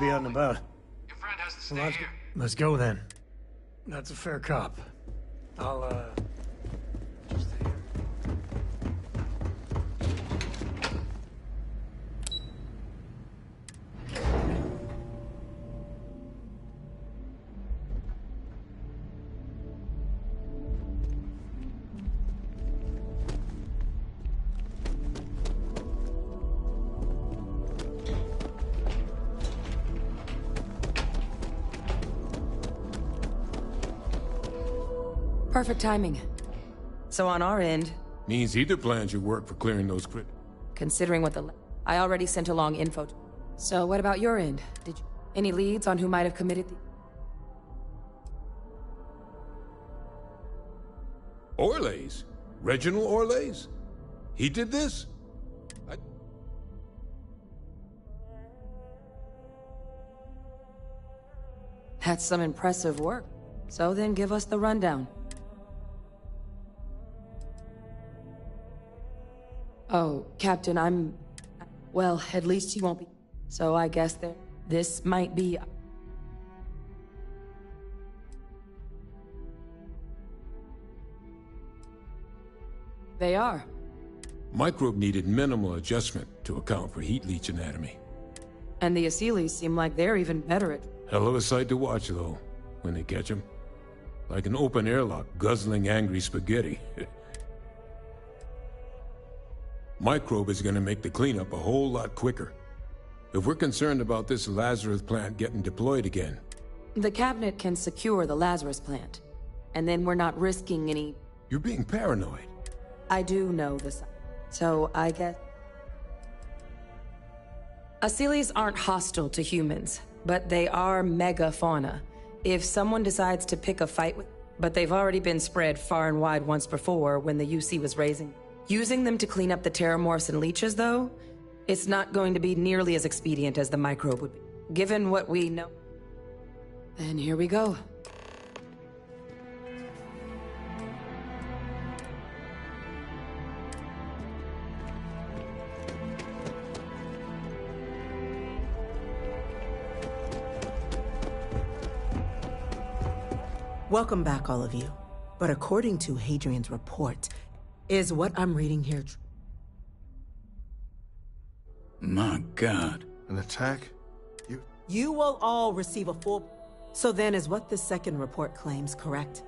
be out and about. Your friend has to stay Well, here. let's go then. That's a fair cop. I'll, just stay here. Perfect timing. So on our end, Means either plans your work for clearing those crit. considering what I already sent along info. So what about your end? Did you any leads on who might have committed the... Orlays? Reginald Orlays? He did this? That's some impressive work. So then give us the rundown. Oh, Captain, well, at least you won't be... So I guess this might be... They are. Microbe needed minimal adjustment to account for heat leech anatomy. And the Aseles seem like they're even better at... Hell of a sight to watch, though, when they catch him. Like an open airlock guzzling angry spaghetti. Microbe is gonna make the cleanup a whole lot quicker. If we're concerned about this Lazarus plant getting deployed again... The cabinet can secure the Lazarus plant. And then we're not risking any... You're being paranoid. I do know this. So I guess... Aseles aren't hostile to humans, but they are megafauna. If someone decides to pick a fight with... But they've already been spread far and wide once before when the UC was raising. Using them to clean up the terramorphs and leeches, though, it's not going to be nearly as expedient as the microbe would be. Given what we know... Then here we go. Welcome back, all of you. But according to Hadrian's report, is what I'm reading here true? My God. An attack? You will all receive a full... So then, is what the second report claims correct?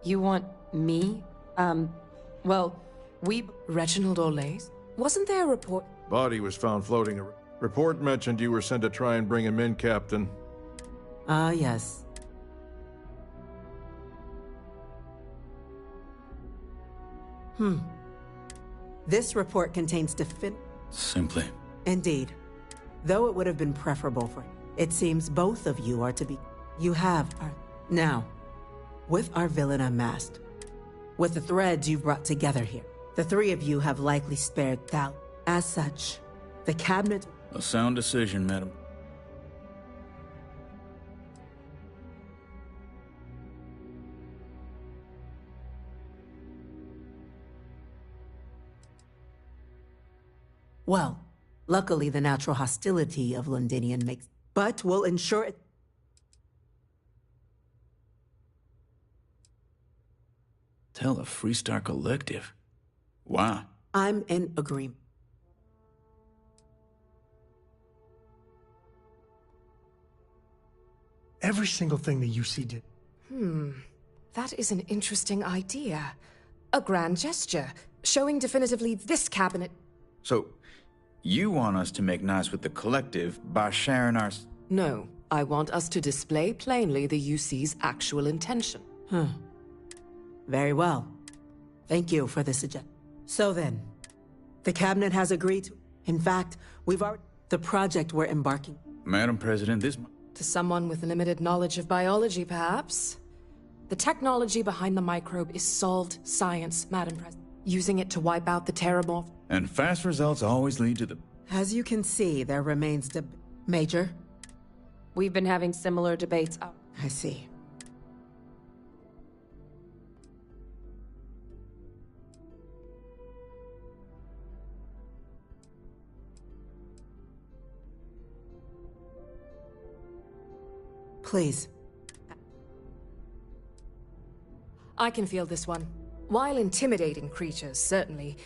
You want me? Well, we... Reginald Orlays? Wasn't there a report? Body was found floating. A report mentioned you were sent to try and bring him in, Captain. Ah, yes. This report contains Simply. Indeed. Though it would have been preferable for... It seems both of you are to be... You have... Now, with our villain unmasked, with the threads you've brought together here, the three of you have likely spared Thal. As such, the cabinet... A sound decision, madam. Well, luckily the natural hostility of Londinian makes... But will ensure it... Tell the Freestar Collective. Wow. I'm in agreement. Every single thing the UC did. That is an interesting idea. A grand gesture, showing definitively this cabinet... So, you want us to make nice with the Collective by sharing our... No, I want us to display plainly the UC's actual intention. Very well. Thank you for the suggestion. So then, the cabinet has agreed to... In fact, we've already... The project we're embarking... Madam President, this... To someone with limited knowledge of biology, perhaps? The technology behind the microbe is solved science, Madam President. Using it to wipe out the terramorph... And fast results always lead to the... As you can see, there remains Major? We've been having similar debates. I see. Please. I can feel this one. While intimidating creatures, certainly,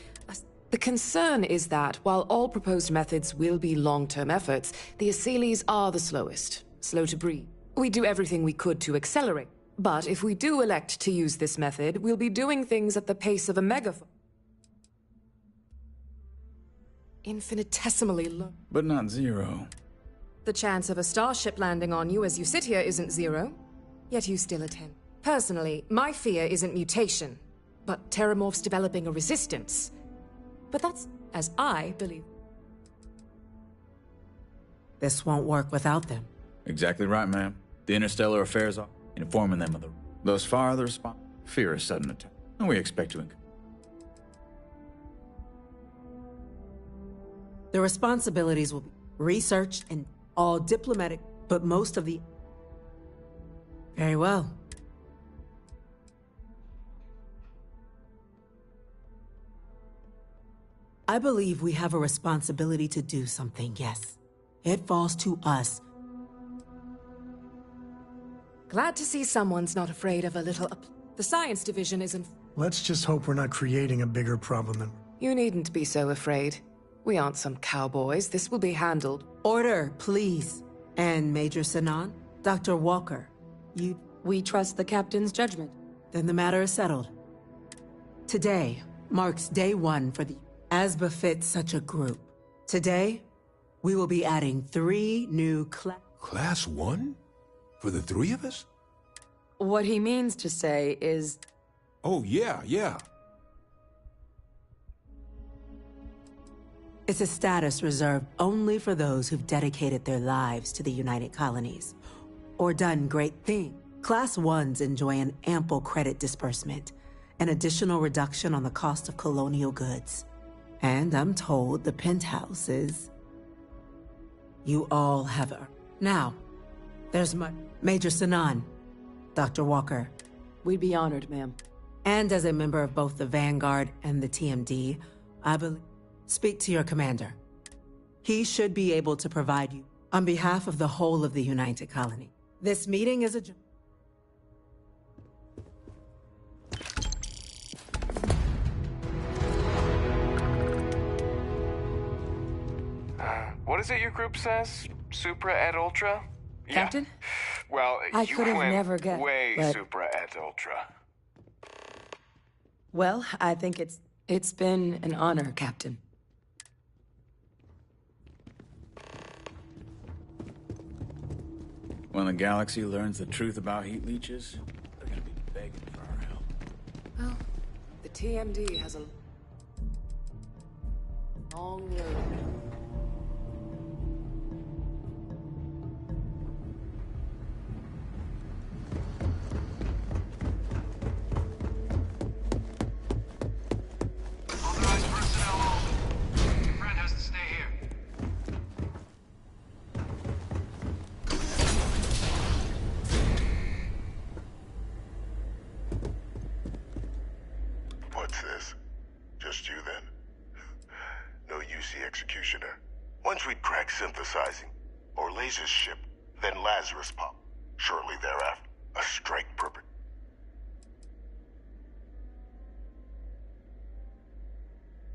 the concern is that while all proposed methods will be long-term efforts, the Aseles are the slowest, slow to breed. We do everything we could to accelerate, but if we do elect to use this method, we'll be doing things at the pace of a megaphone. Infinitesimally low. But not zero. The chance of a starship landing on you as you sit here isn't zero, yet you still attend. Personally, my fear isn't mutation, but Terramorphs developing a resistance. But that's as I believe. This won't work without them. Exactly right, ma'am. The Interstellar Affairs are informing them of the... Thus far, the response... Fear a sudden attack. And we expect to... The responsibilities will be research and all diplomatic, but most of the... Very well. I believe we have a responsibility to do something, yes. It falls to us. Glad to see someone's not afraid of a little... The science division isn't... Let's just hope we're not creating a bigger problem than... You needn't be so afraid. We aren't some cowboys. This will be handled. Order, please. And Major Sinan, Dr. Walker, you... We trust the captain's judgment. Then the matter is settled. Today marks day one for the... As befits such a group. Today, we will be adding 3 new Class 1? For the 3 of us? What he means to say is... Oh, yeah. It's a status reserved only for those who've dedicated their lives to the United Colonies, or done great things. Class 1s enjoy an ample credit disbursement, an additional reduction on the cost of colonial goods. And I'm told the penthouse is... You all have her. Now, there's Major Sinan, Dr. Walker. We'd be honored, ma'am. And as a member of both the Vanguard and the TMD, I believe... Speak to your commander. He should be able to provide you on behalf of the whole of the United Colony. This meeting is adjourned. What is it your group says? Supra et ultra? Captain? Yeah. Well, I you could have went never guessed, way but- supra et ultra. Well, I think it's been an honor, Captain. When the galaxy learns the truth about heat leeches, they're gonna be begging for our help. Well, the TMD has a long road. Authorized personnel only. Your friend has to stay here. What's this? Just you then? No UC executioner. Once we'd crack synthesizing, or lasers ship, then Lazarus pop. Shortly thereafter, a strike perpetrated.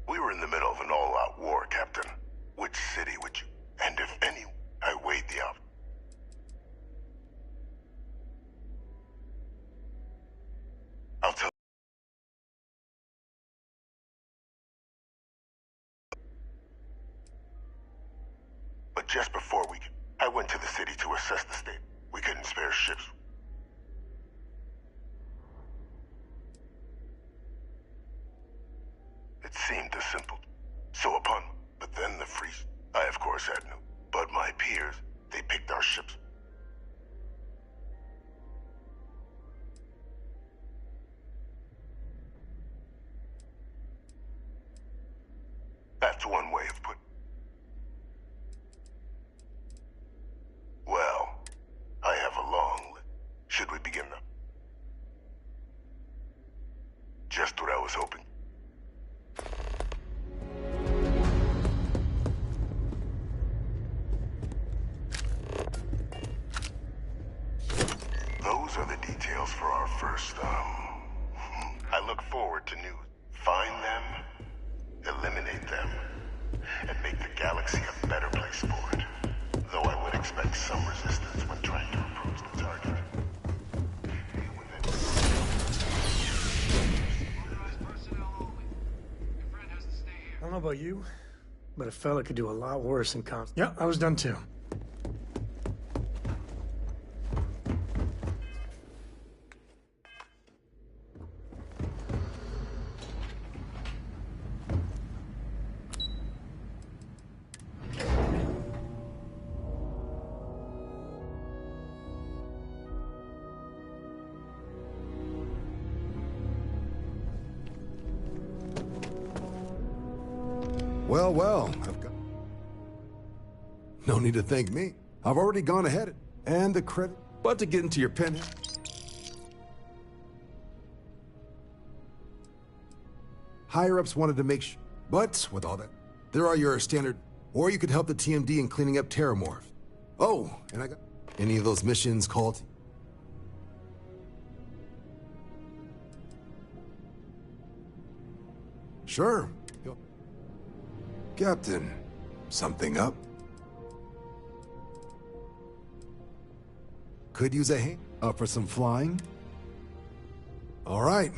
We were in the middle of an all-out war, Captain. Which city would you? And if any, I weighed the option. I'll tell. But just before I went to the city to assess the state. We couldn't spare ships. It seemed a simple. So but then the freeze. I of course had no. But my peers, they picked our ships. That's one way of putting. Well, I have a long list. Should we begin now? Just what I was hoping. report to news. Find them, eliminate them, and make the galaxy a better place for it. Though I would expect some resistance when trying to approach the target. Deal with it. Authorized personnel only. Your friend has to stay here. I don't know about you, but a fella could do a lot worse in comp. Yeah, I was done too. Well, I've got... No need to thank me. I've already gone ahead, and the credit... But to get into your pen... Higher-ups wanted to make sure... But, with all that, there are your standard... Or you could help the TMD in cleaning up Terramorph. Oh, and I got... Any of those missions called... Sure. Captain, something up? Could use a hand. Up for some flying? All right.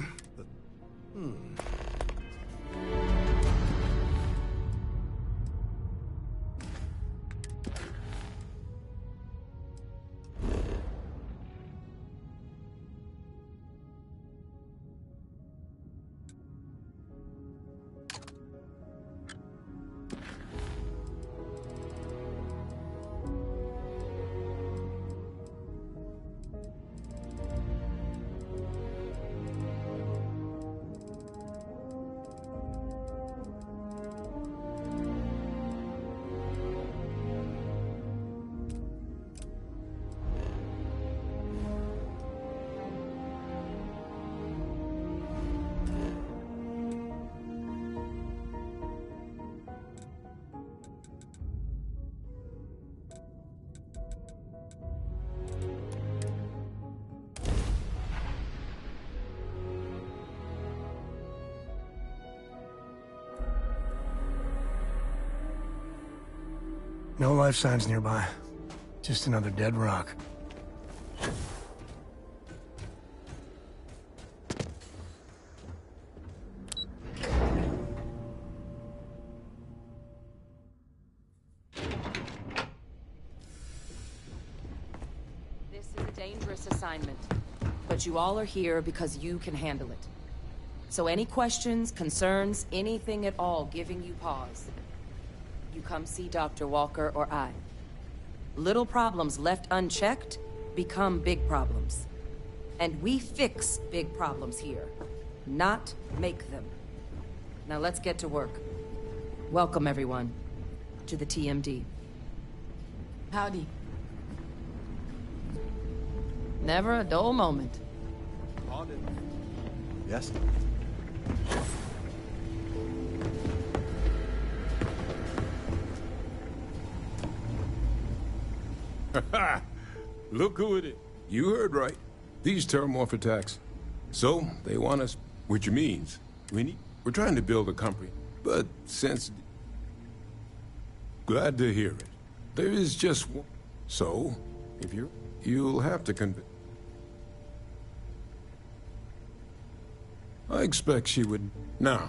No life signs nearby. Just another dead rock. This is a dangerous assignment, but you all are here because you can handle it. So any questions, concerns, anything at all giving you pause, you come see Dr. Walker or I. Little problems left unchecked become big problems. And we fix big problems here, not make them. Now let's get to work. Welcome, everyone, to the TMD. Howdy. Never a dull moment. Yes? Look who it is. You heard right. These Terramorph attacks. So, they want us, which means we're trying to build a company. But since... Glad to hear it. There is just one. So, if you'll have to convince... I expect she would... Now,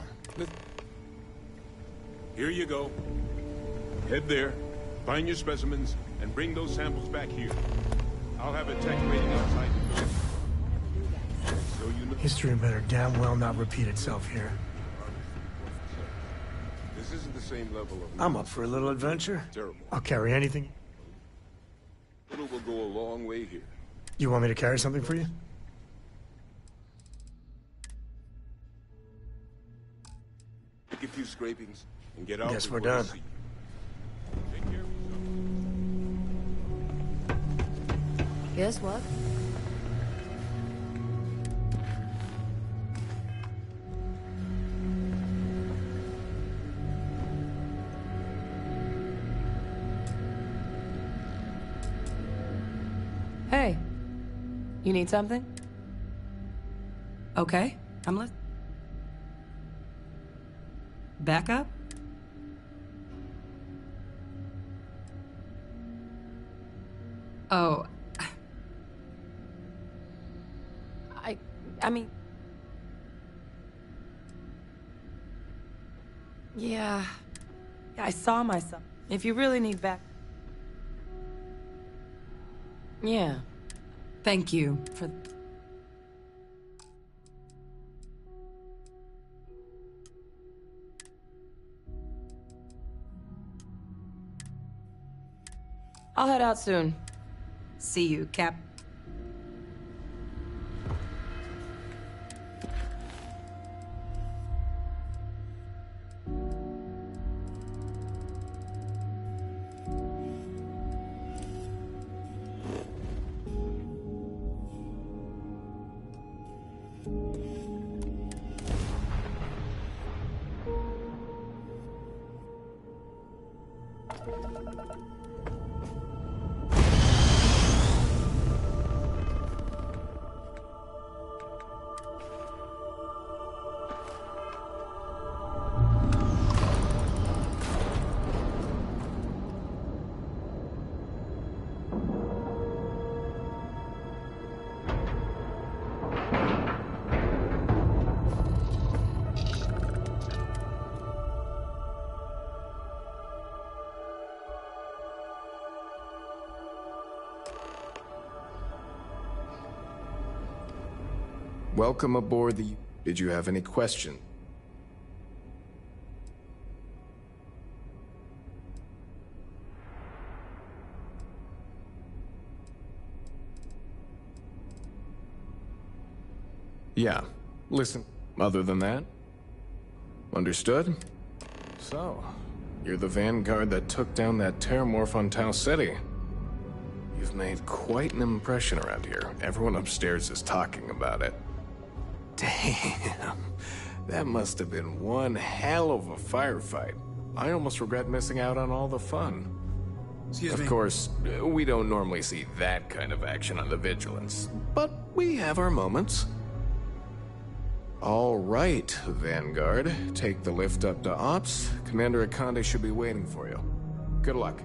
here you go. Head there, find your specimens, and bring those samples back here. I'll have a tech waiting outside the door. So you know... History better damn well not repeat itself here. This isn't the same level of... I'm up for a little adventure. Terrible. I'll carry anything. Little will go a long way here. You want me to carry something for you? Take a few scrapings and get out. Guess we're before they done. see you. Take care of yourself. Guess what? Hey, you need something? Okay, I'm listening. Backup? Oh. I mean... Yeah. I saw myself. If you really need back... Yeah. Thank you for... I'll head out soon. See you, Cap. Welcome aboard the... Did you have any questions? Yeah. Listen, other than that? Understood? So, you're the vanguard that took down that terramorph on Tau City. You've made quite an impression around here. Everyone upstairs is talking about it. Damn. That must have been one hell of a firefight. I almost regret missing out on all the fun. Of course, we don't normally see that kind of action on the Vigilance, but we have our moments. All right, Vanguard. Take the lift up to Ops. Commander Akande should be waiting for you. Good luck.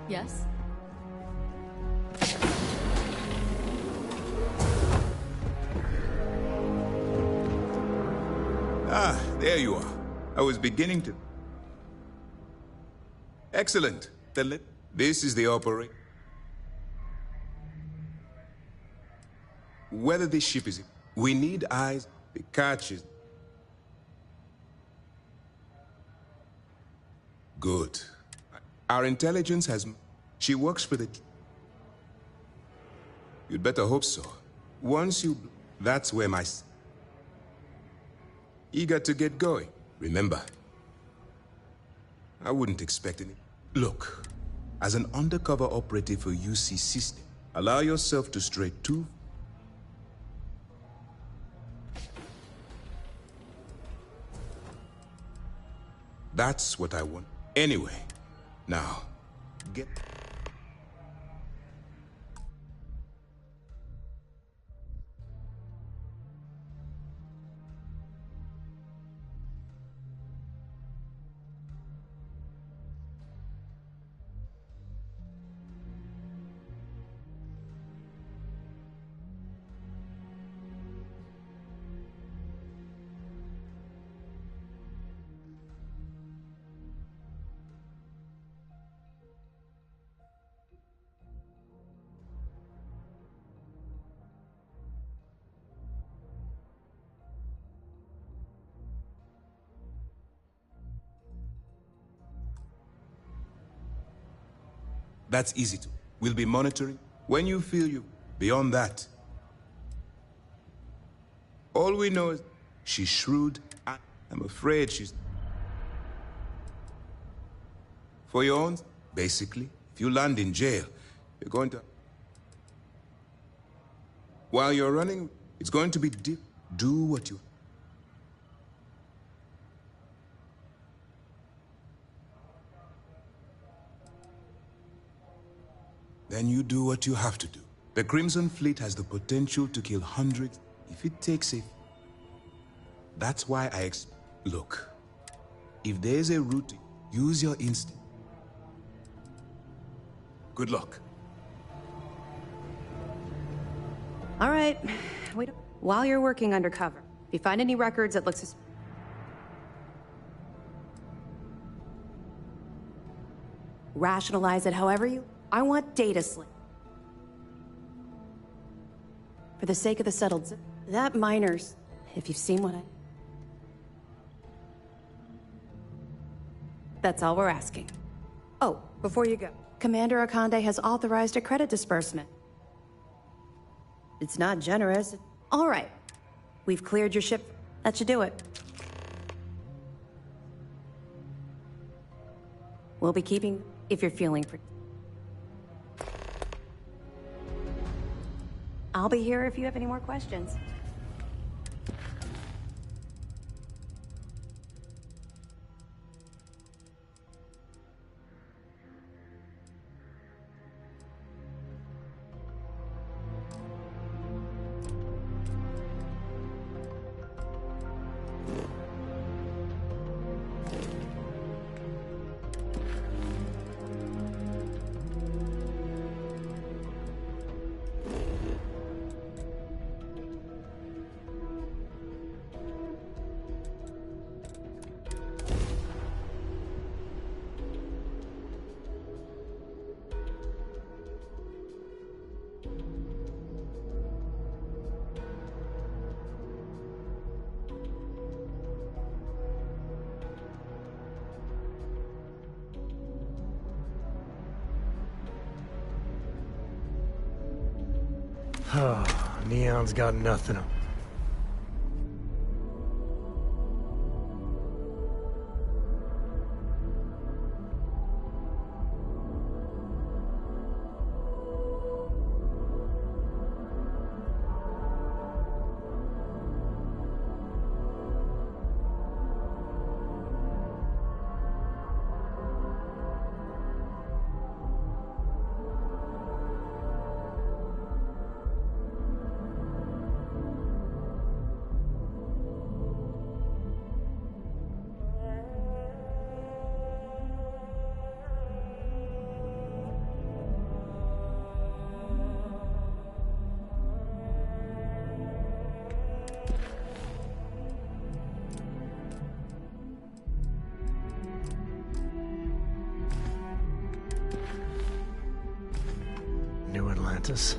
Yes? Ah, there you are. I was beginning to... Excellent. Then this is the operator. Whether this ship is... We need eyes, the catches. Good. Our intelligence has... She works for the... You'd better hope so. Once you... That's where my... Eager to get going. Remember, I wouldn't expect any... Look, as an undercover operative for UC system, allow yourself to stray too... That's what I want. Anyway, now, get... That's easy to. We'll be monitoring when you feel you. Beyond that, all we know is she's shrewd. I'm afraid she's... For your own, basically, if you land in jail, you're going to... While you're running, it's going to be deep. Do what you... then you do what you have to do. The Crimson Fleet has the potential to kill hundreds if it takes it. That's why Look, if there's a route, use your instinct. Good luck. All right. Wait. While you're working undercover, if you find any records that look rationalize it however you... I want data slip. For the sake of the settled... That miner's... If you've seen what I... That's all we're asking. Oh, before you go, Commander Akande has authorized a credit disbursement. It's not generous. All right. We've cleared your ship. That should do it. We'll be keeping... if you're feeling... I'll be here if you have any more questions. Neon's got nothing. New Atlantis.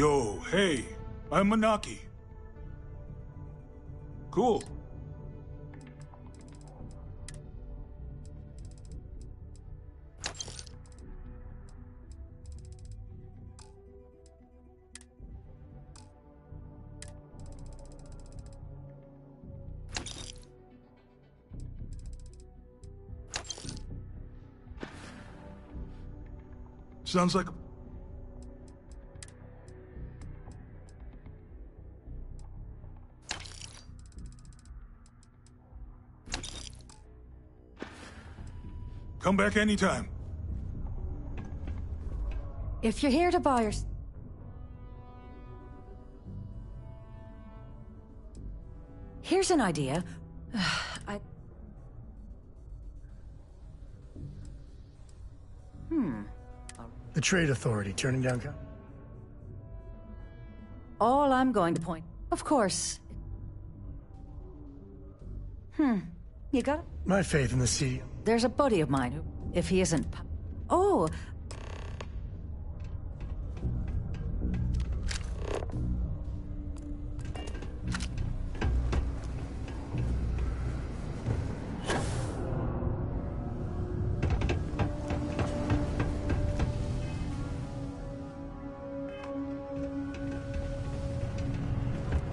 Yo, hey, I'm Manaki. Cool. Sounds like... Come back anytime. If you're here to buy your... Here's an idea. The Trade Authority turning down... All I'm going to point... Of course. You got it? My faith in the city. There's a buddy of mine who, if he isn't... Oh!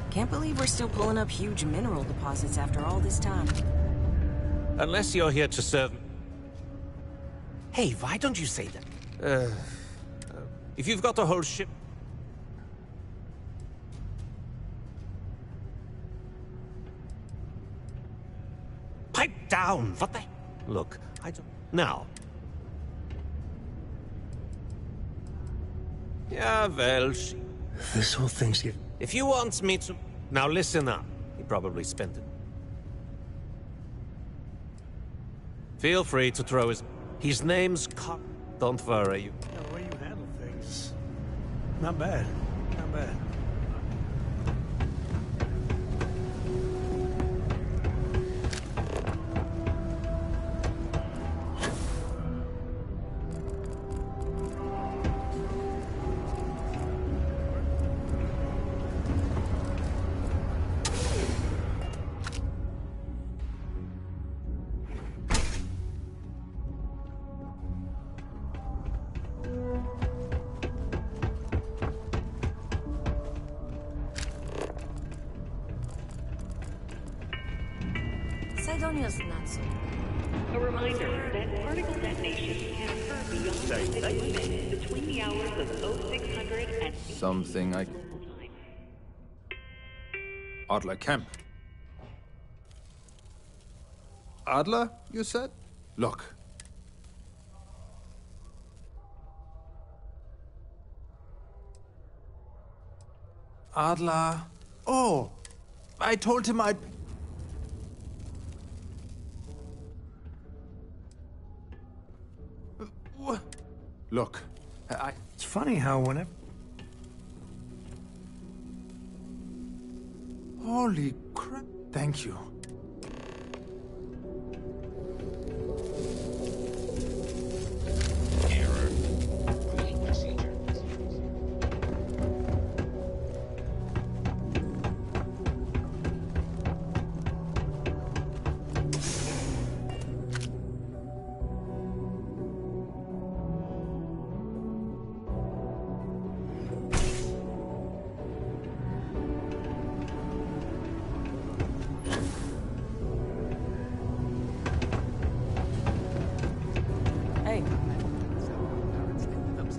Can't believe we're still pulling up huge mineral deposits after all this time. Unless you're here to serve... Hey, why don't you say that? If you've got a whole ship... Pipe down! What the... Look, I don't... Now. Yeah, well, This whole thing's getting... If you want me to... Now listen up. He probably spent it. Feel free to throw his name's Carl. Don't worry. The way you handle things... Not bad. Not bad. Sidonia's not so... A reminder that particle detonation can occur beyond the city limit between the hours of 0600 and... Something I... Adler Camp. Adler, you said? Look. Adler... Oh! I told him I'd... Look, It's funny how whenever... Holy crap. Thank you. Error.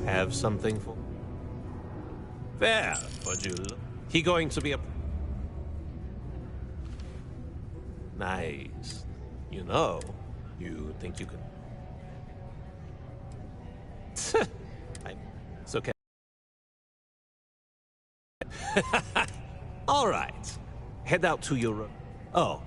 Have something for... There, would you look? He going to be a... Nice. You know, you think you can... It's okay. All right. Head out to your room. Oh.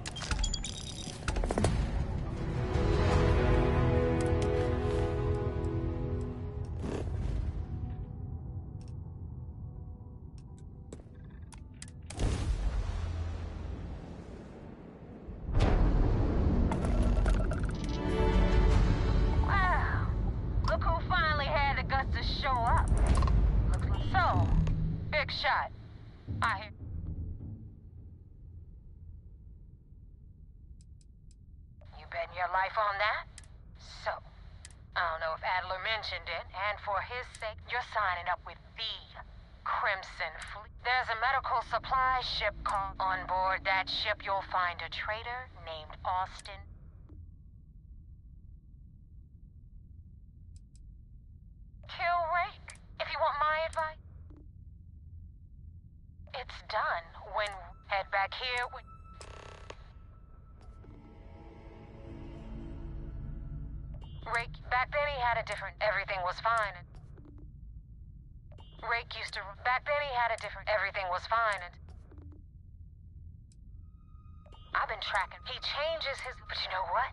Ship call. On board that ship, you'll find a trader named Austin. Kill done when head back here with... Rake, back then he had a different... Everything was fine. Rake used to... Back then he had a different... Everything was fine and... I've been tracking. He changes his... But you know what?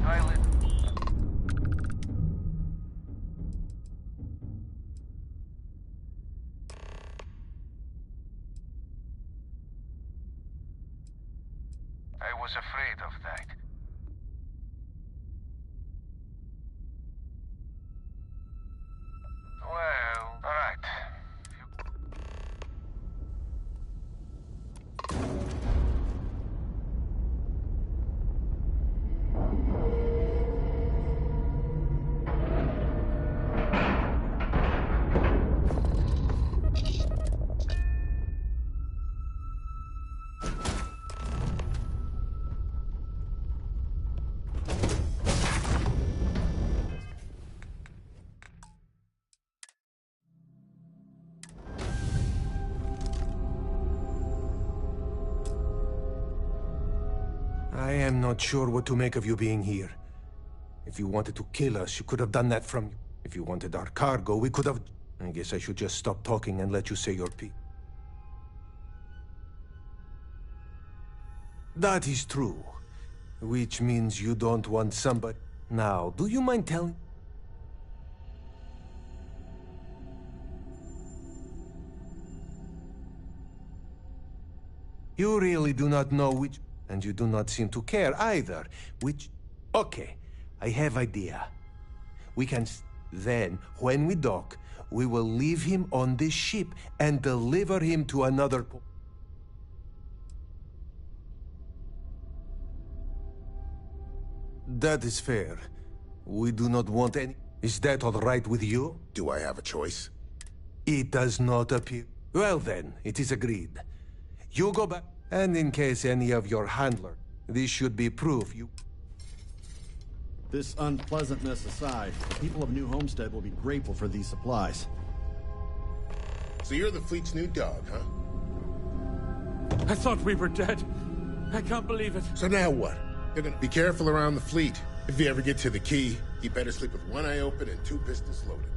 Pilot. I was afraid of that. Well, all right. I am not sure what to make of you being here. If you wanted to kill us, you could have done that from... If you wanted our cargo, we could have... I guess I should just stop talking and let you say your piece. That is true. Which means you don't want somebody... Now, do you mind telling... You really do not know which... And you do not seem to care either, which... Okay, I have idea. We can... Then, when we dock, we will leave him on this ship and deliver him to another... That is fair. We do not want any... Is that all right with you? Do I have a choice? It does not appear... Well then, it is agreed. You go back... And in case any of your handler, this should be proof you... This unpleasantness aside, the people of New Homestead will be grateful for these supplies. So you're the fleet's new dog, huh? I thought we were dead. I can't believe it. So now what? You're gonna be careful around the fleet. If you ever get to the key, you better sleep with one eye open and two pistols loaded.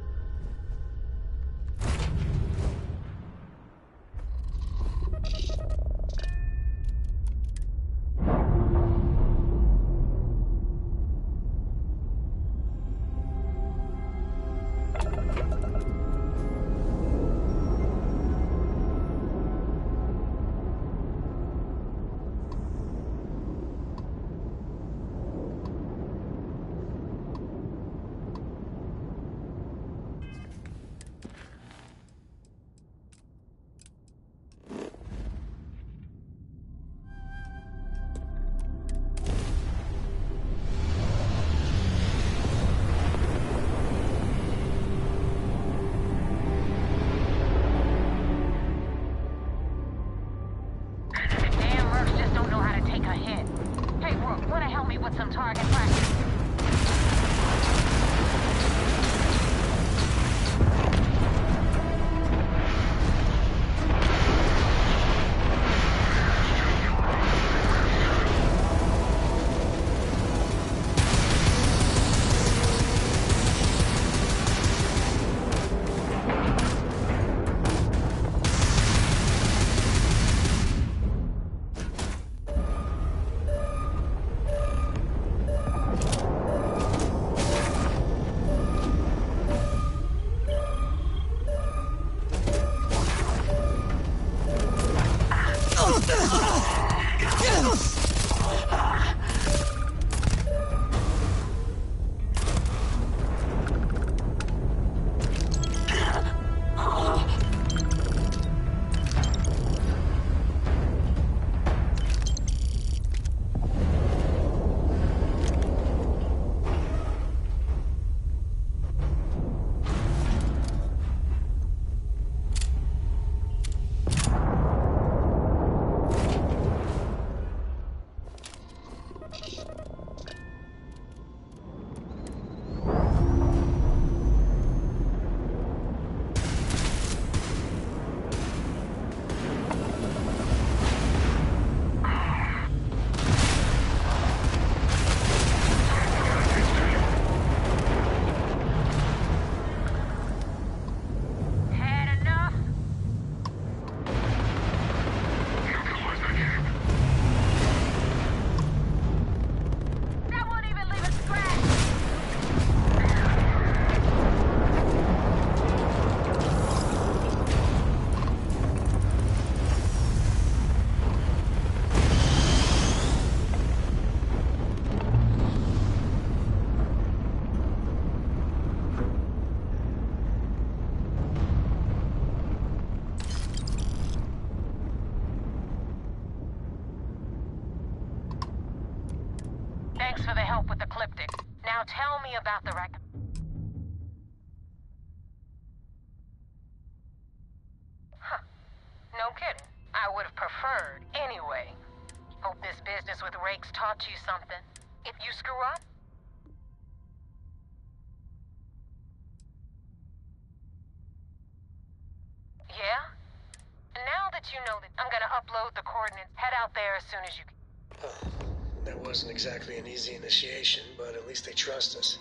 Thanks for the help with the Cliptic. Now tell me about the Huh. No kidding. I would have preferred anyway. Hope this business with rakes taught you something. If you screw up, yeah? Now that you know that, I'm gonna upload the coordinates. Head out there as soon as you can. That wasn't exactly an easy initiation, but at least they trust us.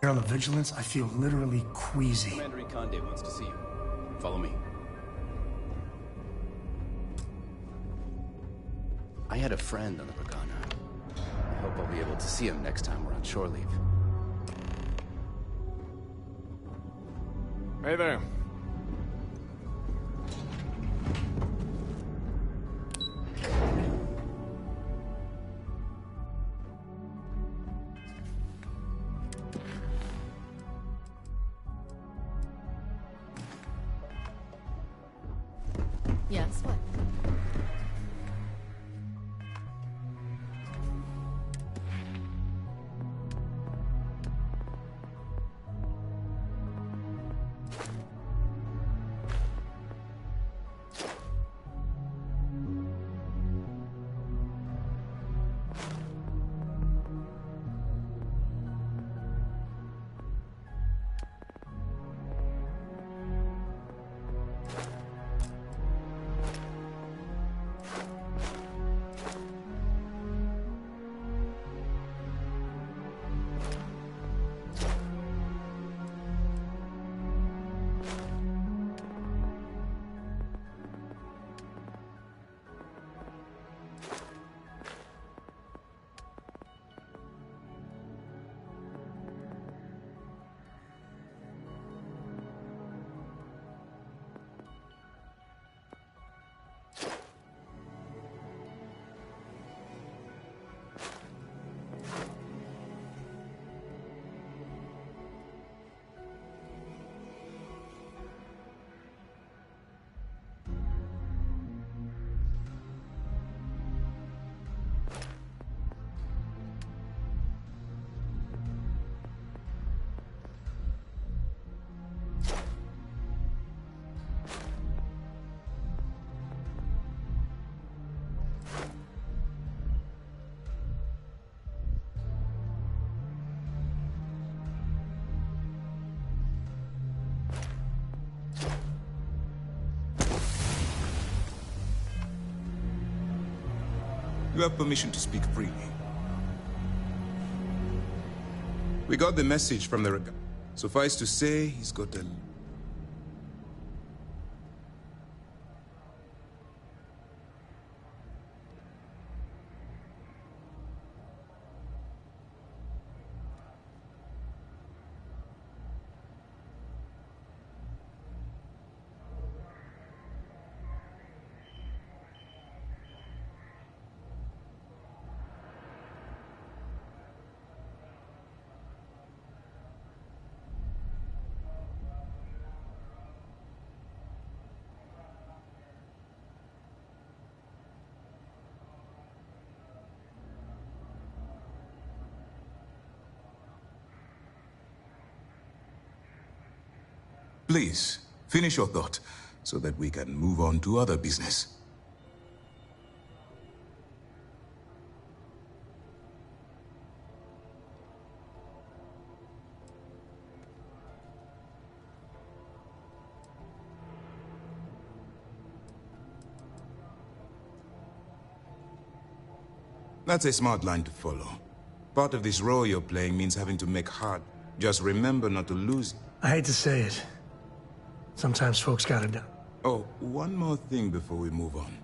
Here on the Vigilance, I feel literally queasy. Commander Conde wants to see you. Follow me. I had a friend on the Bragana. I hope I'll be able to see him next time we're on shore leave. Hey there. Yes, what? You have permission to speak freely. We got the message from the... Suffice to say, he's got a... Please, finish your thought, so that we can move on to other business. That's a smart line to follow. Part of this role you're playing means having to make hard. Just remember not to lose. I hate to say it. Sometimes folks gotta die. Oh, one more thing before we move on.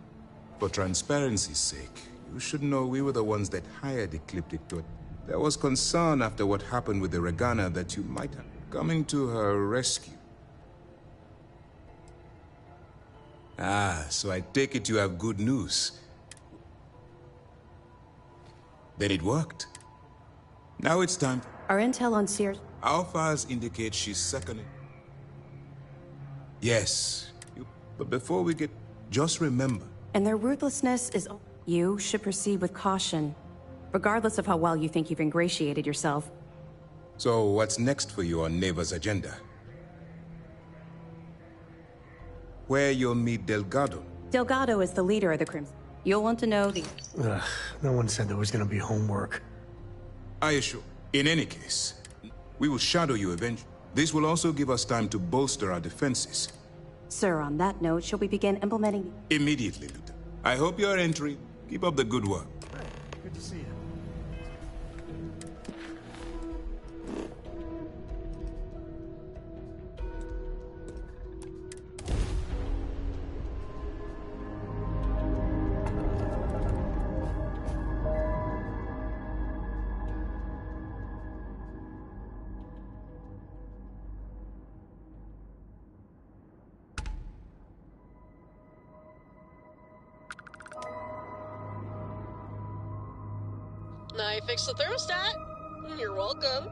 For transparency's sake, you should know we were the ones that hired Ecliptic to it. There was concern after what happened with the Regana that you might have coming to her rescue. Ah, so I take it you have good news. Then it worked. Now it's time. Our intel on Sears. Our files indicate she's second. Yes, but before we get... Just remember. And their ruthlessness is... You should proceed with caution, regardless of how well you think you've ingratiated yourself. So what's next for you on Neva's agenda? Where you'll meet Delgado. Delgado is the leader of the Crimson. You'll want to know the... Ugh, no one said there was gonna be homework. I assure. In any case, we will shadow you eventually. This will also give us time to bolster our defenses. Sir, on that note, shall we begin implementing... Immediately, Lieutenant. I hope your entry. Keep up the good work. Hey, good to see you. I fixed the thermostat. You're welcome.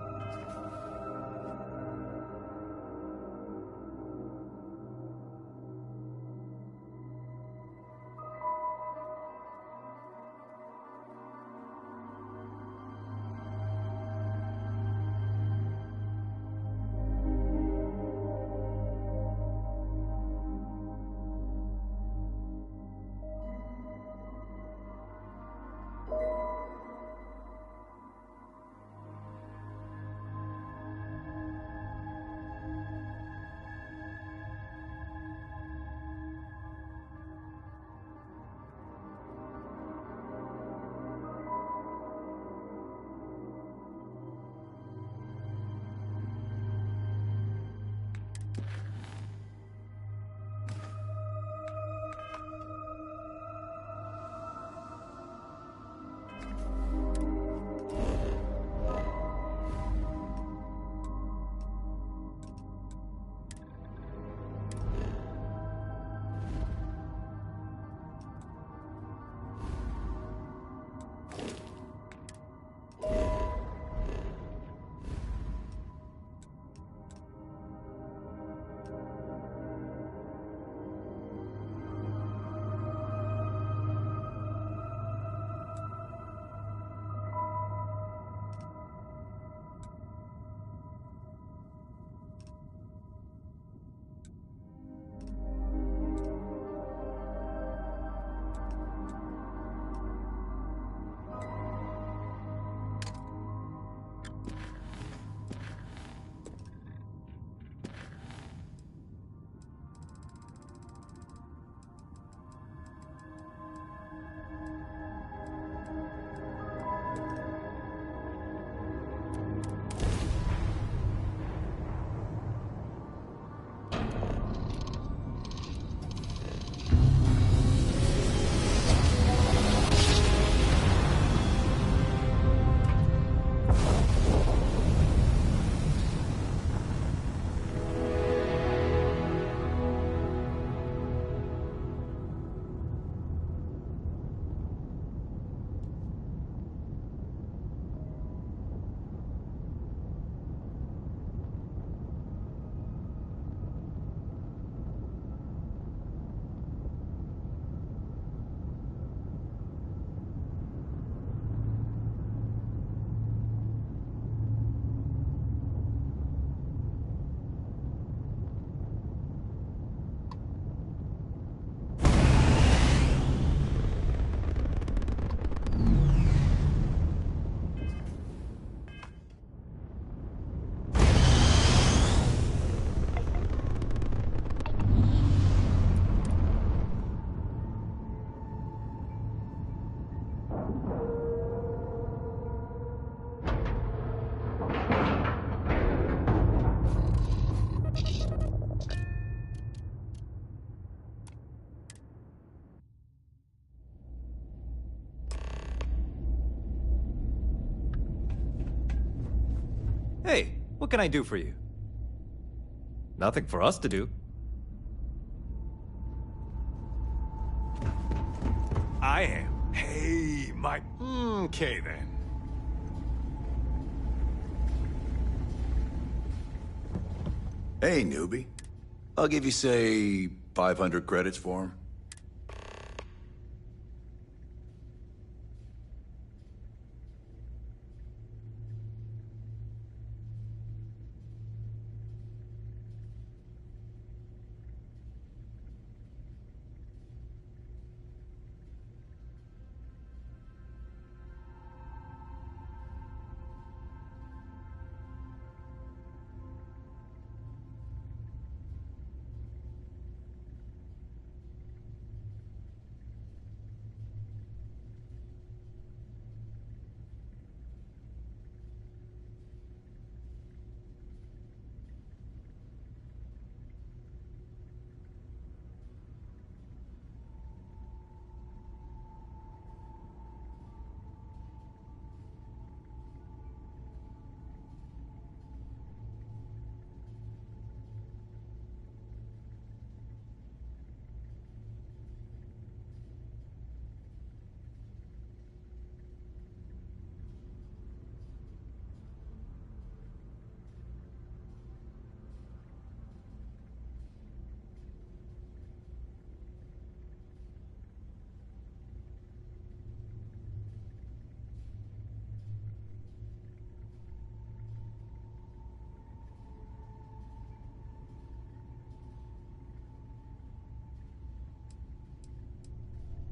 Hey, what can I do for you? Nothing for us to do. I am. Hey, my... Okay, then. Hey, newbie. I'll give you, say, 500 credits for him.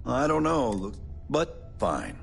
I don't know, but fine.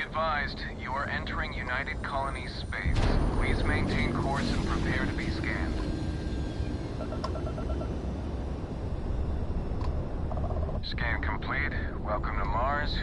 Advised, you are entering United Colonies space. Please maintain course and prepare to be scanned. Scan complete. Welcome to Mars.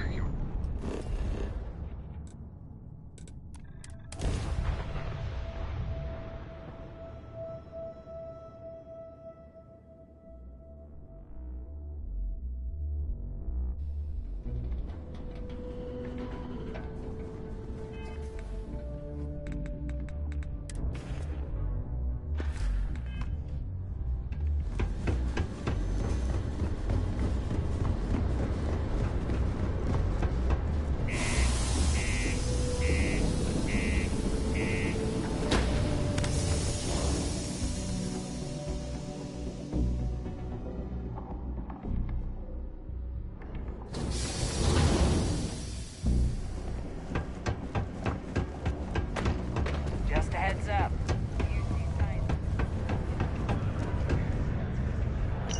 Just a heads up.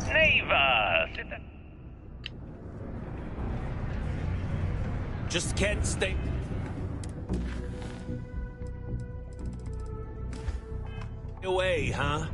Neva! Just can't stay... away, huh?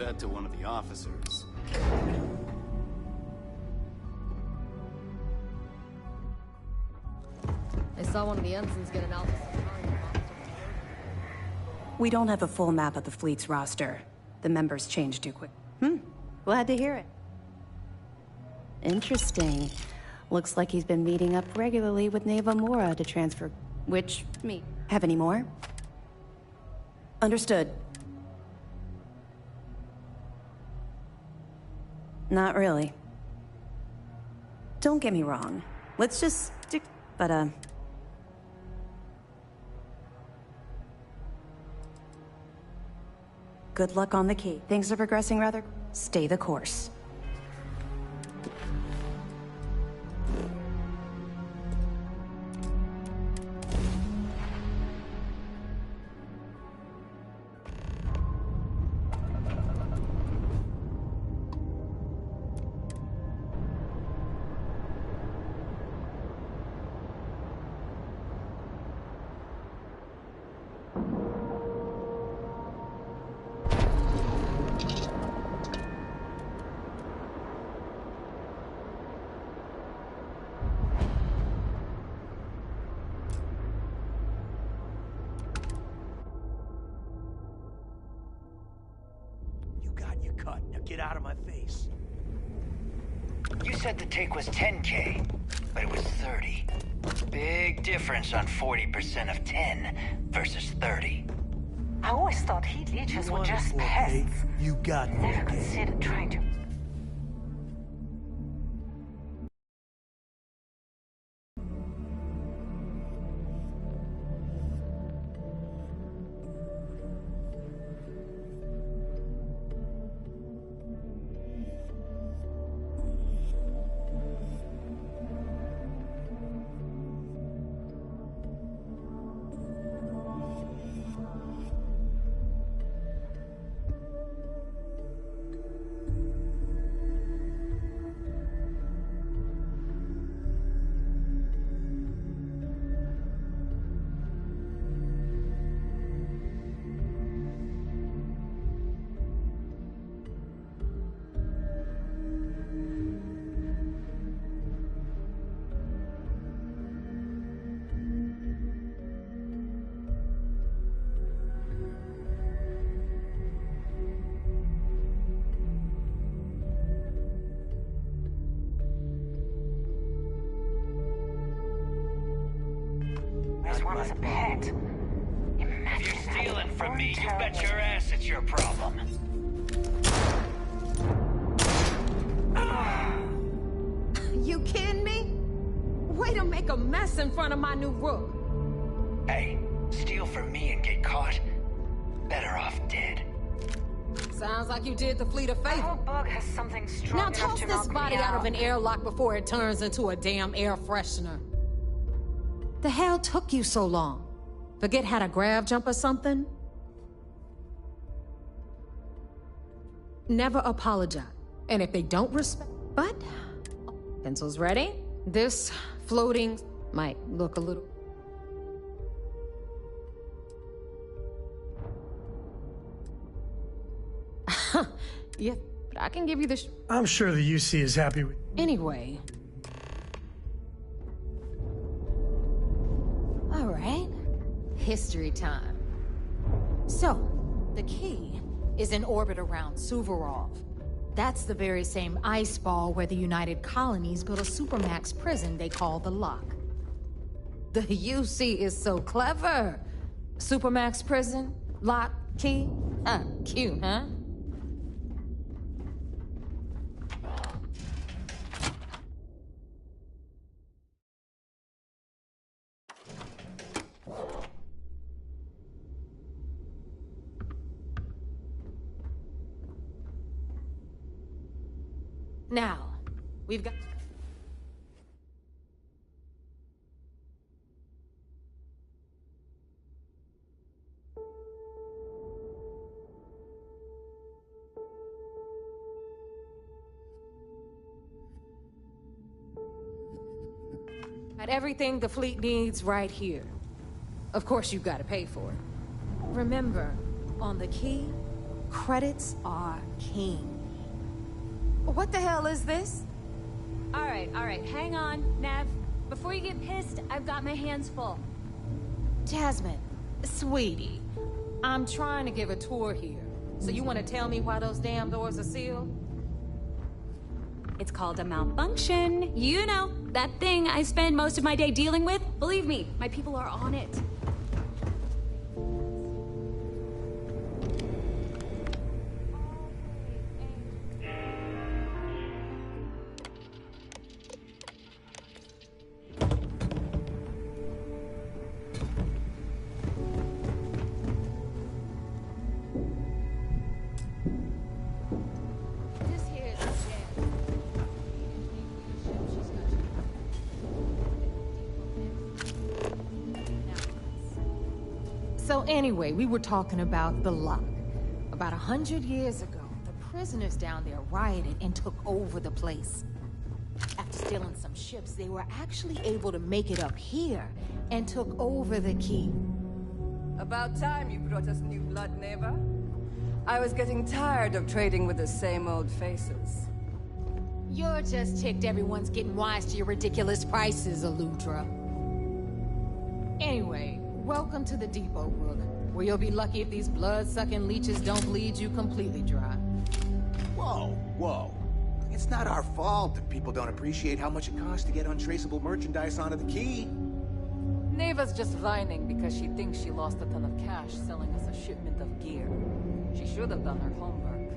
that to one of the officers. I saw one of the ensigns get an alpha. We don't have a full map of the fleet's roster. The members change too quick. Glad to hear it. Interesting. Looks like he's been meeting up regularly with Neva Mora to transfer... Which, me. Have any more? Understood. Not really. Don't get me wrong. Let's just stick... But, good luck on the key. Things are progressing rather... Stay the course. Get out of my face. You said the take was 10K, but it was 30. Big difference on 40% of 10 versus 30. I always thought heat leeches were just pests. You got me. Never considered trying to... One as a pet. If you're stealing from me, you bet your ass it's your problem. You kidding me? Way to make a mess in front of my new rook. Hey, steal from me and get caught. Better off dead. Sounds like you did the fleet a favor. Our bug has something strong Now enough toss to this knock me body out of out. an airlock before it turns into a damn air freshener. The hell took you so long? Forget how to grav jump or something? Never apologize. And if they don't respect... But... Pencils ready? This floating might look a little... Yeah, but I can give you this... I'm sure the UC is happy with... Anyway... All right. History time. So, the key is in orbit around Suvorov. That's the very same ice ball where the United Colonies built a supermax prison they call the Lock. The UC is so clever. Supermax prison, lock, key. Cute, huh? Now, we've got... Got everything the fleet needs right here. Of course, you've got to pay for it. Remember, on the key, Credits are king. What the hell is this? All right, hang on, Nev. Before you get pissed, I've got my hands full. Jasmine, sweetie, I'm trying to give a tour here. So you want to tell me why those damn doors are sealed? It's called a malfunction. You know, that thing I spend most of my day dealing with. Believe me, my people are on it. So anyway, we were talking about the lock. About 100 years ago, the prisoners down there rioted and took over the place. After stealing some ships, they were actually able to make it up here and took over the key. About time you brought us new blood, neighbor. I was getting tired of trading with the same old faces. You're just ticked everyone's getting wise to your ridiculous prices, Aludra. Anyway, welcome to the depot, Rook, where you'll be lucky if these blood-sucking leeches don't bleed you completely dry. Whoa, whoa. It's not our fault that people don't appreciate how much it costs to get untraceable merchandise onto the key. Neva's just whining because she thinks she lost a ton of cash selling us a shipment of gear. She should have done her homework.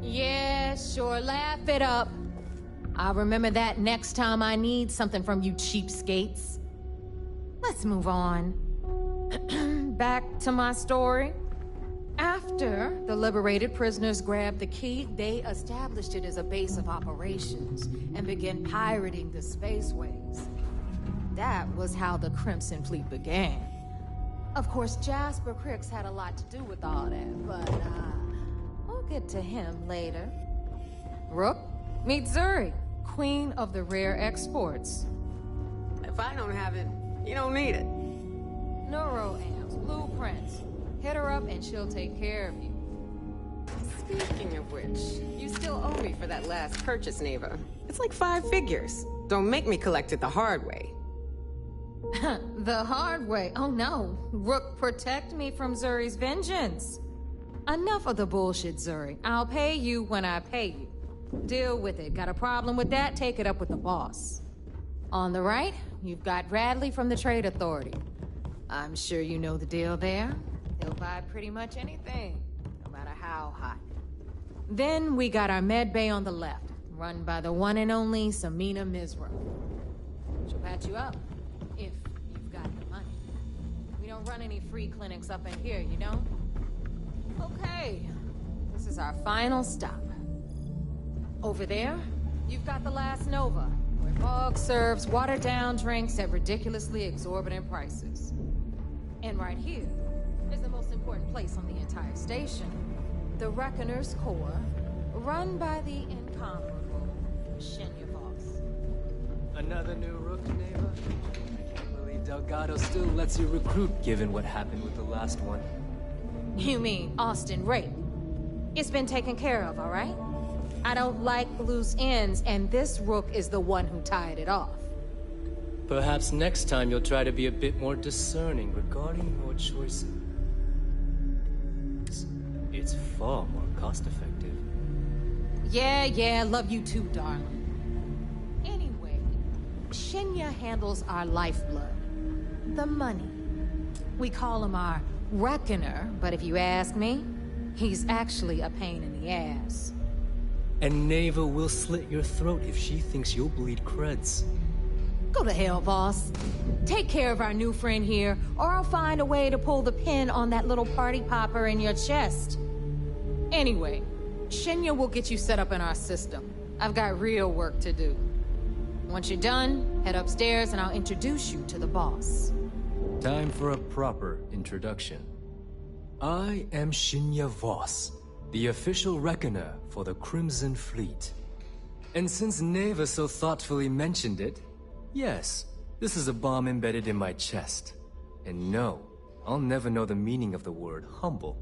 Yeah, sure, laugh it up. I'll remember that next time I need something from you cheapskates. Let's move on. Back to my story. After the liberated prisoners grabbed the key, they established it as a base of operations and began pirating the spaceways. That was how the Crimson Fleet began. Of course, Jasper Cricks had a lot to do with all that, but we'll get to him later. Rook, meet Zuri, queen of the rare exports. If I don't have it, you don't need it. Neuroamps, blueprints. Hit her up and she'll take care of you. Speaking of which, you still owe me for that last purchase, Neva. It's like 5 figures. Don't make me collect it the hard way. The hard way? Oh no. Rook, protect me from Zuri's vengeance. Enough of the bullshit, Zuri. I'll pay you when I pay you. Deal with it. Got a problem with that? Take it up with the boss. On the right, you've got Bradley from the Trade Authority. I'm sure you know the deal there. He'll buy pretty much anything, no matter how hot. Then we got our med bay on the left, run by the one and only Samina Misra. She'll patch you up, if you've got the money. We don't run any free clinics up in here, you know? Okay, this is our final stop. Over there, you've got the Last Nova, where Bog serves watered-down drinks at ridiculously exorbitant prices. And right here is the most important place on the entire station, the Reckoner's Core, run by the incomparable Shinya Voss. Another new rook, Neva? I can't believe Delgado still lets you recruit, given what happened with the last one. You mean Austin Rape? It's been taken care of, all right? I don't like loose ends, and this rook is the one who tied it off. Perhaps next time you'll try to be a bit more discerning regarding your choices. It's far more cost-effective. Yeah, love you too, darling. Anyway, Shinya handles our lifeblood. The money. We call him our Reckoner, but if you ask me, he's actually a pain in the ass. And Neva will slit your throat if she thinks you'll bleed creds. Go to hell, boss. Take care of our new friend here, or I'll find a way to pull the pin on that little party popper in your chest. Anyway, Shinya will get you set up in our system. I've got real work to do. Once you're done, head upstairs and I'll introduce you to the boss. Time for a proper introduction. I am Shinya Voss, the official reckoner for the Crimson Fleet. And since Neva so thoughtfully mentioned it, yes, this is a bomb embedded in my chest. And no, I'll never know the meaning of the word humble.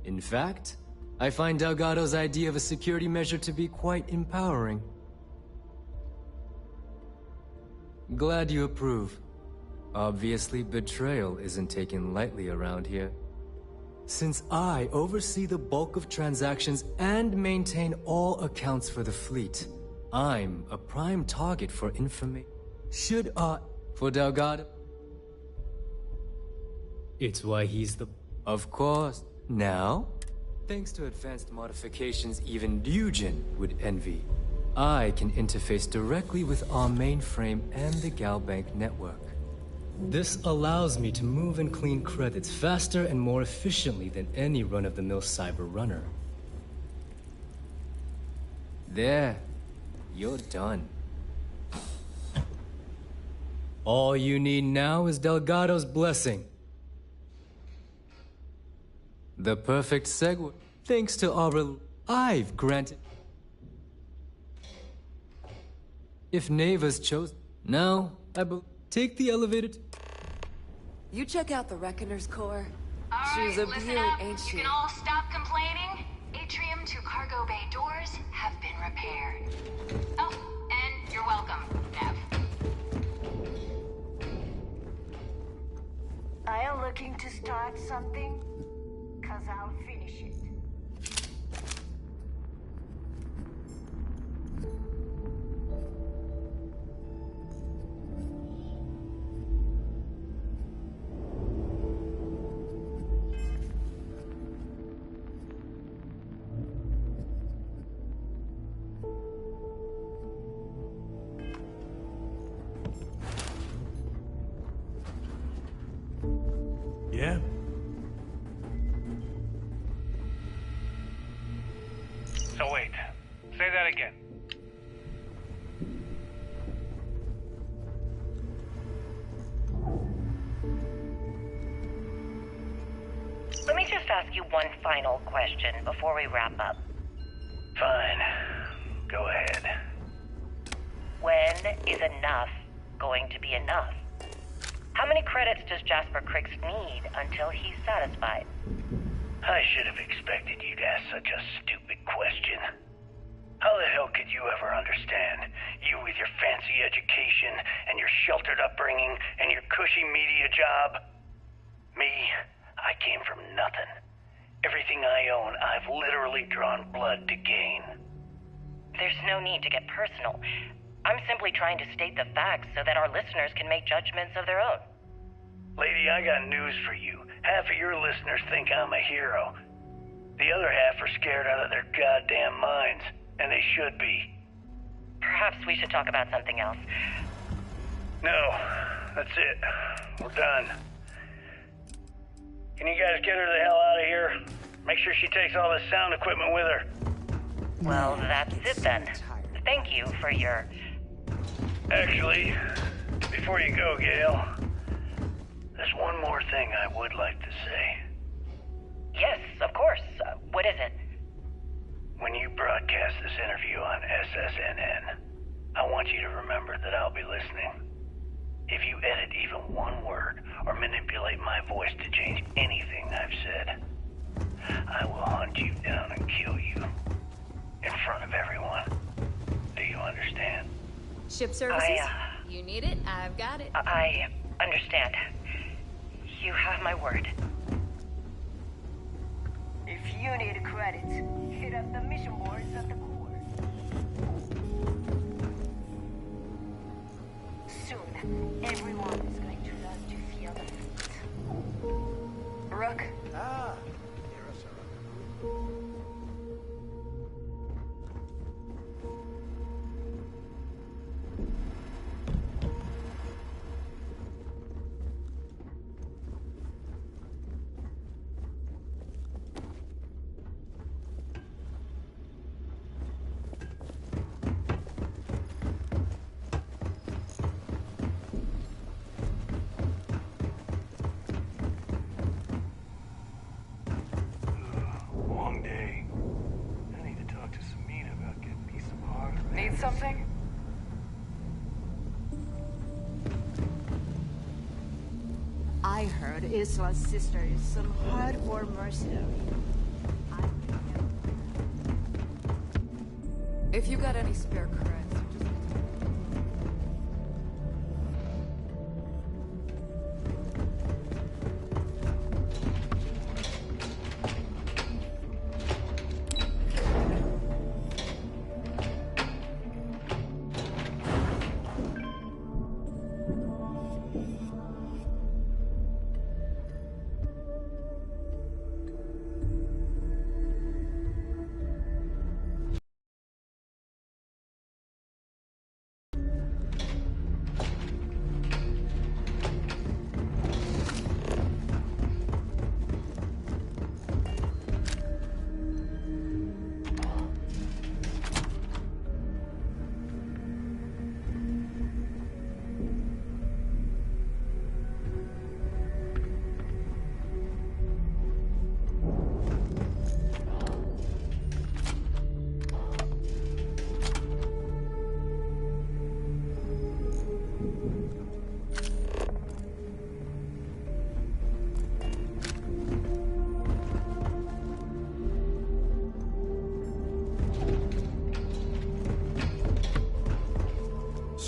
In fact, I find Delgado's idea of a security measure to be quite empowering. Glad you approve. Obviously, betrayal isn't taken lightly around here. Since I oversee the bulk of transactions and maintain all accounts for the fleet, I'm a prime target for information. For Delgado? It's why he's the... Of course. Now, thanks to advanced modifications even Ryujin would envy, I can interface directly with our mainframe and the Galbank network. This allows me to move and clean credits faster and more efficiently than any run-of-the-mill cyber runner. There. You're done. All you need now is Delgado's blessing. The perfect segue. Thanks to our... I've granted... If Neva's chosen... Now, take the elevator to... You check out the Reckoner's core. She's a listen beaut, up. ain't she? You can all stop complaining. Atrium to cargo bay doors have been repaired. Oh, and you're welcome, Nev. Are you looking to start something? 'Cause I'll finish it. Yeah? So wait, say that again. Let me just ask you one final question before we wrap up. Fine. Go ahead. When is enough going to be enough? How many credits does Jasper Criggs need until he's satisfied? I should have expected you'd ask such a stupid question. How the hell could you ever understand? You with your fancy education and your sheltered upbringing and your cushy media job. Me, I came from nothing. Everything I own, I've literally drawn blood to gain. There's no need to get personal. I'm simply trying to state the facts so that our listeners can make judgments of their own. Lady, I got news for you. Half of your listeners think I'm a hero. The other half are scared out of their goddamn minds, and they should be. Perhaps we should talk about something else. No, that's it. We're done. Can you guys get her the hell out of here? Make sure she takes all this sound equipment with her. Well, that's it then. Thank you for your... Actually, before you go, Gail, there's one more thing I would like to say. Yes, of course. What is it? When you broadcast this interview on SSNN, I want you to remember that I'll be listening. If you edit even one word or manipulate my voice to change anything I've said, I will hunt you down and kill you in front of everyone. Do you understand? Ship services? You need it? I've got it. I understand. You have my word. If you need credits, hit up the mission boards at the core. Soon, everyone is going to learn to feel the fleet. Rook. Ah, Long day. I need to talk to Samina about getting me some hardware. Need something? I heard Isla's sister is some hardcore mercenary. I can help. If you got any spare credits,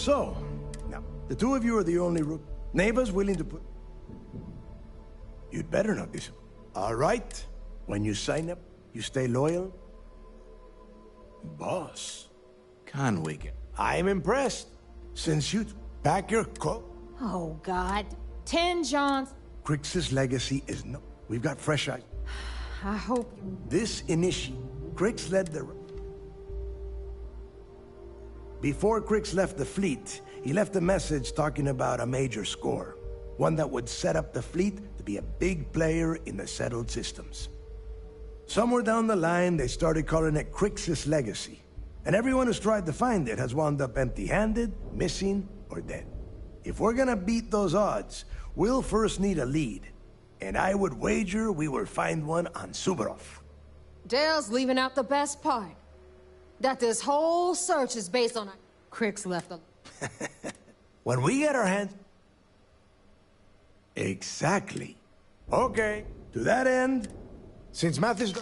So, now, the two of you are the only neighbors willing to put... You'd better not be... All right? When you sign up, you stay loyal? Boss. Conway. I'm impressed. Since you pack your coat... Oh, God. 10 Johns. Crix's legacy is no... We've got fresh eyes. I hope... This initiate, Crix led the... Before Crix left the fleet, he left a message talking about a major score. One that would set up the fleet to be a big player in the settled systems. Somewhere down the line, they started calling it Crix's legacy. And everyone who's tried to find it has wound up empty-handed, missing, or dead. If we're gonna beat those odds, we'll first need a lead. And I would wager we will find one on Suvorov. Dale's leaving out the best part. That this whole search is based on... Crix left a... When we get our hands... Exactly. Okay, to that end, since math is...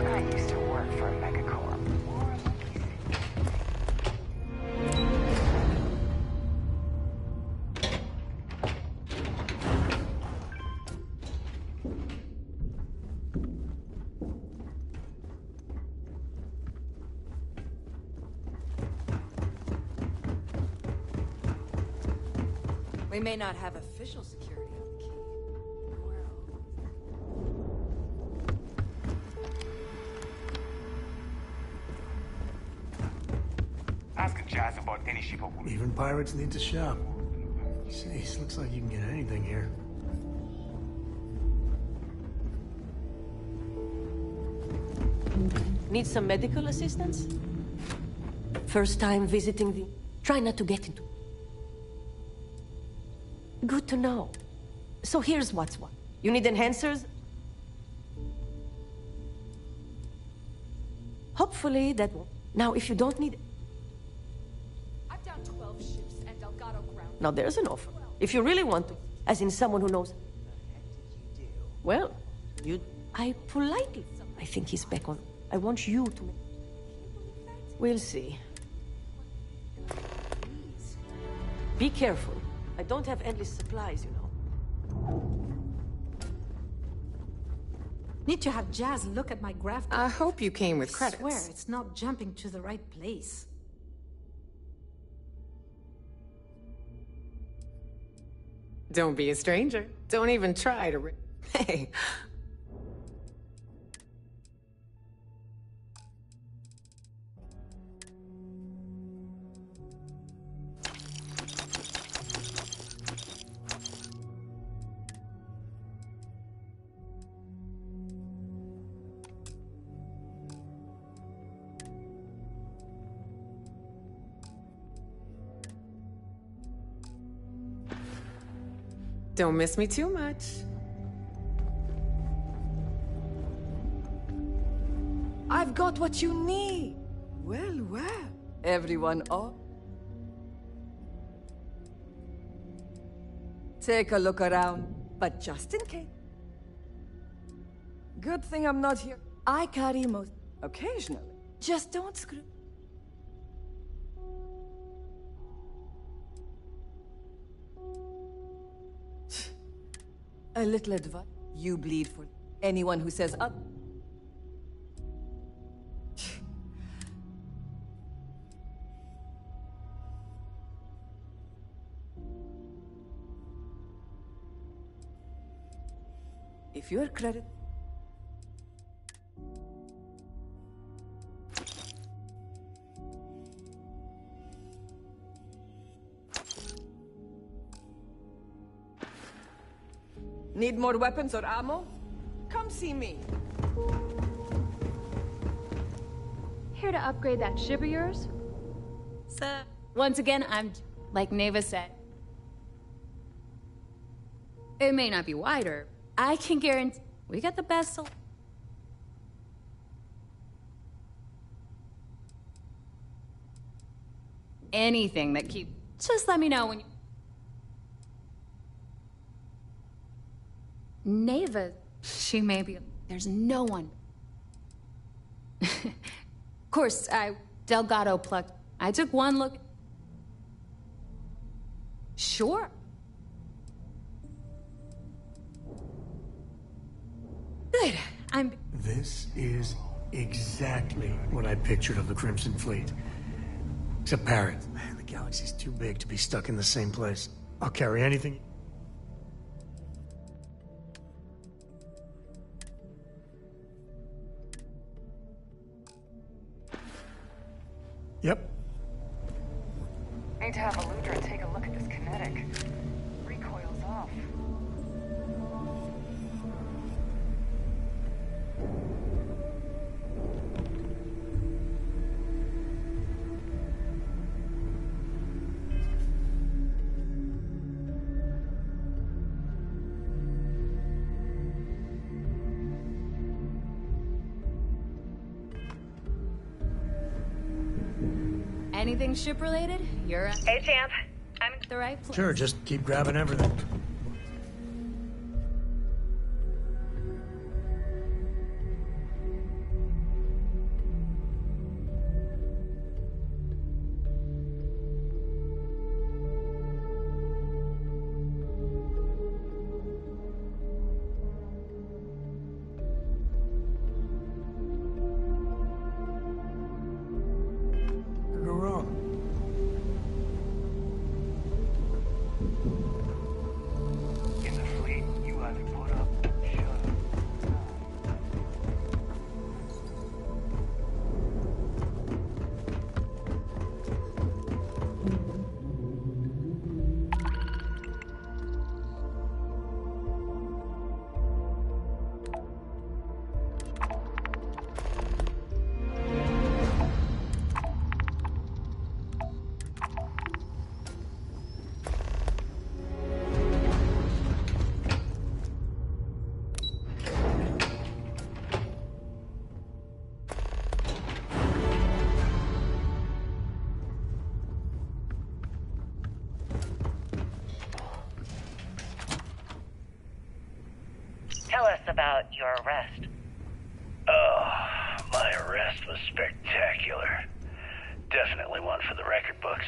I used to work for a megacorp. We may not have official security on the key. Ask Jazz about any ship of... Even pirates need to shop. Jeez, looks like you can get anything here. Need some medical assistance? First time visiting the... Try not to get into... Good to know. So here's what's what. You need enhancers? Hopefully that won't. Now, if you don't need... I've down 12 ships and Delgado ground. Now, there's an offer. If you really want to, as in someone who knows... Well, you... I politely... I think he's back on... I want you to... We'll see. Be careful. I don't have endless supplies, you know. Need to have Jazz look at my graph. I hope you came with I credits. swear, it's not jumping to the right place. Don't be a stranger. Don't even try to... Hey. Don't miss me too much. I've got what you need. Well, well. Everyone up. Take a look around, but just in case. Good thing I'm not here. I carry most occasionally. Just don't screw. A little advice. You bleed for anyone who says up. If you're credit. Need more weapons or ammo? Come see me. Here to upgrade that ship of yours? So, once again, I'm like Neva said. It may not be wider. I can guarantee we got the best. Anything that keep. Just let me know when you. Neva, she may be. There's no one. Of course, Delgado plucked. I took one look. Sure. Good. This is exactly what I pictured of the Crimson Fleet. Except Parrot. Man, the galaxy's too big to be stuck in the same place. I'll carry anything. Yep. Need to have Aludra take a look at this kinetic. Recoil's off. Anything ship-related? You're at... Hey, champ. I'm the right place. Sure, just keep grabbing everything. Go wrong. In the fleet, you either put up, shut up. Tell us about your arrest. Oh, my arrest was spectacular. Definitely one for the record books.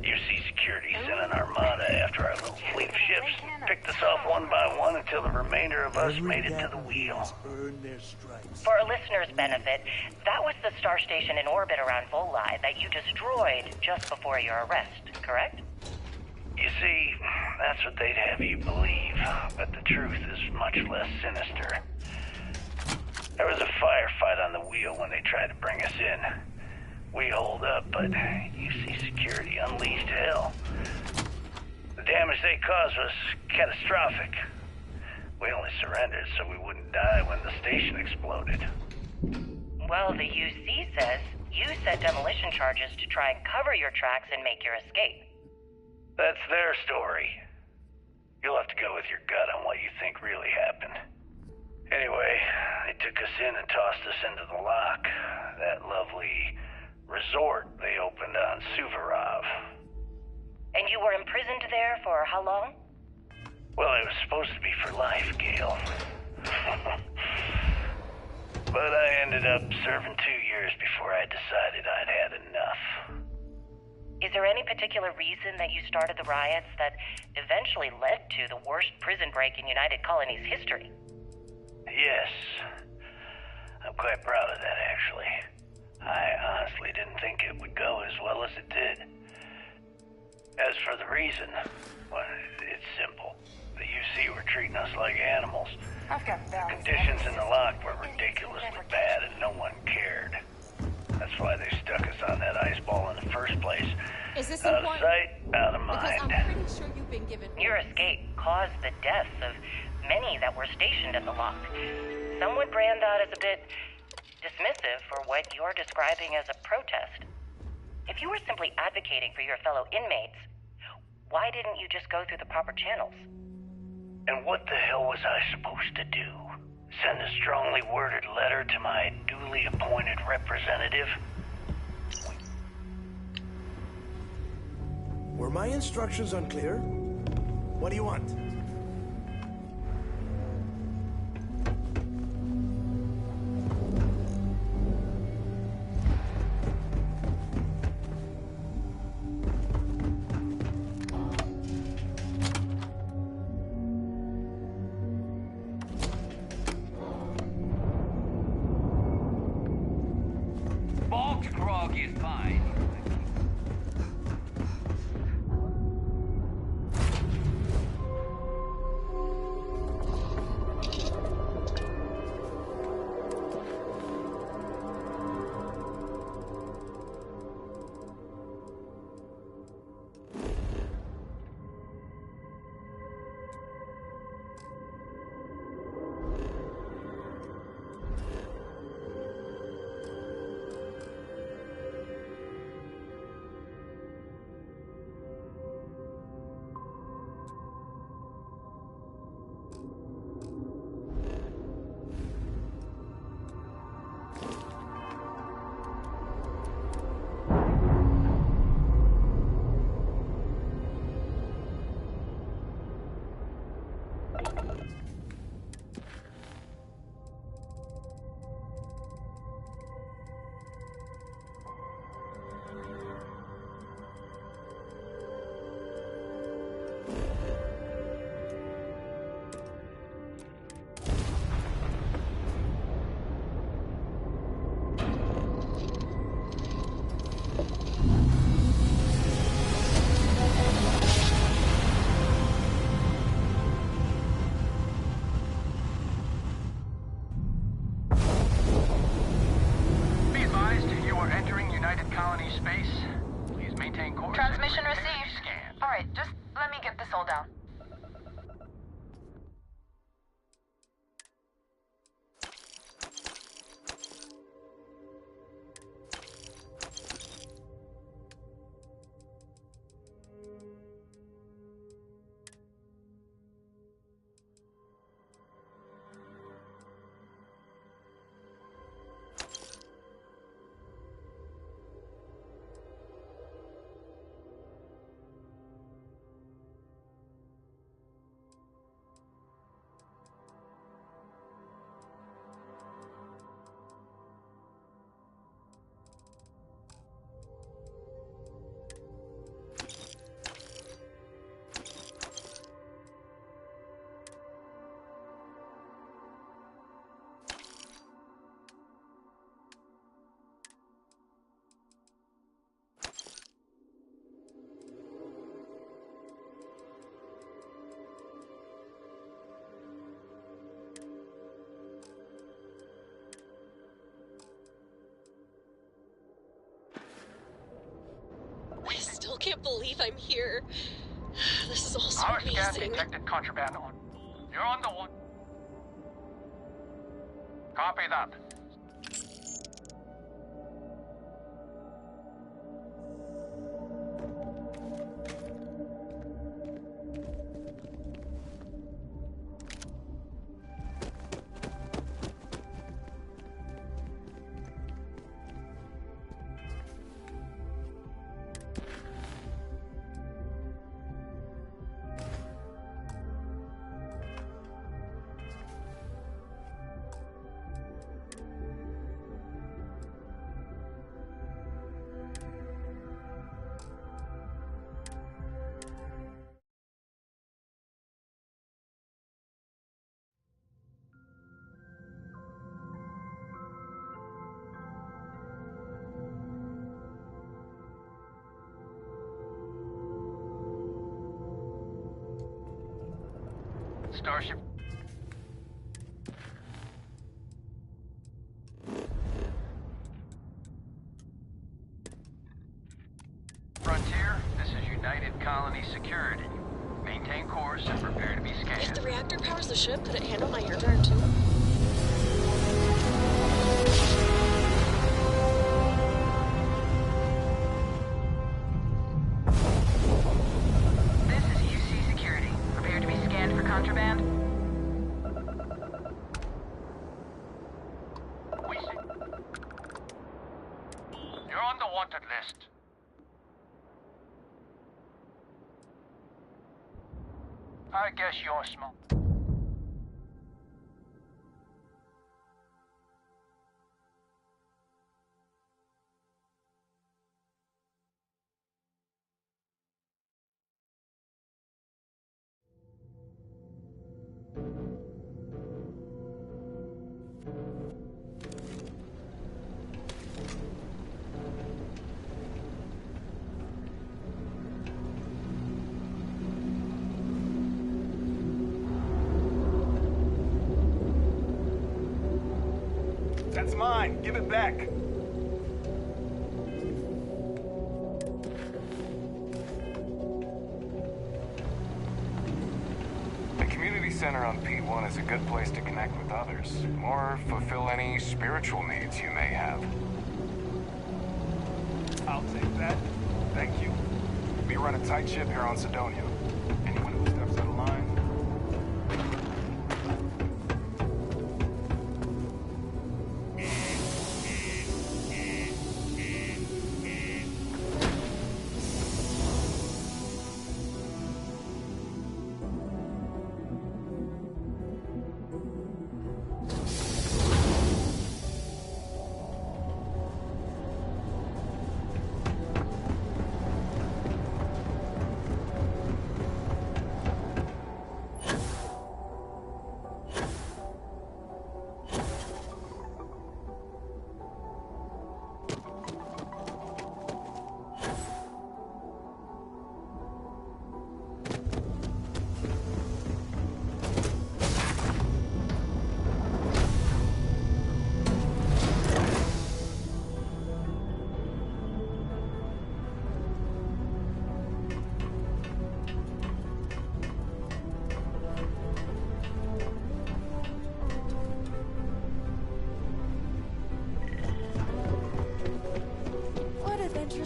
UC Security sent an armada after our little fleet of ships, picked us off one by one until the remainder of us made it to the wheel. For a listener's benefit, that was the star station in orbit around Voli that you destroyed just before your arrest, correct? You see, that's what they'd have you believe, but the truth is much less sinister. There was a firefight on the wheel when they tried to bring us in. We holed up, but UC Security unleashed hell. The damage they caused was catastrophic. We only surrendered so we wouldn't die when the station exploded. Well, the UC says you set demolition charges to try and cover your tracks and make your escape. That's their story. You'll have to go with your gut on what you think really happened. Anyway, they took us in and tossed us into the lock. That lovely resort they opened on Suvorov. And you were imprisoned there for how long? Well, it was supposed to be for life, Gale. But I ended up serving 2 years before I decided I'd had enough. Is there any particular reason that you started the riots that eventually led to the worst prison break in United Colonies history? Yes. I'm quite proud of that, actually. I honestly didn't think it would go as well as it did. As for the reason, well, it's simple. The UC were treating us like animals. The conditions in the lock were ridiculously bad and no one cared. That's why they stuck us on that ice ball in the first place. Is this out important? of sight, out of mind. Because I'm pretty sure you've been given... Your escape caused the deaths of many that were stationed at the lock. Some would brand that as a bit dismissive for what you're describing as a protest. If you were simply advocating for your fellow inmates, why didn't you just go through the proper channels? And what the hell was I supposed to do? Send a strongly worded letter to my duly appointed representative? Were my instructions unclear? What do you want? Box grog is fine. Be advised, you are entering United Colony space. Please maintain course. Transmission received. Alright, just let me get this all down. I still can't believe I'm here. This is all so Our scan amazing. detected contraband on. You're on the one. Copy that. Starship. Frontier, this is United Colony secured. Maintain course and prepare to be scanned. If the reactor powers the ship, could it handle my air guard too? This is UC Security. Prepare to be scanned for contraband. You're on the wanted list. I guess you're smart. That's mine. Give it back. The community center on P1 is a good place to connect with others, or fulfill any spiritual needs you may have. I'll take that. Thank you. We run a tight ship here on Sidonia. Anyone who steps out of line...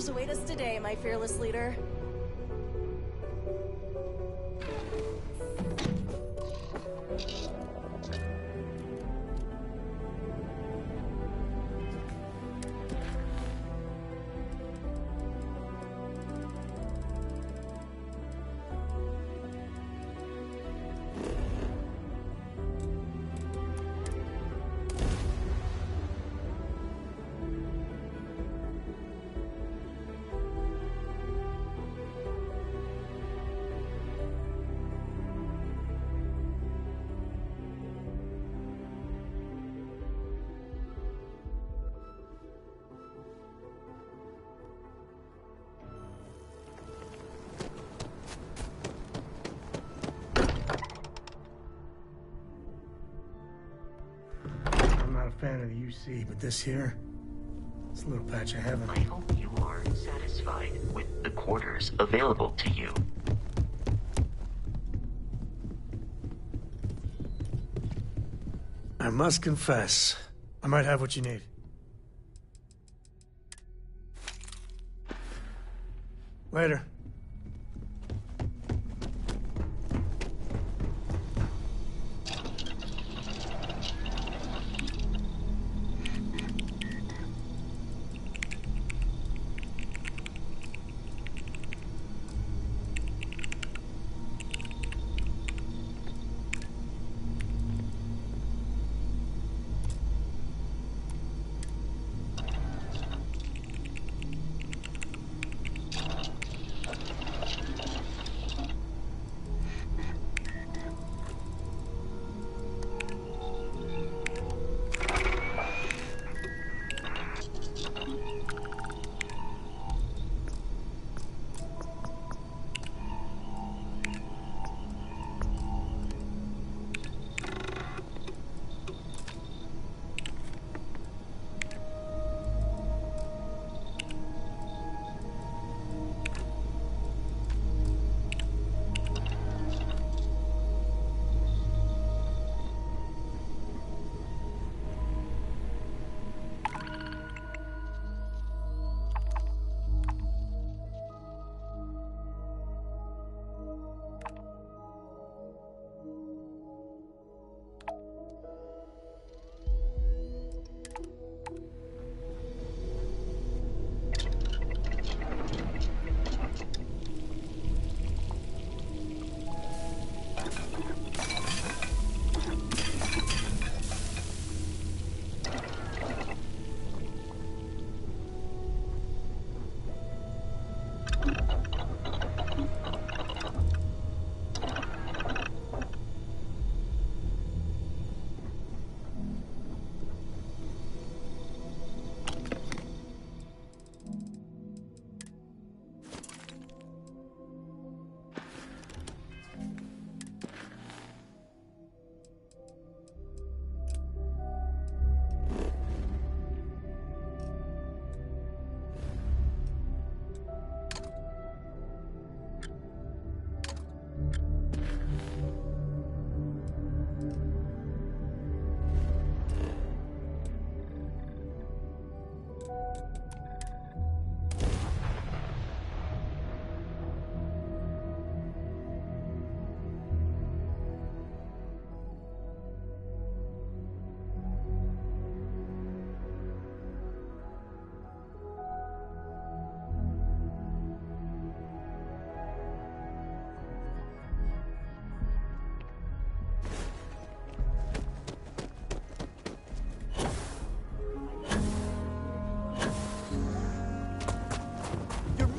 Await us today, my fearless leader. Fan of the UC, but this here, it's a little patch of heaven. I hope you are satisfied with the quarters available to you. I must confess, I might have what you need. Later.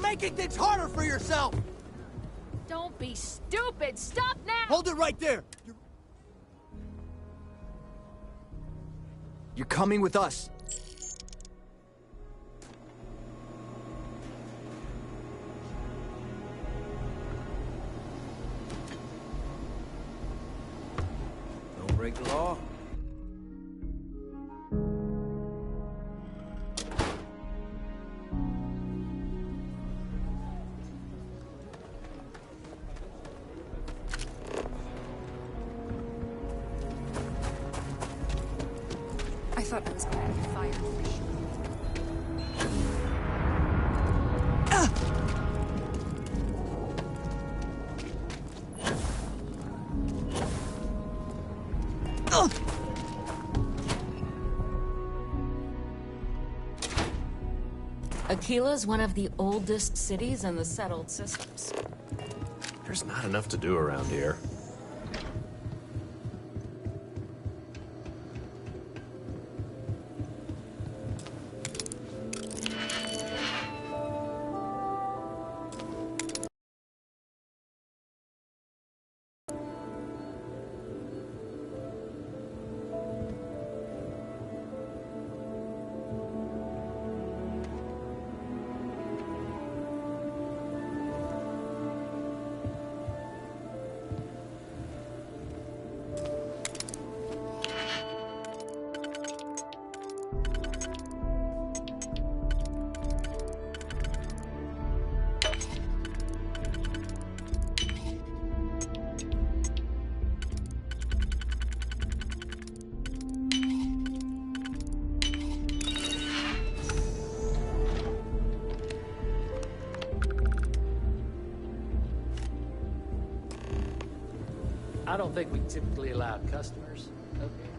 Making things harder for yourself! Don't be stupid! Stop now! Hold it right there! You're coming with us. Don't break the law. I thought I was going to be fired for sure. Aquila's one of the oldest cities in the settled systems. There's not enough to do around here. I don't think we typically allow customers. Okay.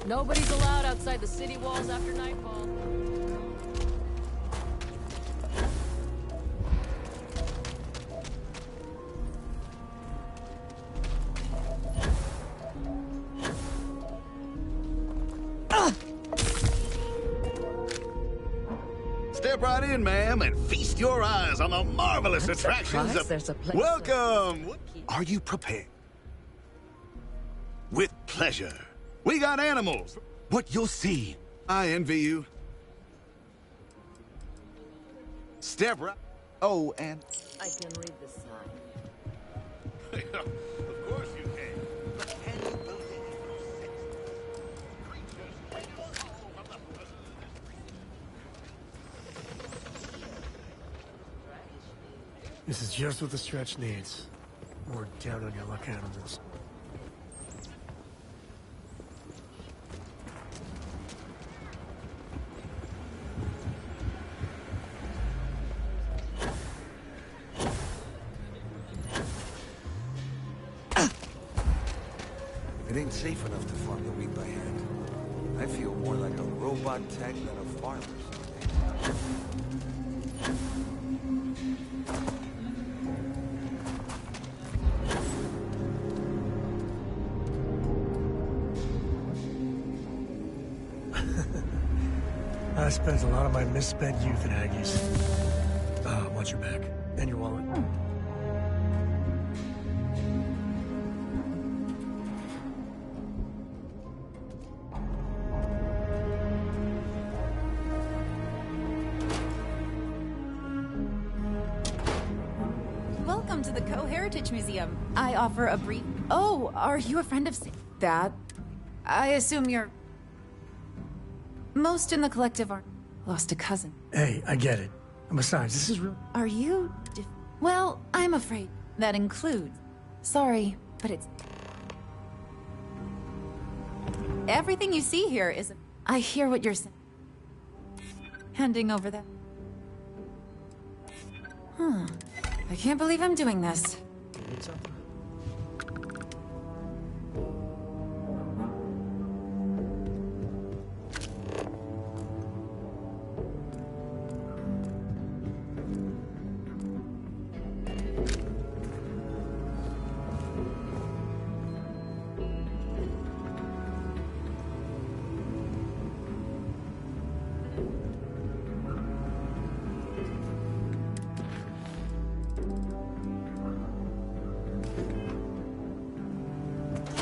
Nobody's allowed outside the city walls after nightfall. Step right in, ma'am, and feast your eyes on the marvelous attractions of... There's a place. Welcome! Are you prepared? With pleasure. We got animals. What you'll see. I envy you. Step right... Oh, and... I can read the sign. Of course you can. But can you believe This is just what the stretch needs. More down on your luck animals. ain't safe enough to farm the wheat by hand. I feel more like a robot tech than a farmer some days. I spent a lot of my misspent youth in Aggies. Watch your back. And your wallet. Welcome to the Co-Heritage Museum. I offer a brief... Oh, are you a friend of... That? I assume you're... Most in the collective are... Lost a cousin. Hey, I get it. And besides, this is real... Are you... Well, I'm afraid that includes... Sorry, but it's... Everything you see here is... I hear what you're saying. Handing over that... I can't believe I'm doing this. Need something?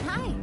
Hi.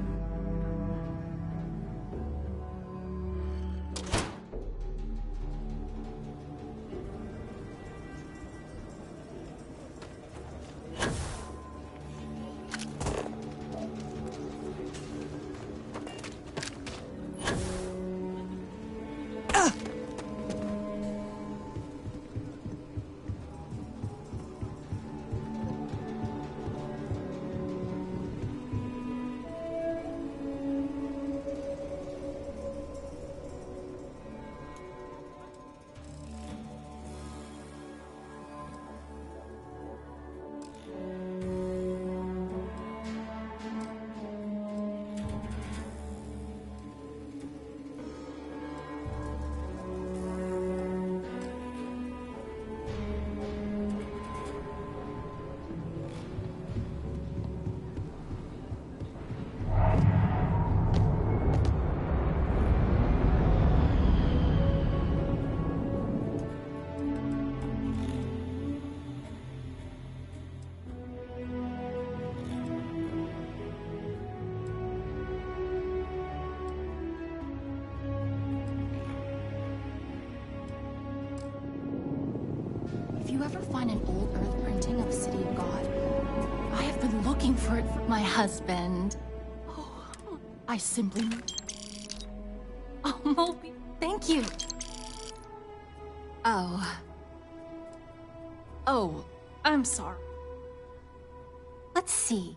If you ever find an old Earth printing of a City of God, I have been looking for it for my husband. Oh, I simply... Oh, Moby, thank you. Oh. Oh, I'm sorry. Let's see.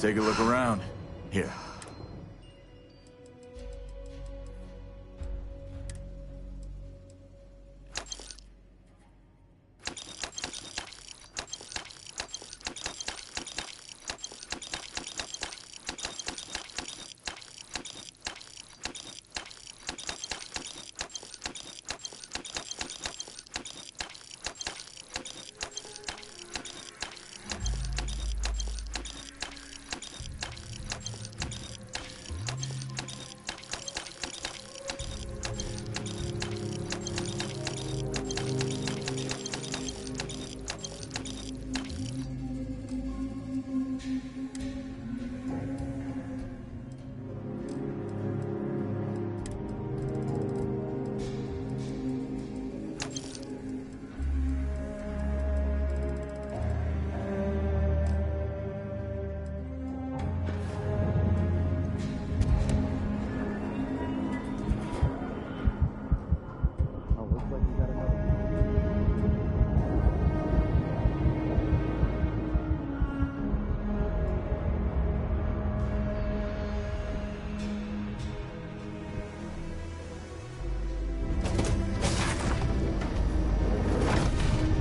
Take a look around. Here.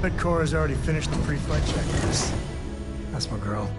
But Cora's already finished the pre-flight checklist. That's my girl.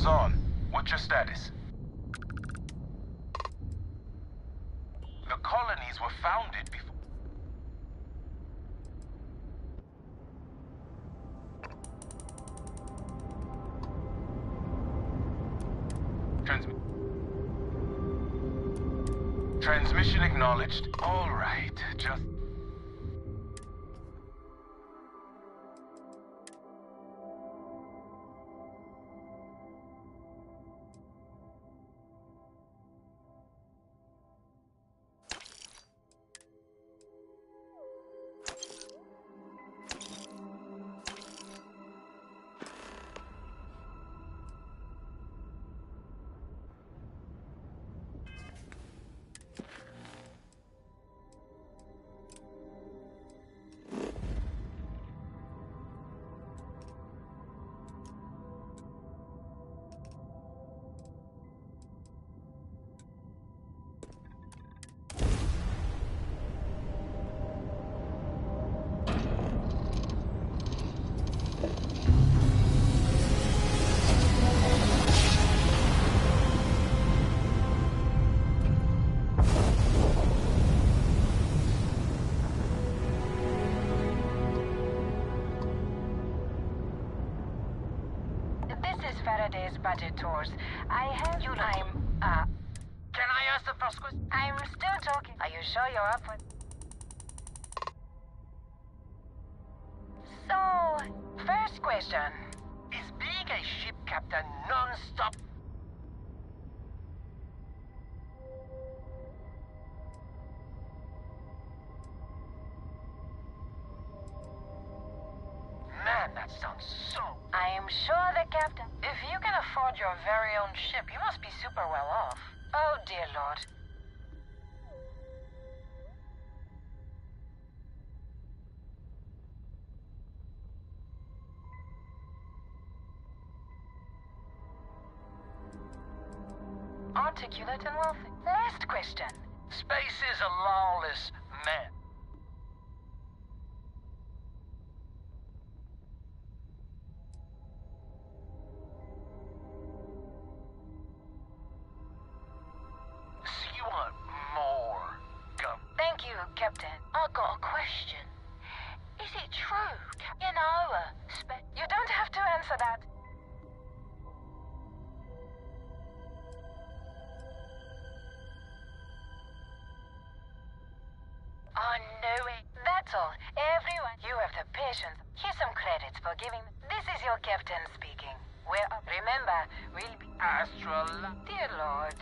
on. What's your status? The colonies were founded before... Transmission acknowledged. All right, just... Faraday's budget tours. I'm, Can I ask the first question? I'm still talking. Are you sure you're up for... So, first question. Is being a ship captain non-stop? Man, that sounds so... I'm sure the captain... If you can afford your very own ship, you must be super well off. Oh, dear Lord. Articulate and wealthy. Last question. Space is a lawless man. Thank you, Captain. I got a question. Is it true, you know, you don't have to answer that. I knew it. That's all. Everyone, you have the patience. Here's some credits for giving... This is your captain speaking. We're up. Remember, we'll be... Astral... Dear Lord.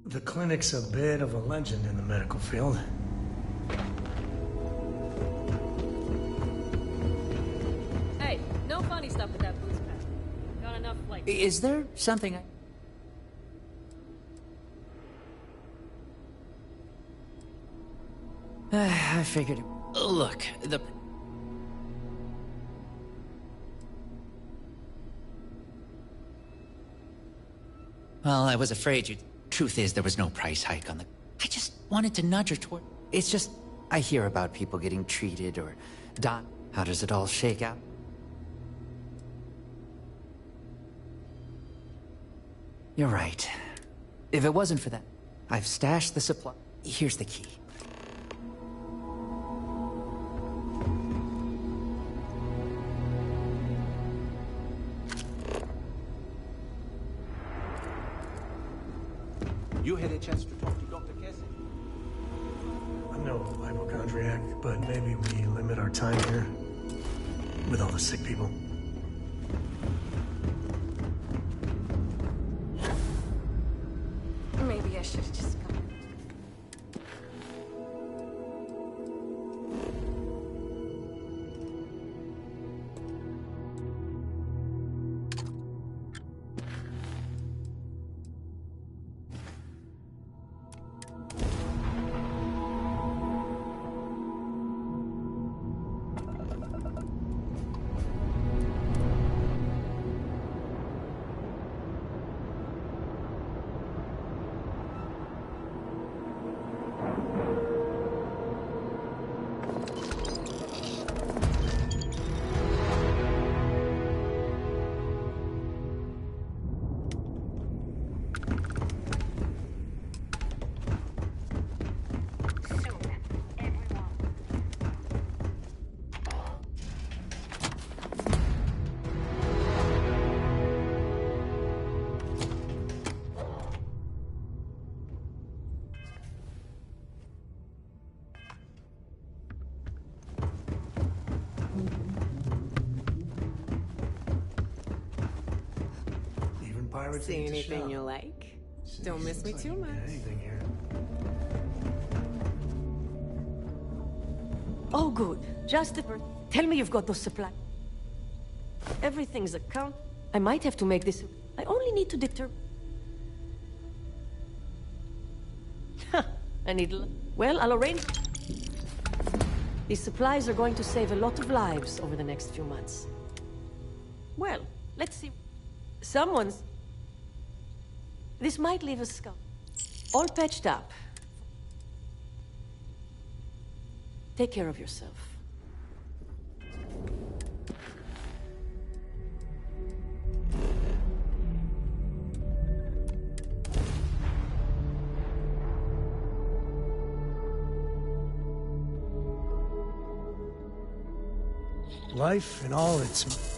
The clinic's a bit of a legend in the medical field. Hey, no funny stuff with that booze pack. Got enough, like... Is there something I figured it... Look, the... Well, I was afraid you'd... Truth is, there was no price hike on the... I just wanted to nudge her toward... It's just, I hear about people getting treated or dying. How does it all shake out? You're right. If it wasn't for that, I've stashed the supply. Here's the key. You had a chance to talk to Dr. Cassie? I'm no hypochondriac, but maybe we limit our time here with all the sick people. Maybe I should have just gone. See anything you like? Don't miss me too much. Oh, good. Just tell me you've got those supplies. Everything's account. I might have to make this. I only need to determine. I need. Well, I'll arrange. These supplies are going to save a lot of lives over the next few months. Well, let's see. Someone's. This might leave a scout. All patched up. Take care of yourself. Life in all its...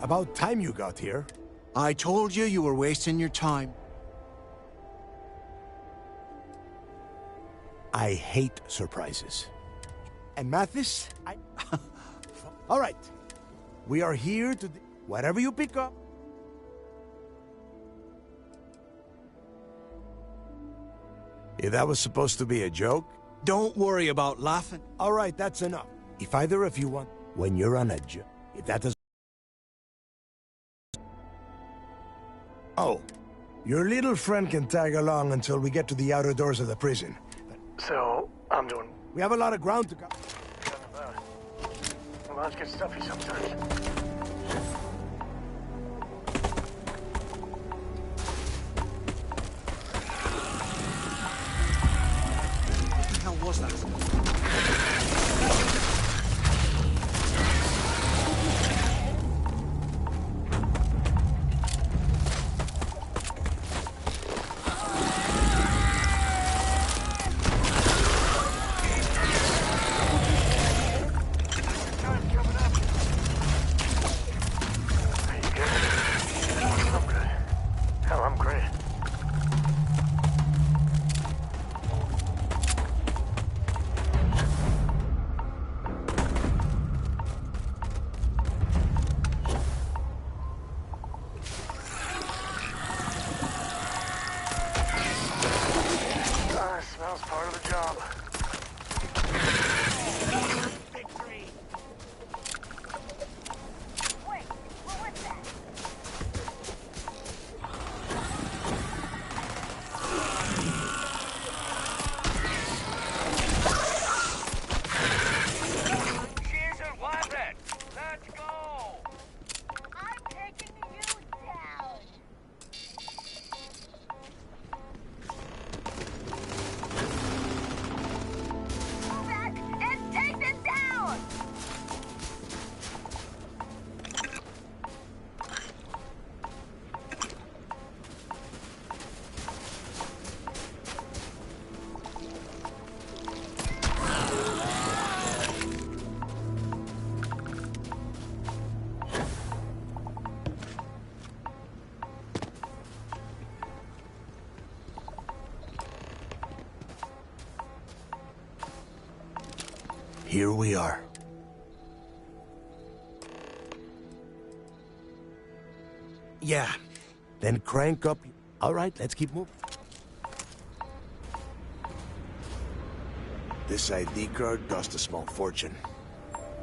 About time you got here. I told you were wasting your time. I hate surprises. And Mathis, all right. We are here to... Whatever you pick up. If that was supposed to be a joke... Don't worry about laughing. All right, that's enough. If either of you want... When you're on a job... If that doesn't... Oh, your little friend can tag along until we get to the outer doors of the prison. So, I'm doing... We have a lot of ground to cover. Well, let's get stuffy sometimes. What the hell was that? here we are. Yeah. Then crank up. All right, let's keep moving. This ID card cost a small fortune.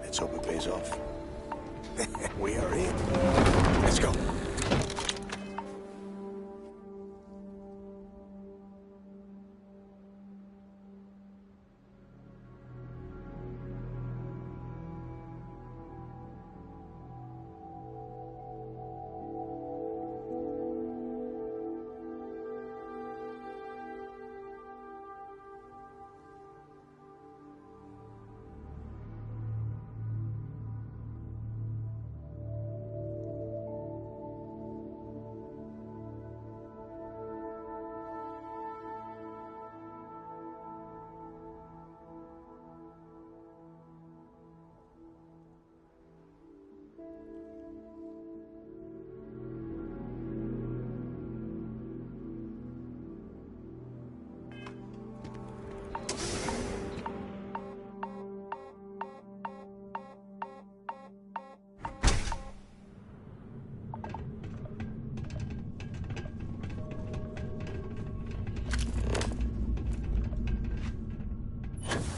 Let's hope it pays off. We are in. Let's go.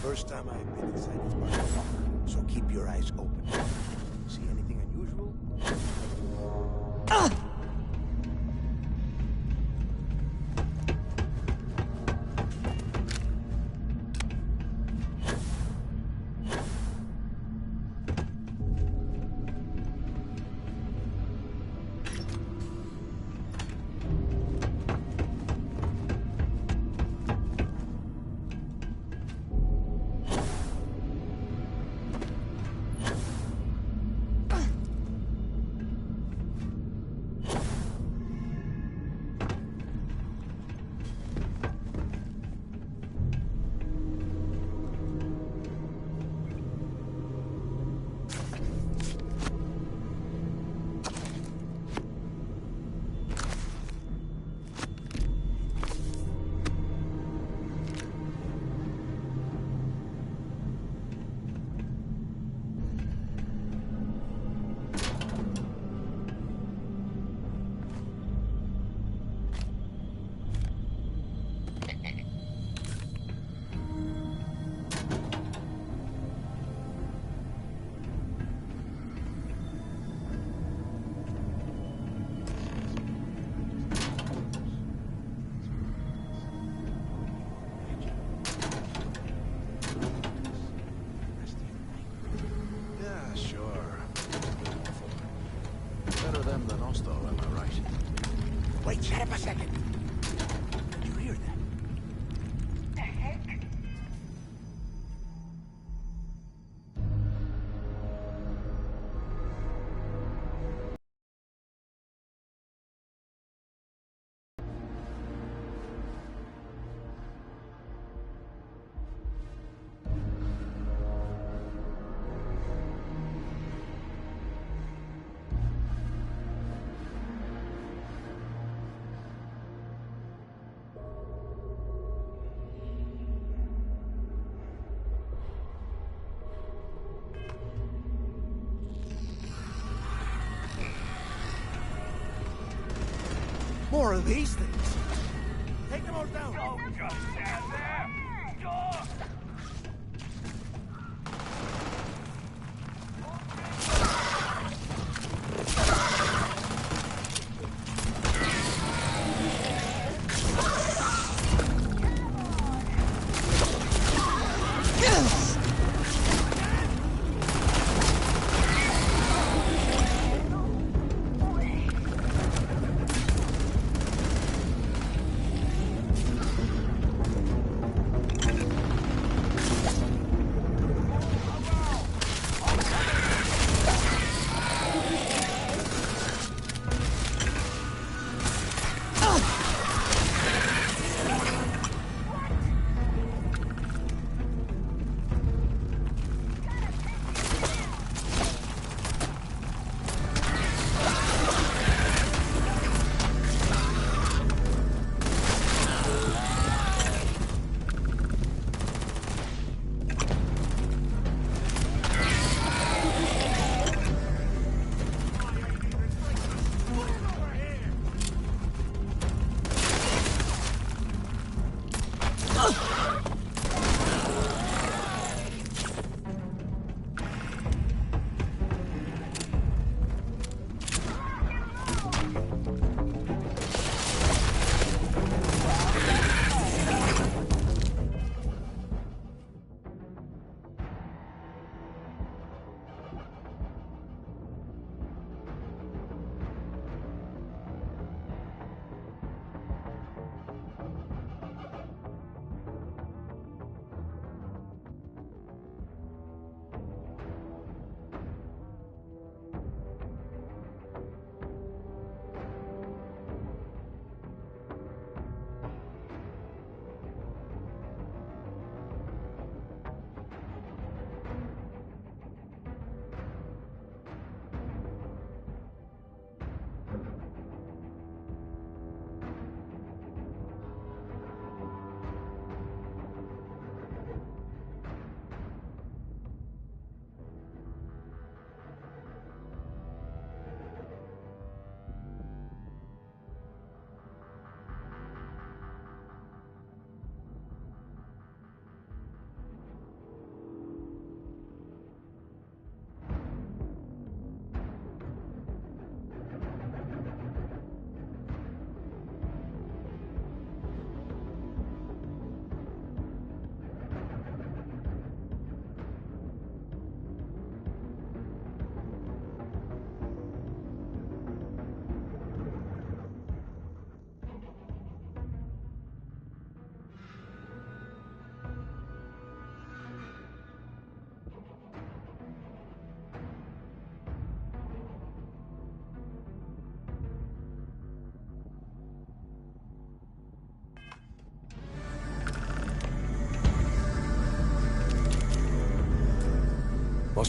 First time I've been inside this motherfucker, so keep your eyes open. See anything unusual? Wait, shut up a second. Did you hear that? The heck? More of these things. Take them all down. Don't just stand there.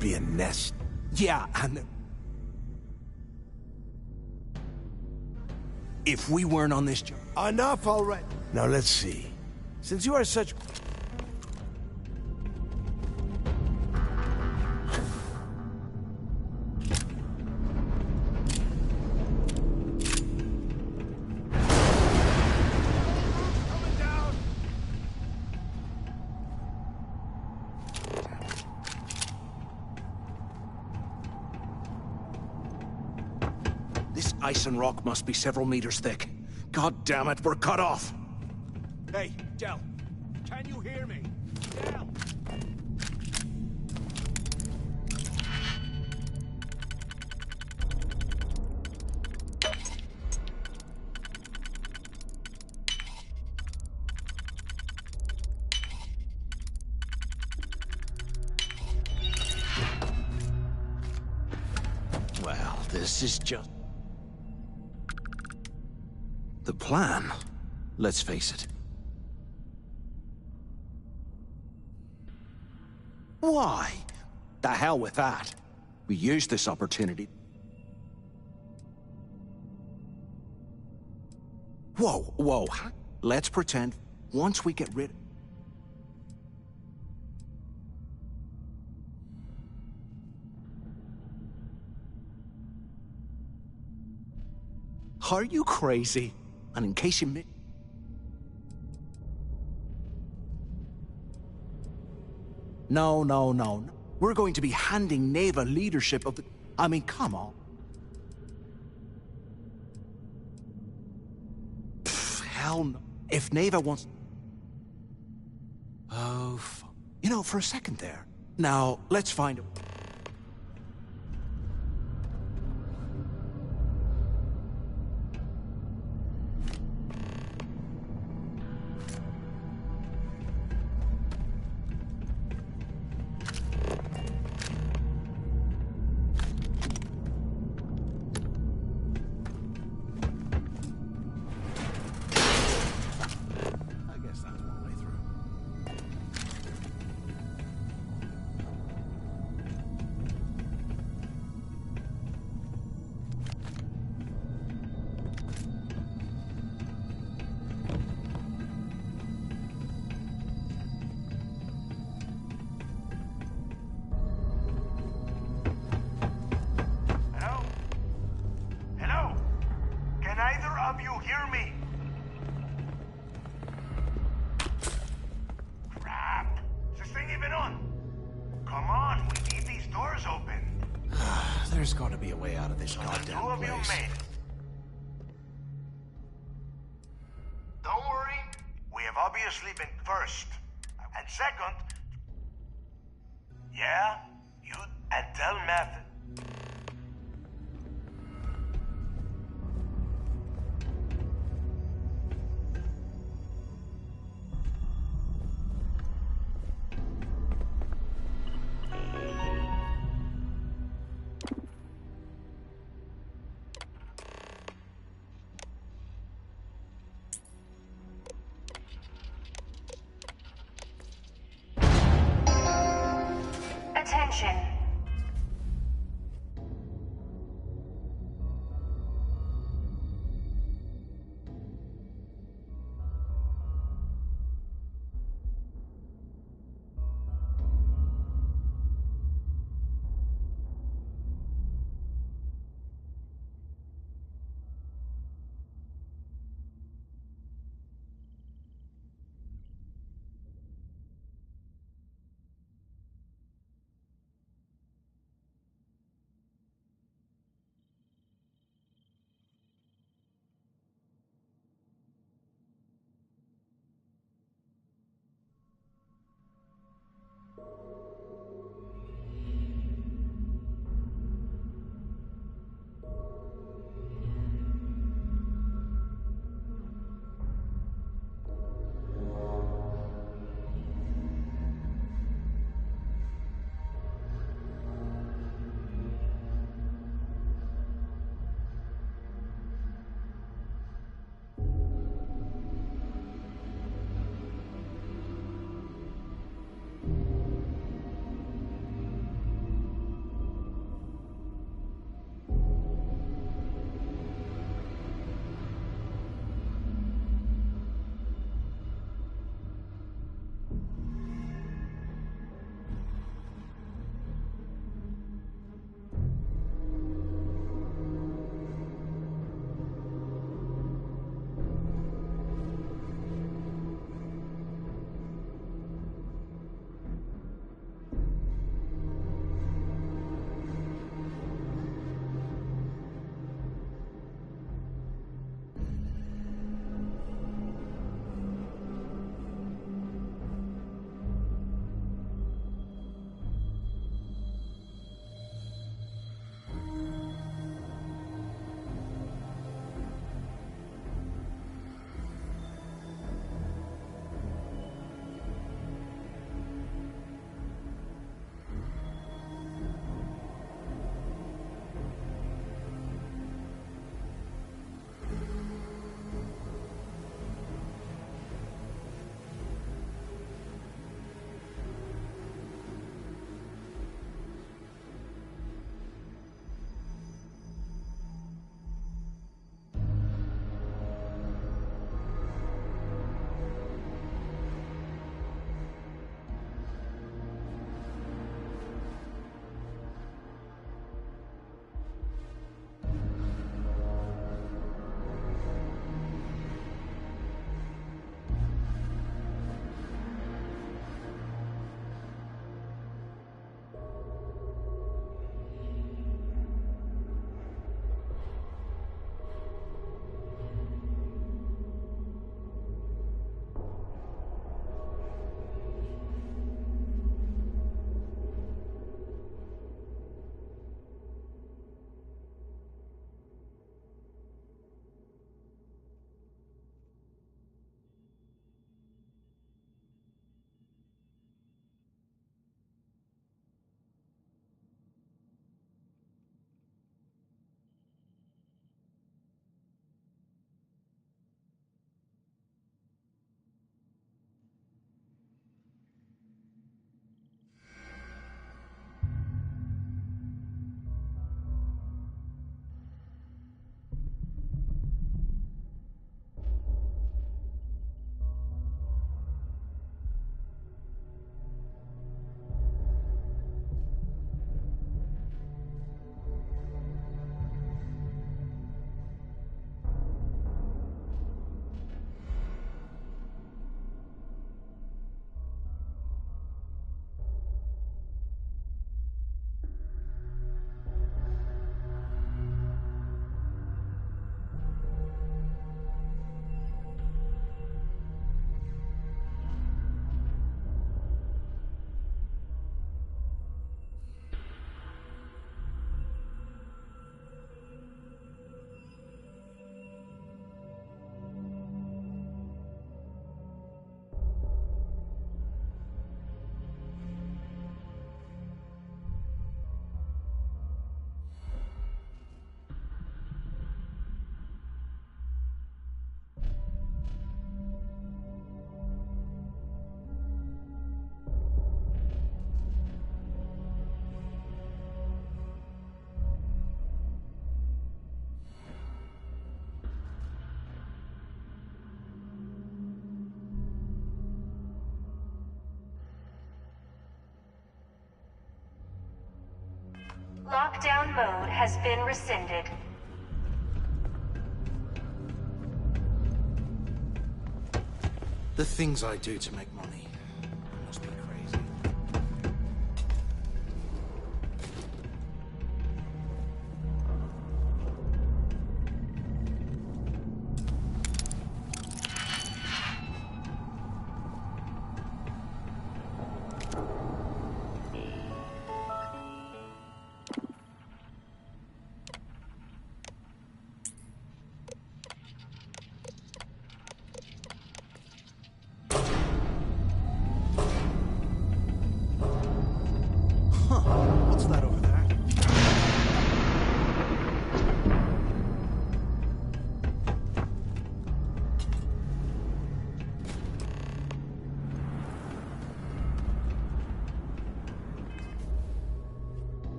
must be a nest. Yeah, and... If we weren't on this job... Enough already. Now let's see. Since you are such... This ice and rock must be several meters thick. God damn it, we're cut off! Hey, Del, can you hear me? Del! Well, this is just... the plan. Let's face it. Why? The hell with that. We used this opportunity. Whoa, whoa. Let's pretend once we get rid... Are you crazy? And in case you missed... No. We're going to be handing Neva leadership of the... I mean, come on. Pfft, hell no. If Neva wants... Oh, you know, for a second there. Now, let's find... There's got to be a way out of this goddamn place. Don't worry, we have obviously been first. And second... Yeah? You and Del Method. Attention. Lockdown mode has been rescinded. The things I do to make money must be crazy. What's that over there?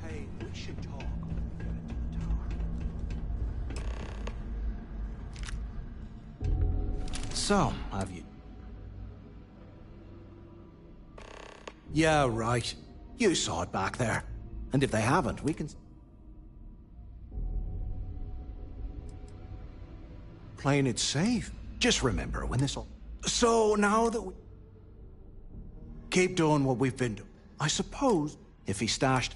Hey, we should talk when we get into the tower. So, have you... Yeah, right. You saw it back there. And if they haven't, we can... Playing it safe. Just remember when this all... So, now that we... Keep doing what we've been doing. I suppose, if he stashed...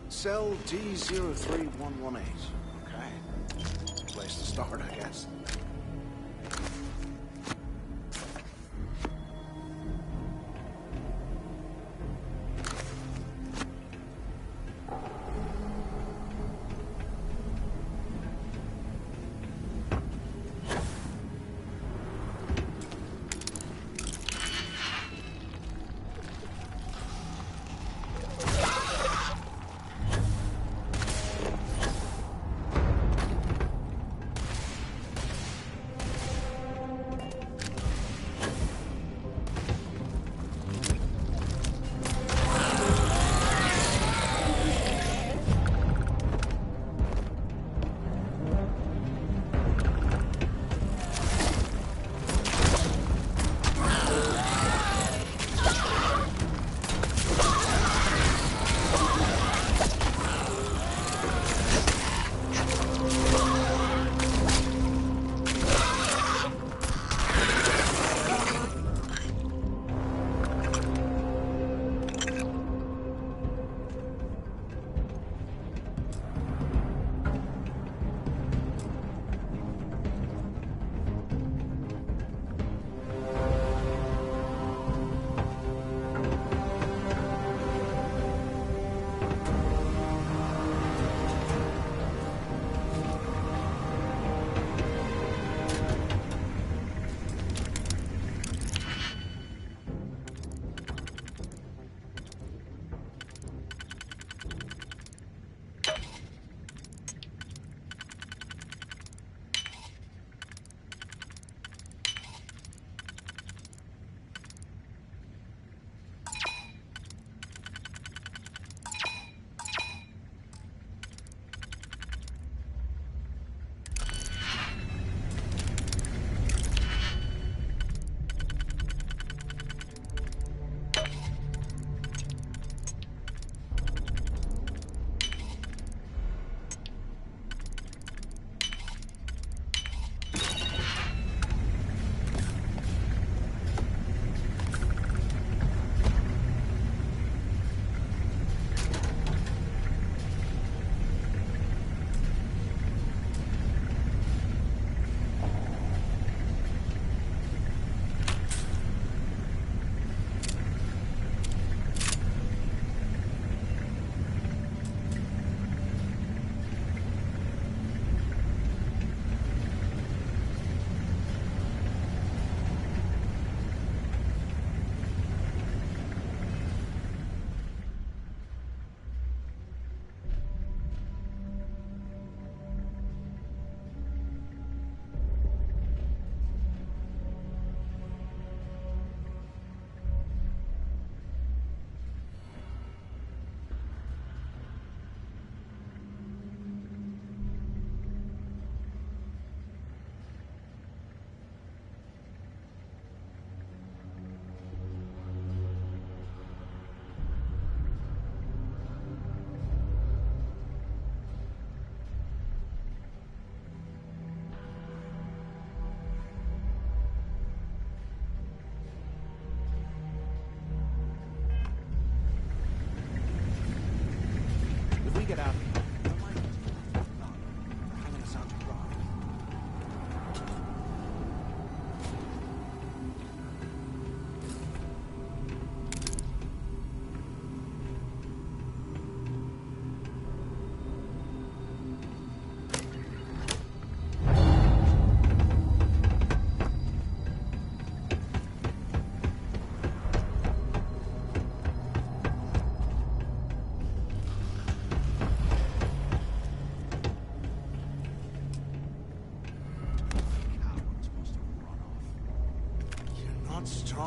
Cell D03118. Okay. Place to start, I guess.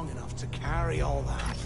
strong enough to carry all that.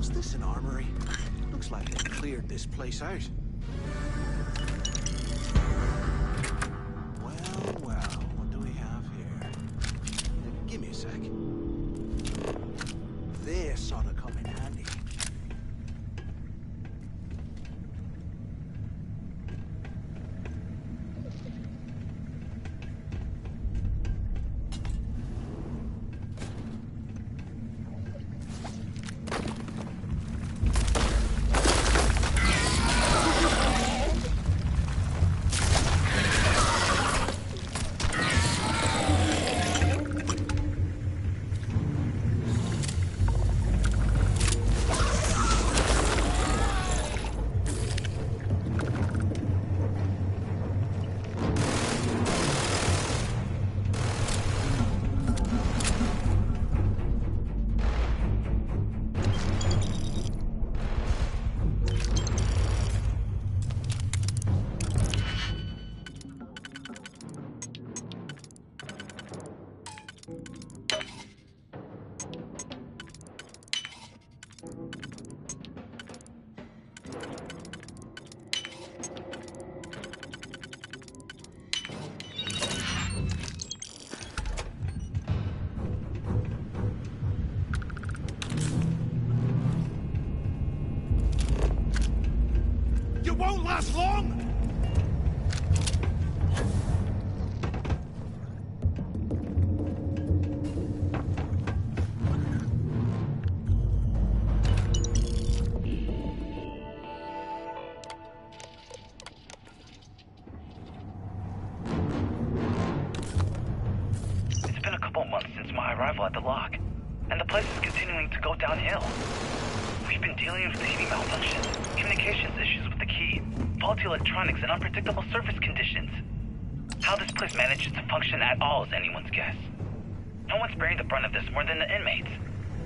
Was this an armory? Looks like they cleared this place out. Well, what do we have here? Give me a sec. This ought to come in handy. You won't last long! It's been a couple months since my arrival at the lock, and the place is continuing to go downhill. We've been dealing with TV malfunctions, communications issues with the key, faulty electronics, and unpredictable service conditions. How this place manages to function at all is anyone's guess. No one's bearing the brunt of this more than the inmates.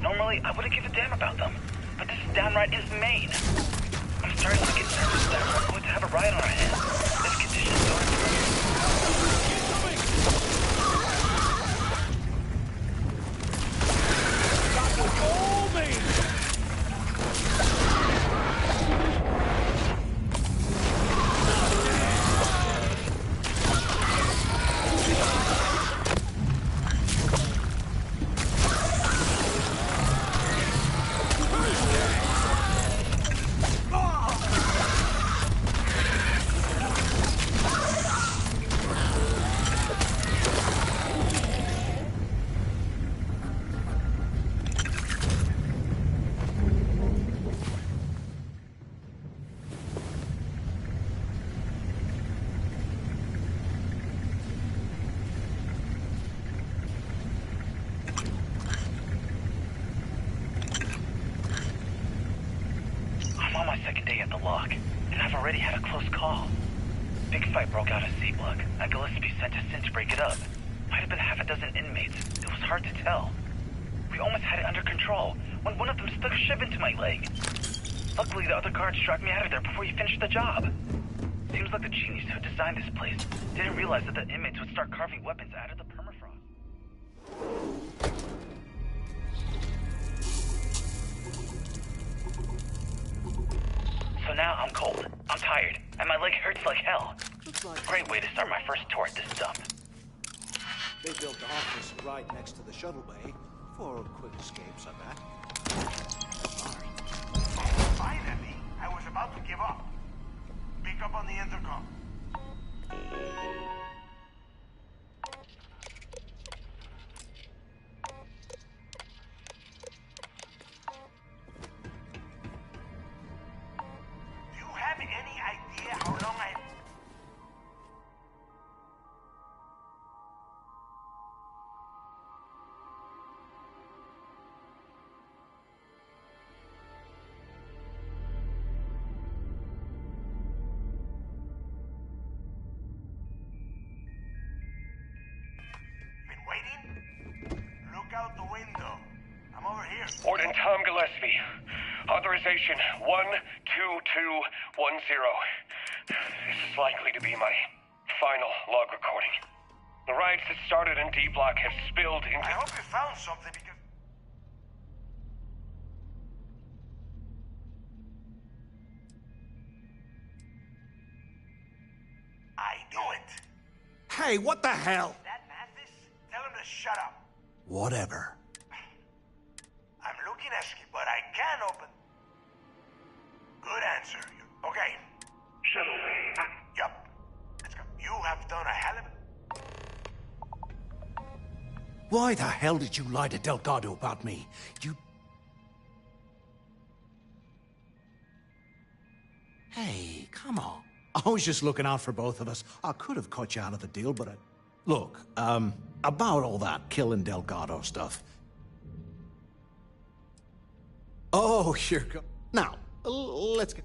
Normally, I wouldn't give a damn about them, but this is downright inhumane. I'm starting to get nervous that we're going to have a riot on our hands if conditions don't improve. Second day at the lock, and I've already had a close call. Big fight broke out at C-Block, and Gillespie sent us in to break it up. Might have been half a dozen inmates. It was hard to tell. We almost had it under control when one of them stuck a shiv into my leg. Luckily, the other guards dragged me out of there before he finished the job. Seems like the genius who designed this place didn't realize that the inmates would start carving weapons out of the permafrost. So now I'm cold, I'm tired, and my leg hurts like hell. Great way to start my first tour at this dump. They built the office right next to the shuttle bay for quick escapes, I bet. Finally, I was about to give up. Pick up on the intercom. Do you have any idea how long I've... Look out the window. I'm over here. Warden Tom Gillespie. Authorization 12210. This is likely to be my final log recording. The riots that started in D Block have spilled into... I hope you found something because... Hey, what the hell? That Mathis? Tell him to shut up. Whatever. I'm looking esky, but I can open. Good answer. Okay. Shuttle bay. Yup. Let's go. You have done a hell of a... Why the hell did you lie to Delgado about me? You... Hey, come on. I was just looking out for both of us. I could have cut you out of the deal, but I... Look, about all that killing Delgado stuff. Oh, here go... Now, let's get...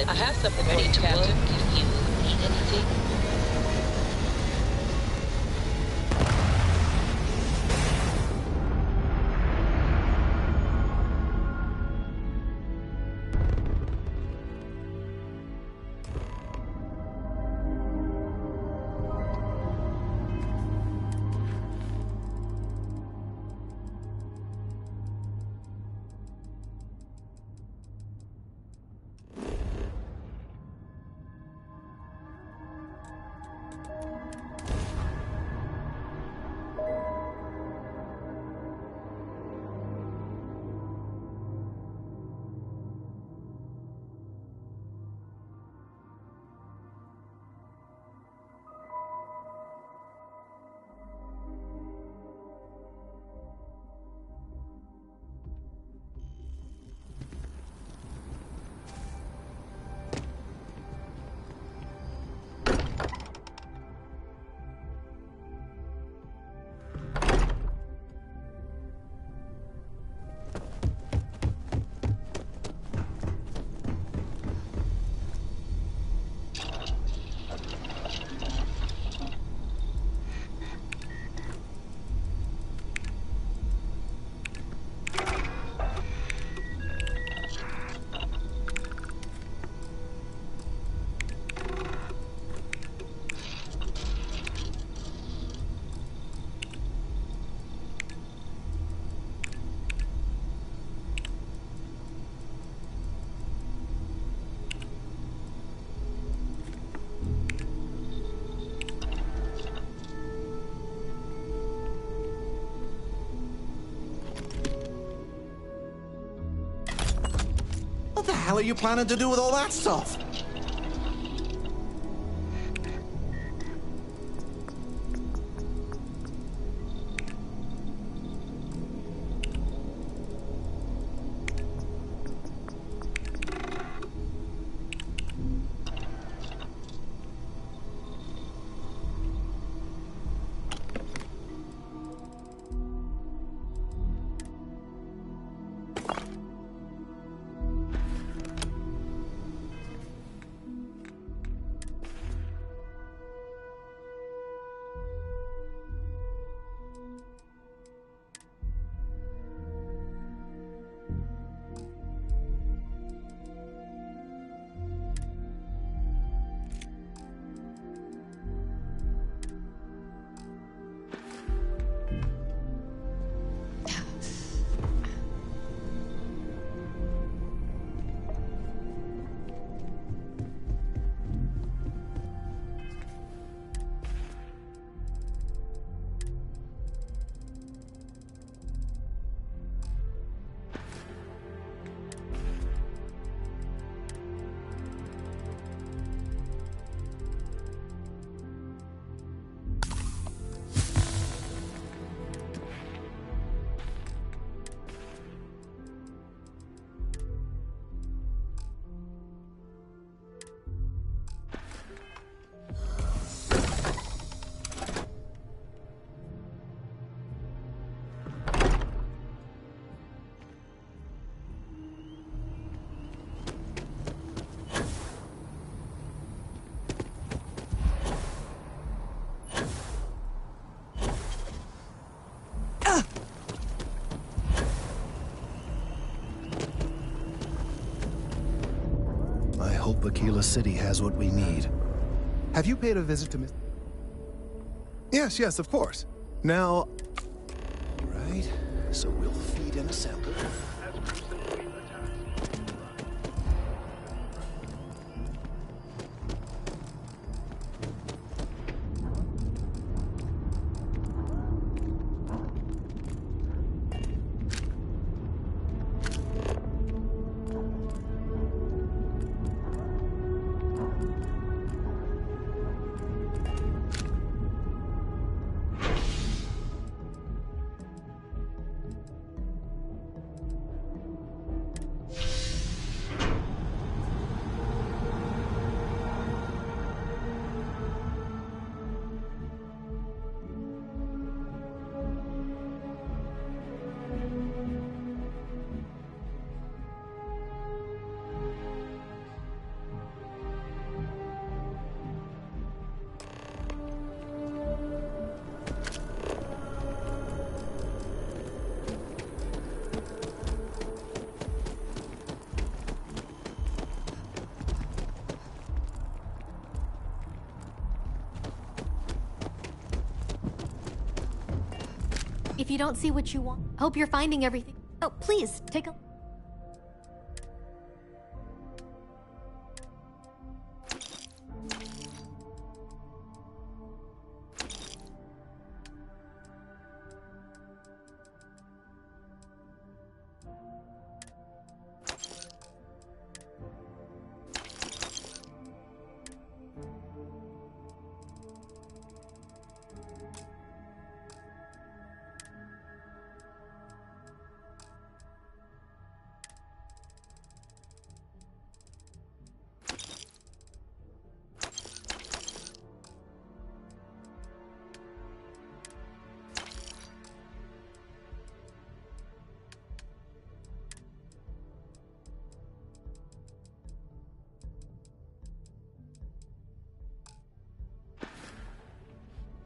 I have something ready to Captain. If you need anything. What the hell are you planning to do with all that stuff? I hope Aquila City has what we need. Have you paid a visit to Miss... Yes, of course. Now... Right, so we'll feed and assemble. If you don't see what you want, hope you're finding everything. Oh, please, take a...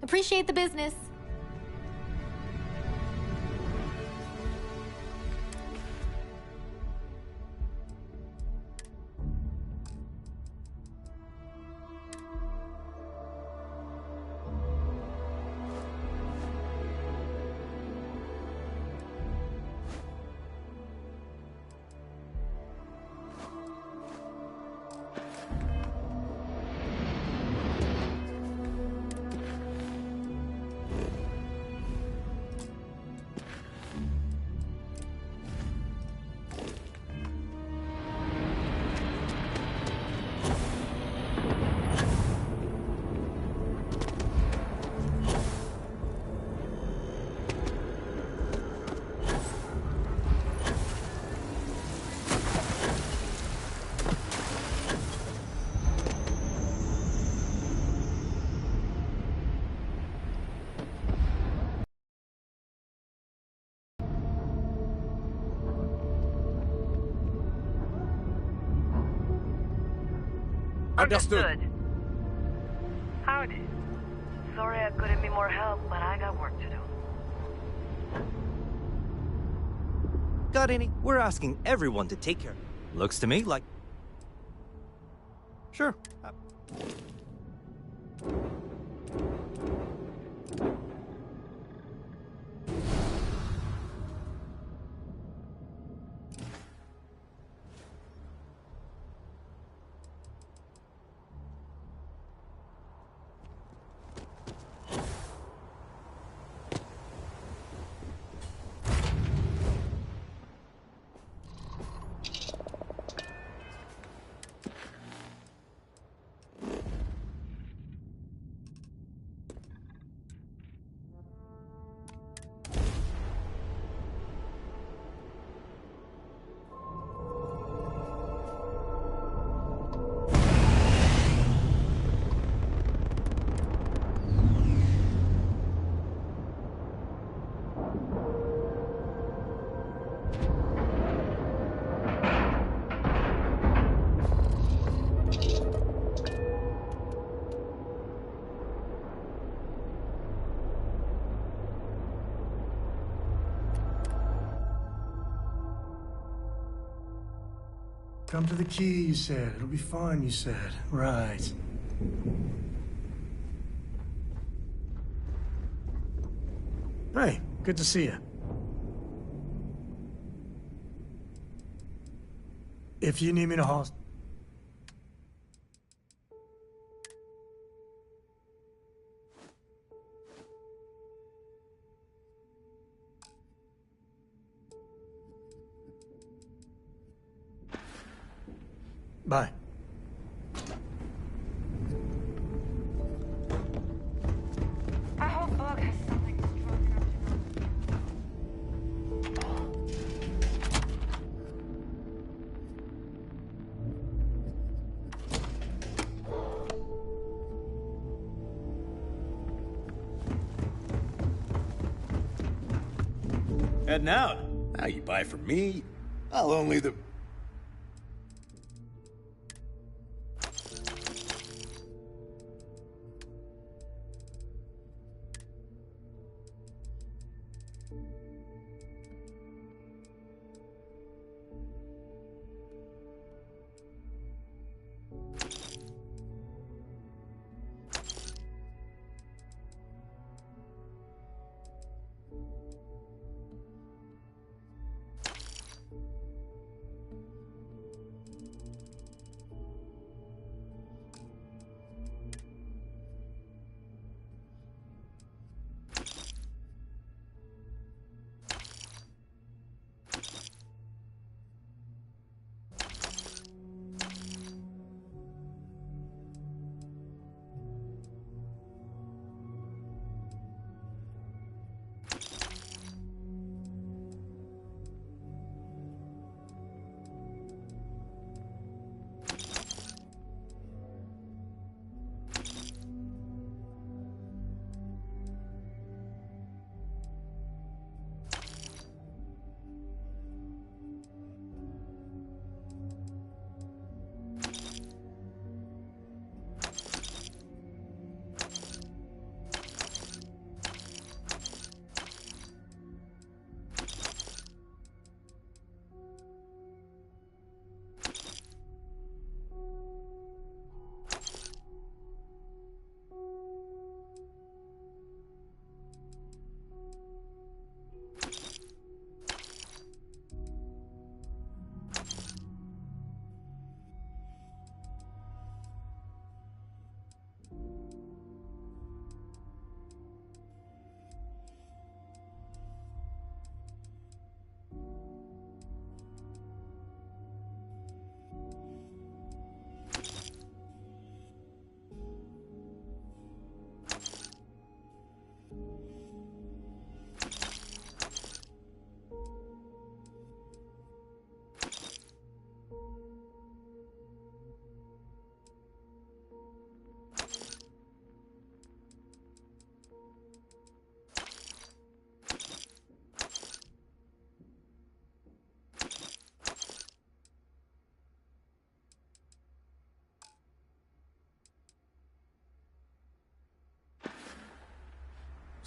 Appreciate the business. Understood. Howdy. Sorry I couldn't be more help, but I got work to do. Got any? We're asking everyone to take care. Looks to me like... Sure. Come to the key, you said. It'll be fine, you said. Right. Hey, good to see you. If you need me to host... Bye. I hope Bug has something strong enough to... Heading out. Now you buy from me. I'll only the...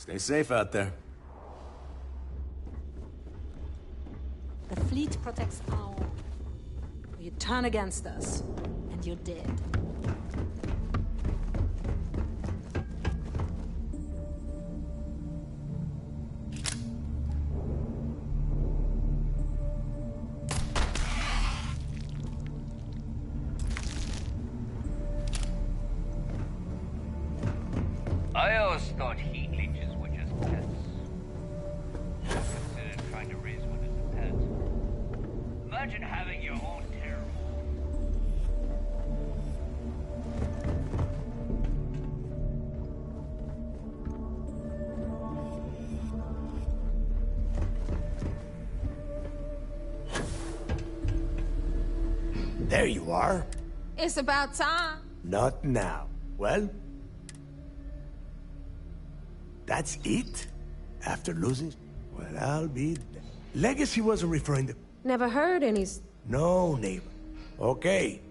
Stay safe out there. The fleet protects our... You turn against us, and you're dead. I always thought heat leeches were just pets. Consider trying to raise one as a pet. Imagine having your own terror. There you are. It's about time. Not now. Well, that's it? After losing? Well, I'll be... Legacy wasn't referring to... Never heard any... No, neighbor. Okay.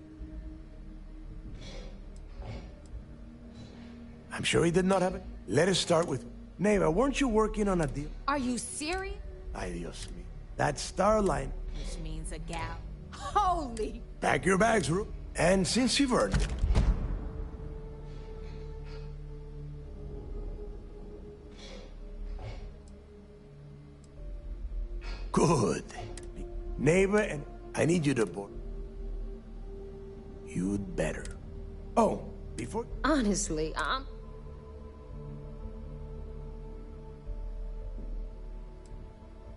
I'm sure he did not have it. Let us start with... Neighbor, weren't you working on a deal? Are you serious? Ay, Dios mío. That Starline... Which means a gal. Holy... Pack your bags, Ru. And since you've earned it... Good. Neighbor, and I need you to board. You'd better. Oh, before... Honestly,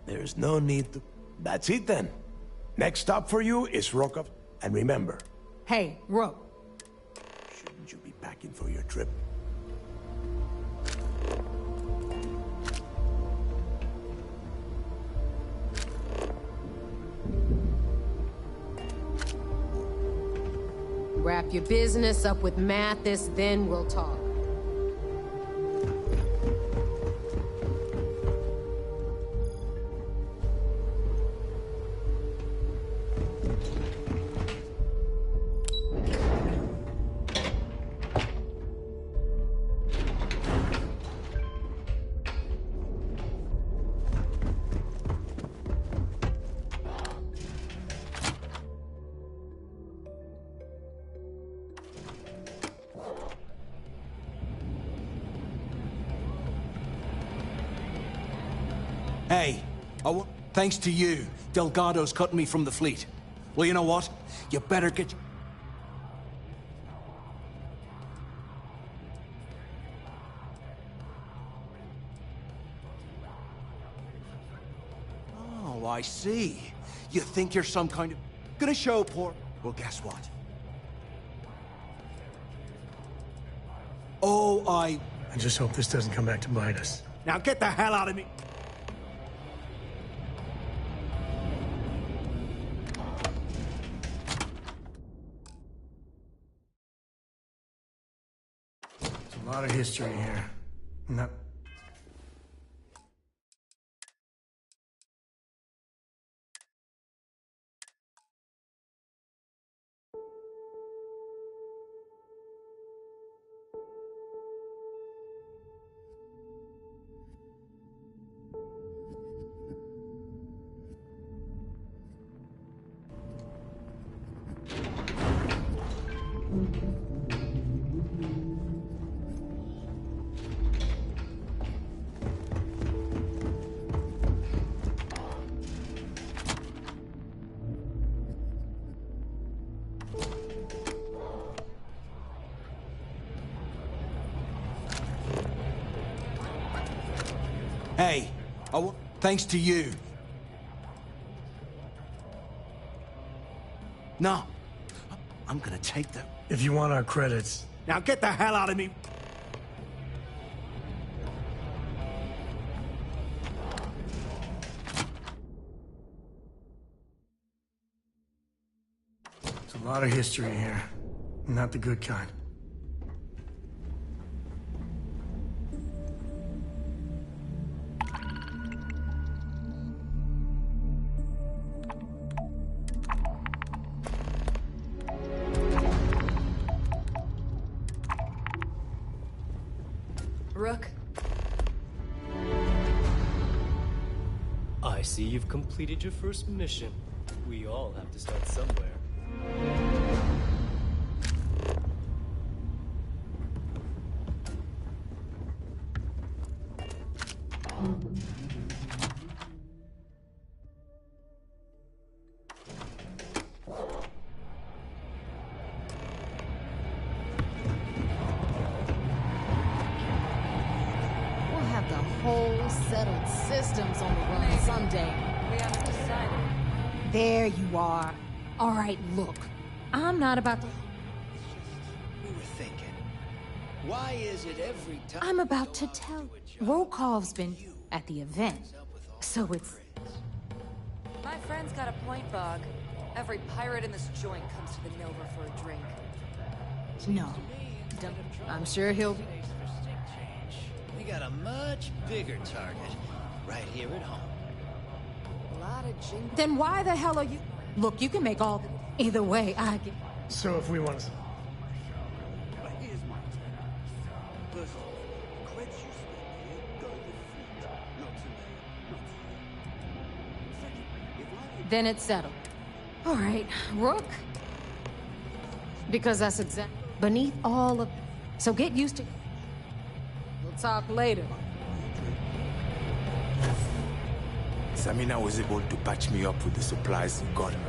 There's no need to... That's it then. Next stop for you is Rock. And remember... Hey, Rook. Shouldn't you be packing for your trip? Wrap your business up with Mathis, then we'll talk. Hey, thanks to you, Delgado's cutting me from the fleet. Well, you know what? You better get... Oh, I see. You think you're some kind of... Gonna show poor... Well, guess what? Oh, I just hope this doesn't come back to bite us. Now get the hell out of me! A lot of history here. Not... Hey, thanks to you. No, I'm gonna take them. If you want our credits... Now get the hell out of me! There's a lot of history here. Not the good kind. Rook, see you've completed your first mission. We all have to start somewhere. We'll have the whole settled systems on the run someday. We haven't decided. There you are. All right, look. I'm not about to... We were thinking, why is it every time... I'm about to tell you. Rokov's been at the event, so it's... My friend's got a point, Bog. Every pirate in this joint comes to the Nova for a drink. No. I'm sure he'll be... We got a much bigger target right here at home. A lot of jing... Then why the hell are you... Look, you can make all... Either way, I get... So if we want to... Here's my take. First off, creds you spend here go to the fleet, not to me, not to you. Secondly, if I... Then it's settled. All right, Rook. Because that's exactly... Beneath all of... So get used to... We'll talk later. Samina was able to patch me up with the supplies you got. It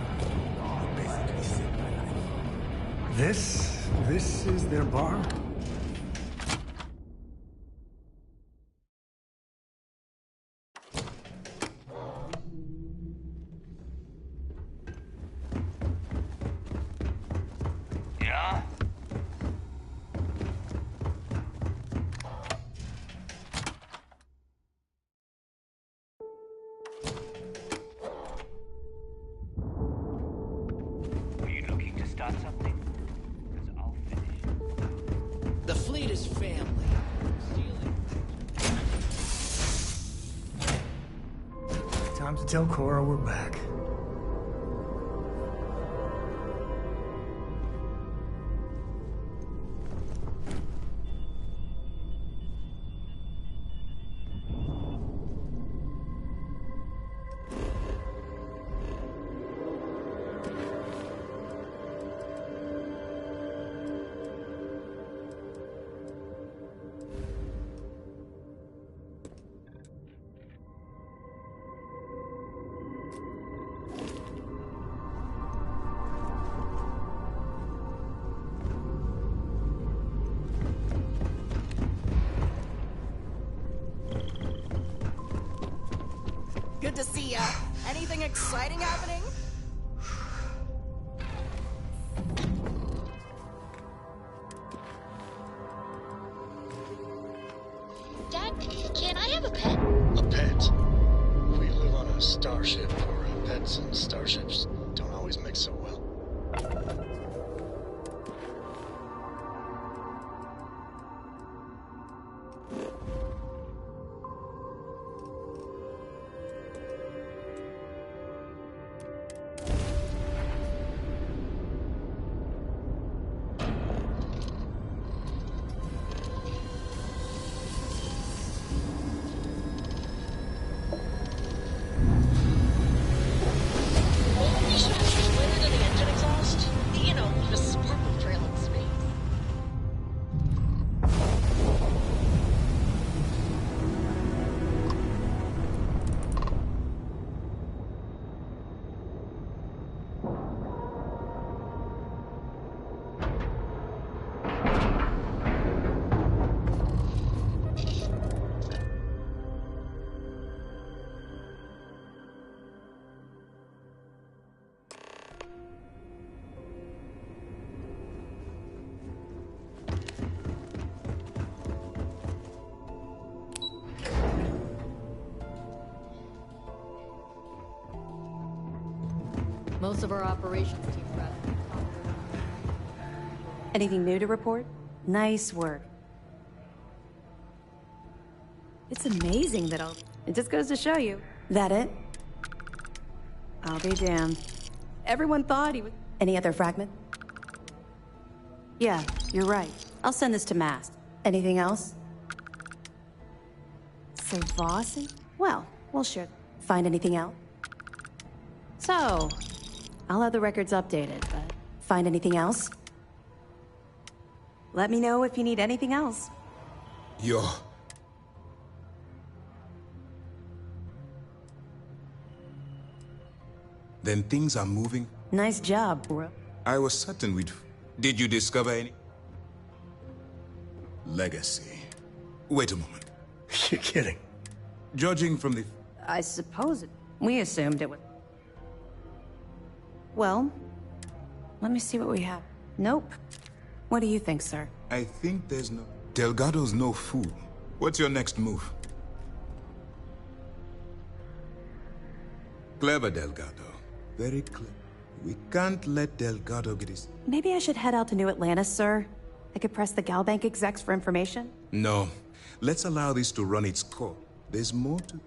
basically saved my life. This is their bar? Yeah? Are you looking to start something? Because I'll finish. The fleet is family. Time to tell Cora we're back. Good to see ya. Anything exciting happening? Dad, can I have a pet? A pet? We live on a starship, where pets and starships don't always mix so well. Most of our operations team rather. Anything new to report? Nice work. It's amazing that It just goes to show you. That it? I'll be damned. Everyone thought he was... Any other fragment? Yeah, you're right. I'll send this to Mast. Anything else? So Voss and... Well, we'll share... Find anything else? So, I'll have the records updated, but find anything else? Let me know if you need anything else. Yo. Then things are moving? Nice job, bro. I was certain we'd... Did you discover any... legacy? Wait a moment. You're kidding. Judging from the... I suppose we assumed it was... Well, let me see what we have. Nope. What do you think, sir? I think there's no... Delgado's no fool. What's your next move? Clever, Delgado. Very clever. We can't let Delgado get his... Maybe I should head out to New Atlantis, sir. I could press the Galbank execs for information. No. Let's allow this to run its course. There's more to...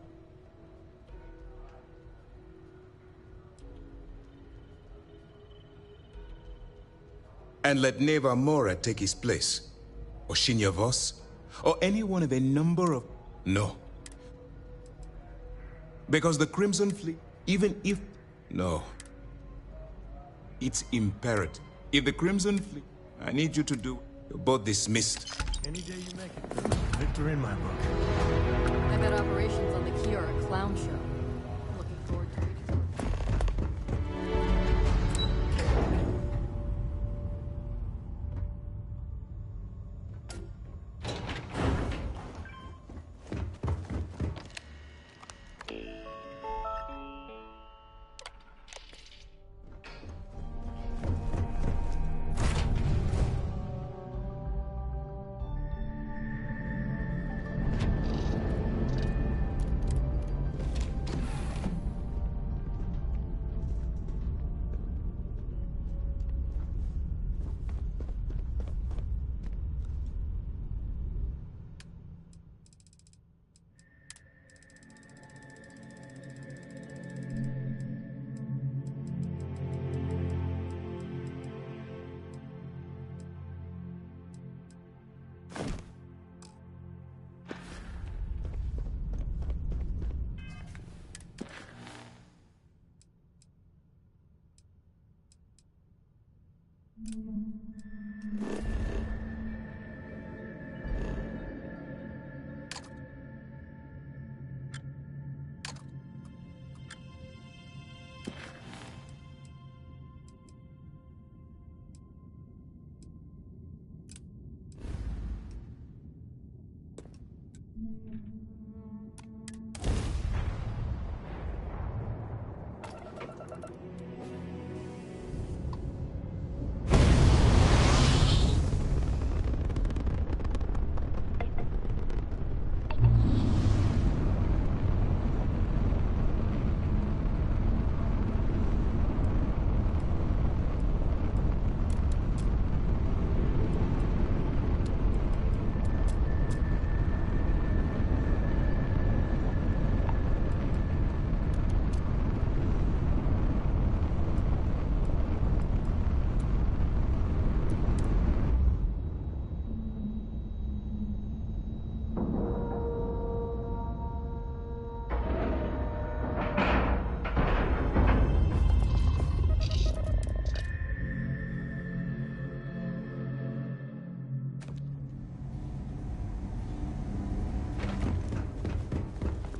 And let Neva Mora take his place. Or Shinya Voss. Or any one of a number of... No. Because the Crimson Fleet, even if... No. It's imperative. If the Crimson Fleet... I need you to do... You're both dismissed. Any day you make it. Victor in my book. I bet operations on the key are a clown show. Looking forward to it.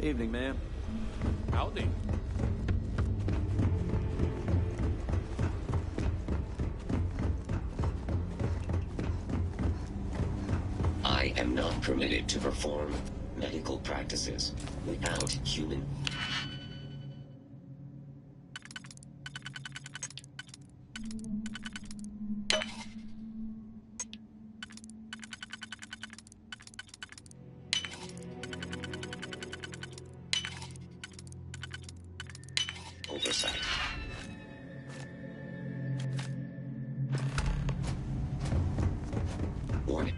Evening, ma'am. Howdy. I am not permitted to perform medical practices without human... oversight. Warning.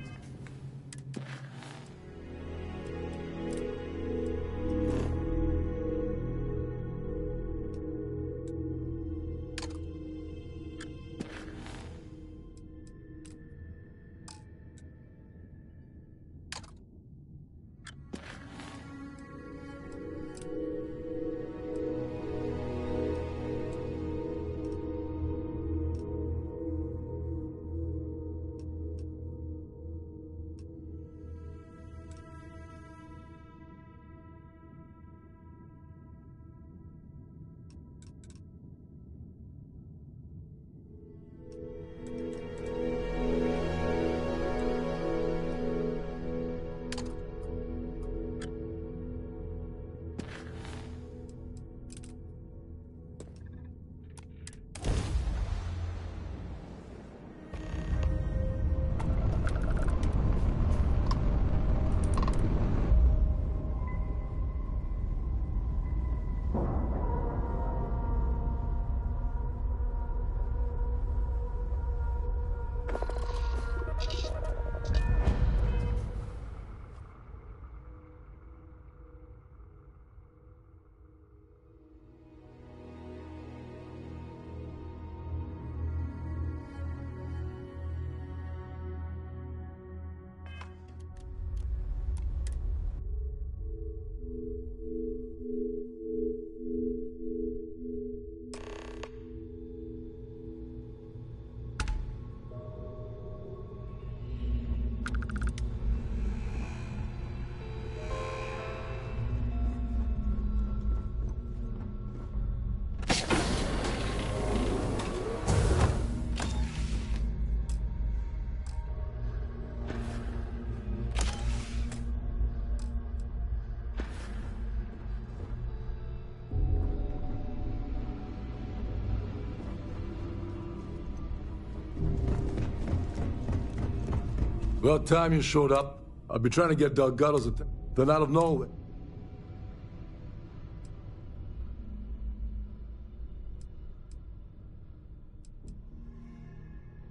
About time you showed up. I've been trying to get Delgado's attention. Then out of nowhere.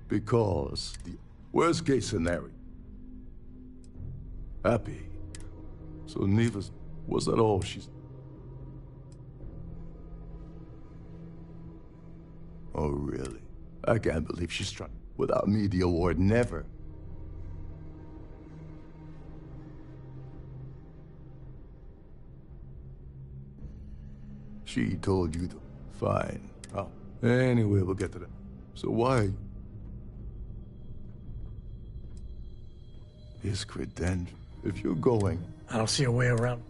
Because the worst case scenario. Happy. So Neva's, was that all she's... Oh, really? I can't believe she's trying. Without me, the award never. She told you to. Fine. Oh, anyway, we'll get to that. So why? His credentials. If you're going... I don't see a way around.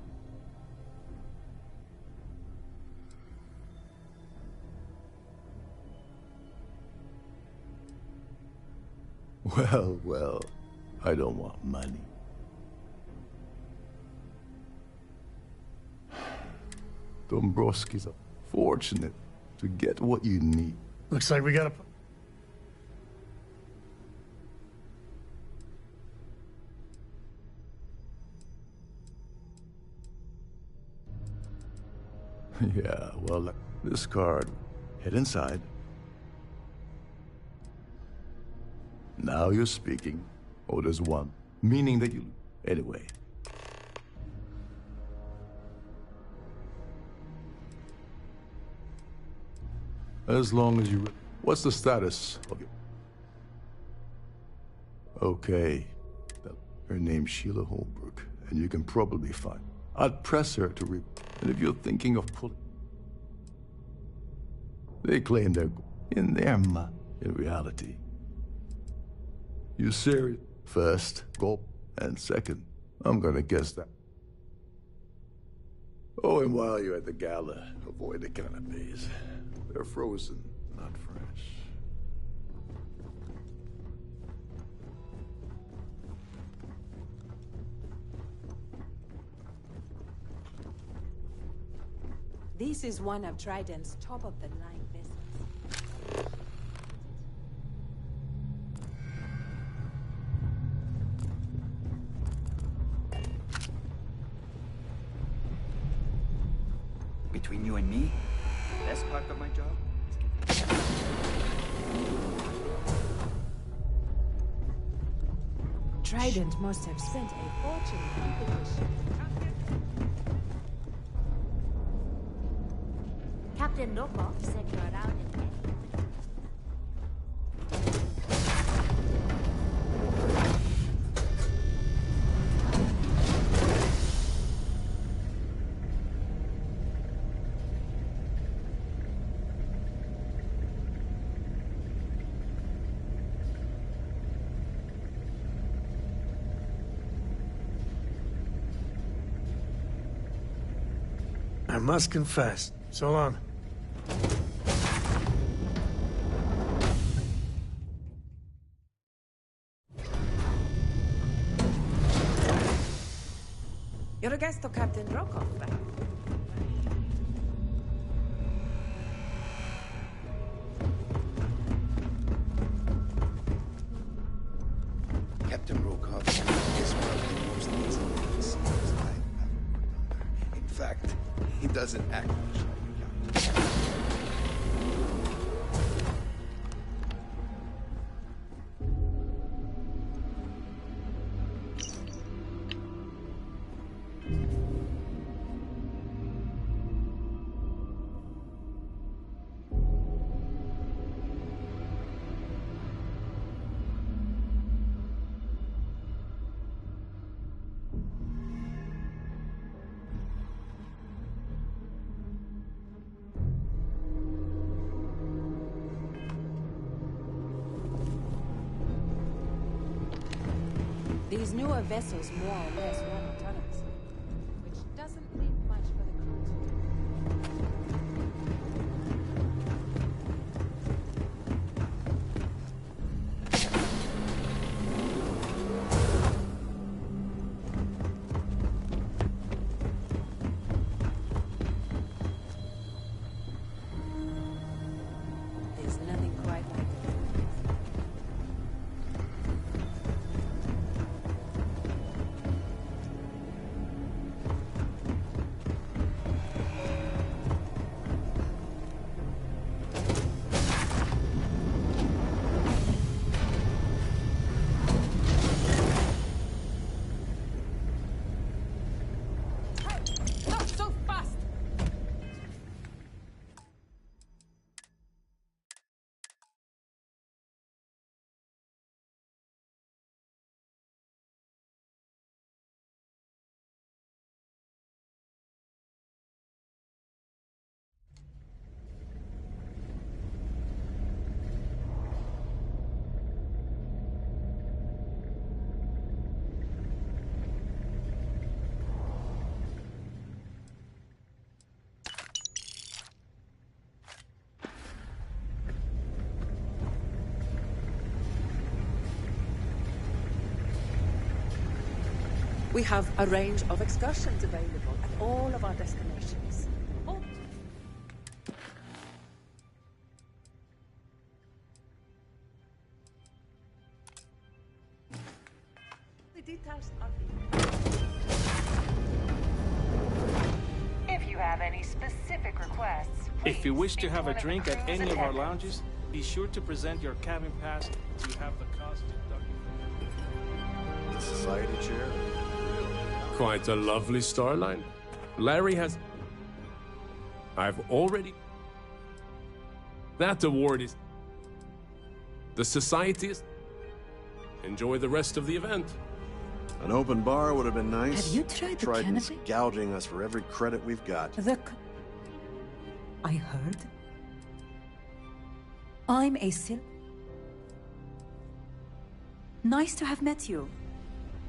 Well, I don't want money. Dombrowski's fortunate to get what you need. Looks like we got a... Yeah, well, this card. Head inside. Now you're speaking. Oh, there's one. Meaning that you... Anyway. As long as you... What's the status of your... Okay. Her name's Sheila Holbrook, and you can probably find... I'd press her to And if you're thinking of pulling... They claim they're in their mind. In reality. You serious? First, go. And second, I'm gonna guess that. Oh, and while you're at the gala, avoid the canapes. They're frozen, not fresh. This is one of Trident's top-of-the-line vessels. Between you and me, the best part of my job is getting... Trident must have spent a fortune keeping the ship. Captain Rokov said you're around in any minute. I must confess. So long. You're a guest of Captain Rokov, right? Captain Rokov is one of the most excellent sailors I've ever worked under. In fact, he doesn't act much like a captain. These newer vessels more or less run autonomously, which doesn't leave much for the crew to do. There's nothing quite like it. We have a range of excursions available at all of our destinations. Oh. The details are... If you have any specific requests, If you wish to have a drink at any of our lounges, be sure to present your cabin pass to have the cost deducted. The society chair? Quite a lovely starline. Larry has... I've already... That award is... The society is... Enjoy the rest of the event. An open bar would have been nice. Have you tried the Trident's canopy? gouging us for every credit we've got. I heard. I'm a Nice to have met you.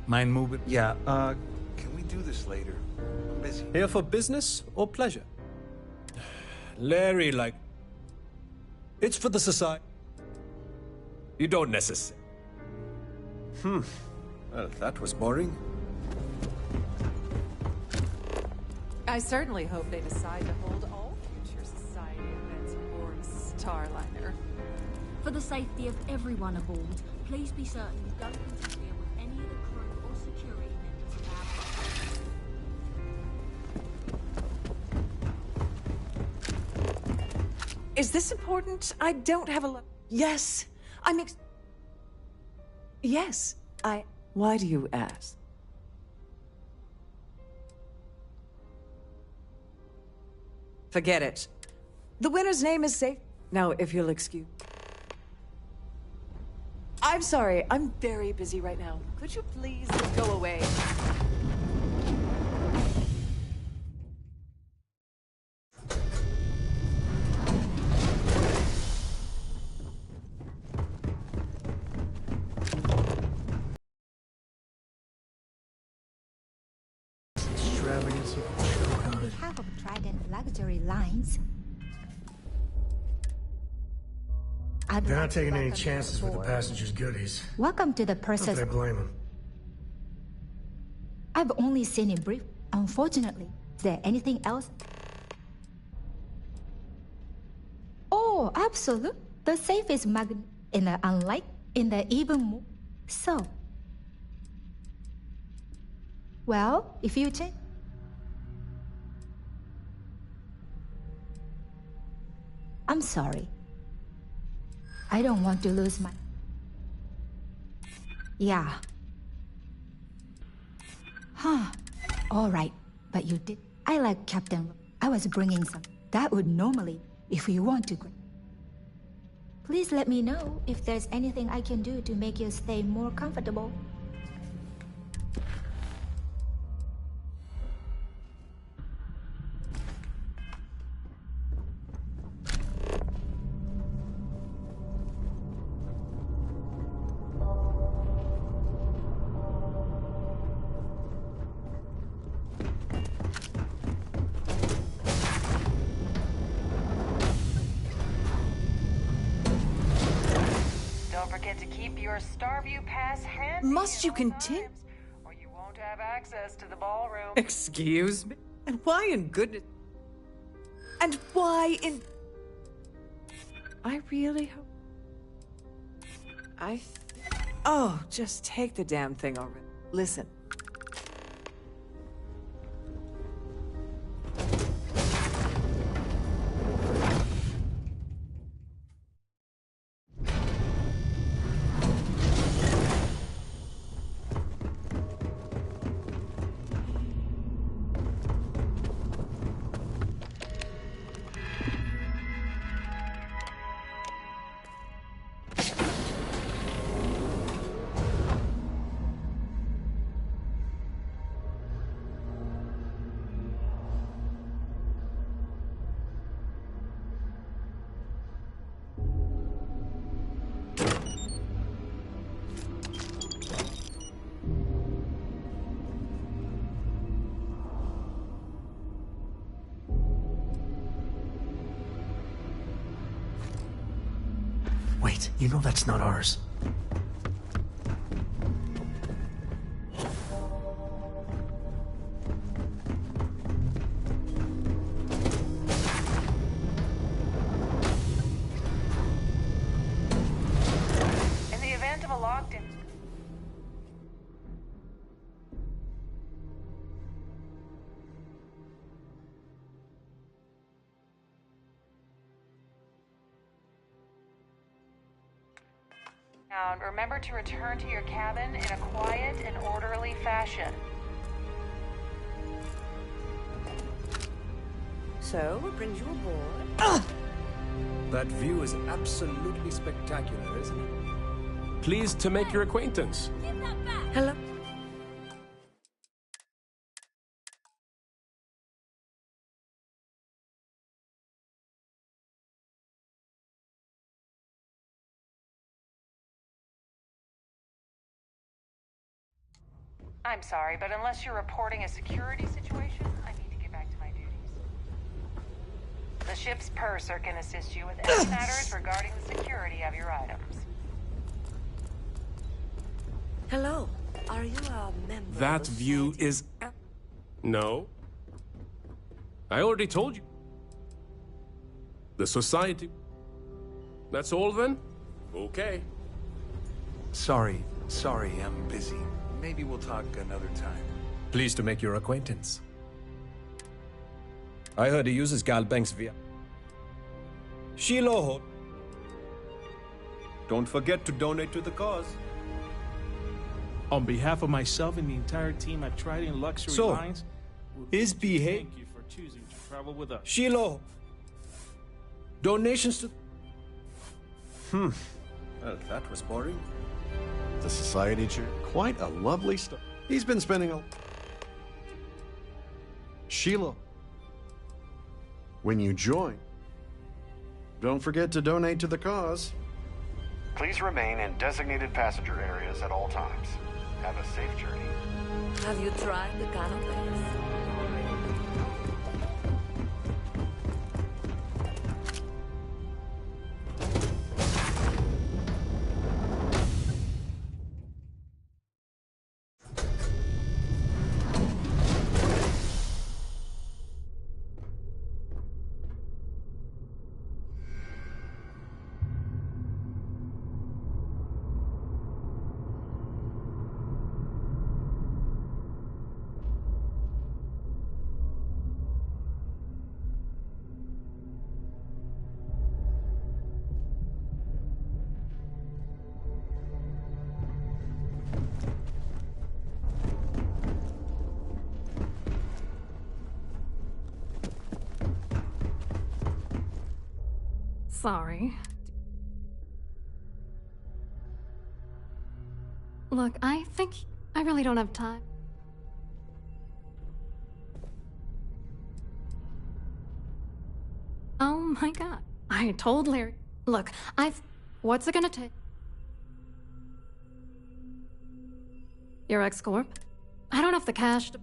Mind moving? Yeah, can we do this later? I'm busy. Here for business or pleasure? Larry, like... It's for the society. You don't necessarily... Well, that was boring. I certainly hope they decide to hold all future society events aboard Starliner. For the safety of everyone aboard, please be certain you don't interfere with any of the crew or security members of our vessel. Is this important? I don't have a lot. Yes, I'm Yes, Why do you ask? Forget it. The winner's name is safe. Now, if you'll excuse... I'm sorry, I'm very busy right now. Could you please go away? On behalf of Trident Luxury Lines, They're not taking any chances with the passengers' goodies. Welcome to the Not process. that I blame them. I've only seen it brief. Unfortunately, is there anything else? Oh, absolute. The safe is in the unlike, in the even more. So, well, if you change. I'm sorry. I don't want to lose my... Yeah. Huh. All right. But you did. I like Captain... I was bringing some. That would normally, if you want to... Please let me know if there's anything I can do to make your stay more comfortable. Don't forget to keep your Starview Pass handy. Must you continue? Or you won't have access to the ballroom. Excuse me? And why in goodness... And why in... I really hope... Oh, just take the damn thing already. Listen. Wait, you know that's not ours. Remember to return to your cabin in a quiet and orderly fashion. So, what brings you aboard? That view is absolutely spectacular, isn't it? Pleased to make your acquaintance. Hello? I'm sorry, but unless you're reporting a security situation, I need to get back to my duties. The ship's purser can assist you with any matters regarding the security of your items. Hello. Are you a member That of the view society? is... No. I already told you. The society. That's all then? Okay. Sorry, I'm busy. Maybe we'll talk another time. Pleased to make your acquaintance. I heard he uses Galbank's via. Shiloh. Don't forget to donate to the cause. On behalf of myself and the entire team at Trident Luxury So, Lines, his behavior. thank you for choosing to travel with us. Shiloh. Donations to... Well, that was boring. The society chair. Quite a lovely stuff. He's been spending a... Sheila. When you join, don't forget to donate to the cause. Please remain in designated passenger areas at all times. Have a safe journey. Have you tried the canapés? Sorry. Look, I think I really don't have time. Oh my god. I told Larry. Look, what's it gonna take? Your ex-corp? I don't have the cash to,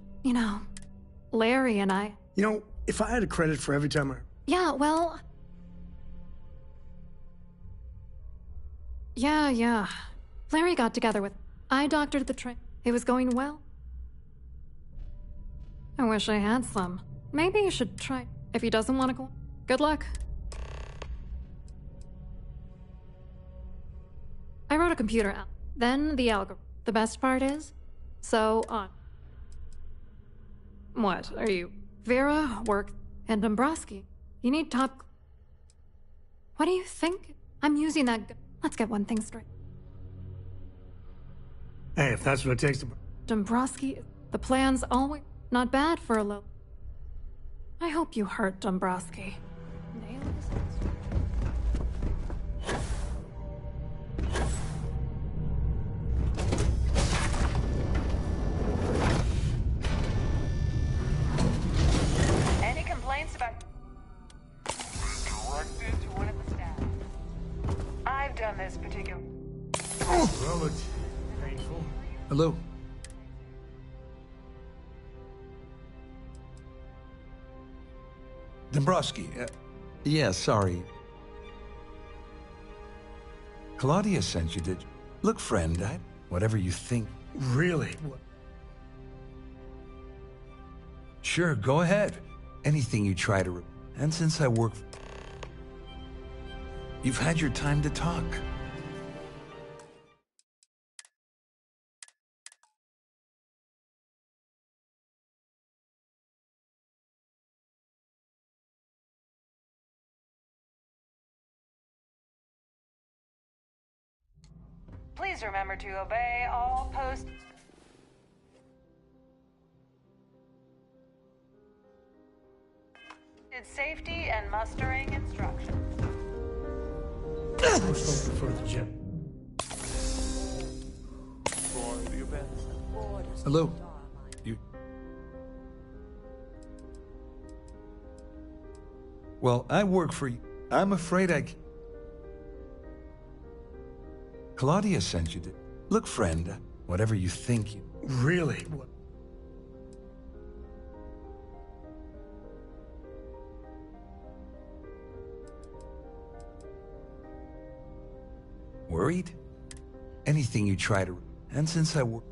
Larry and I. You know, if I had a credit for every time I... Yeah, well... Yeah. Larry got together with... I doctored the train. It was going well. I wish I had some. Maybe you should try. If he doesn't want to go, good luck. I wrote a computer app. Then the algorithm. The best part is, so on. What, are you... Vera, work, and Dombrowski. You need top... What do you think? I'm using that... Let's get one thing straight. Hey, if that's what it takes to... Dombrowski, the plan's always not bad for a low. I hope you hurt Dombrowski. Any complaints about... Directed to one of the staff. I've done this particular... Well, it's painful. Hello? Dombrowski, yeah, sorry. Claudia sent you, did you? Look, friend, whatever you think. Really? Sure, go ahead. Anything you try to... And since I work... You've had your time to talk. Please remember to obey all post... safety and mustering instructions. Most over for the jet. For your best. Hello. You... Well, I work for you. I'm afraid Claudia sent you to... Look, friend, whatever you think you... Really? What? Worried? Anything you try to... And since I work...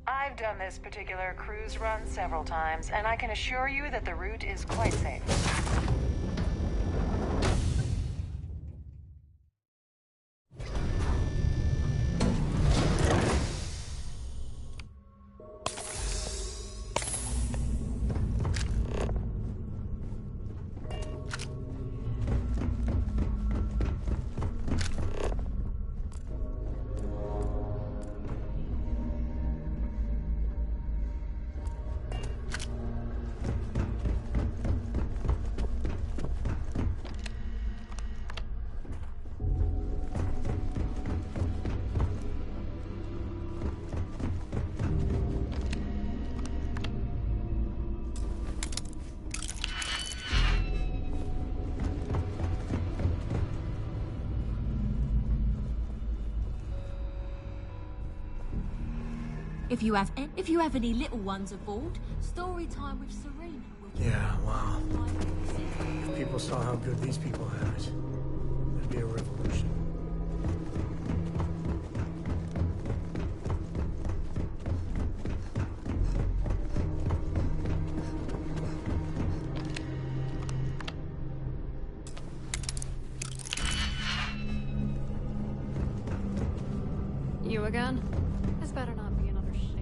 I've done this particular cruise run several times, and I can assure you that the route is quite safe. If you have any little ones aboard, story time with Serena will... Yeah, wow. If people saw how good these people have it, there'd be a revolution. You again? This better not be another shakedown.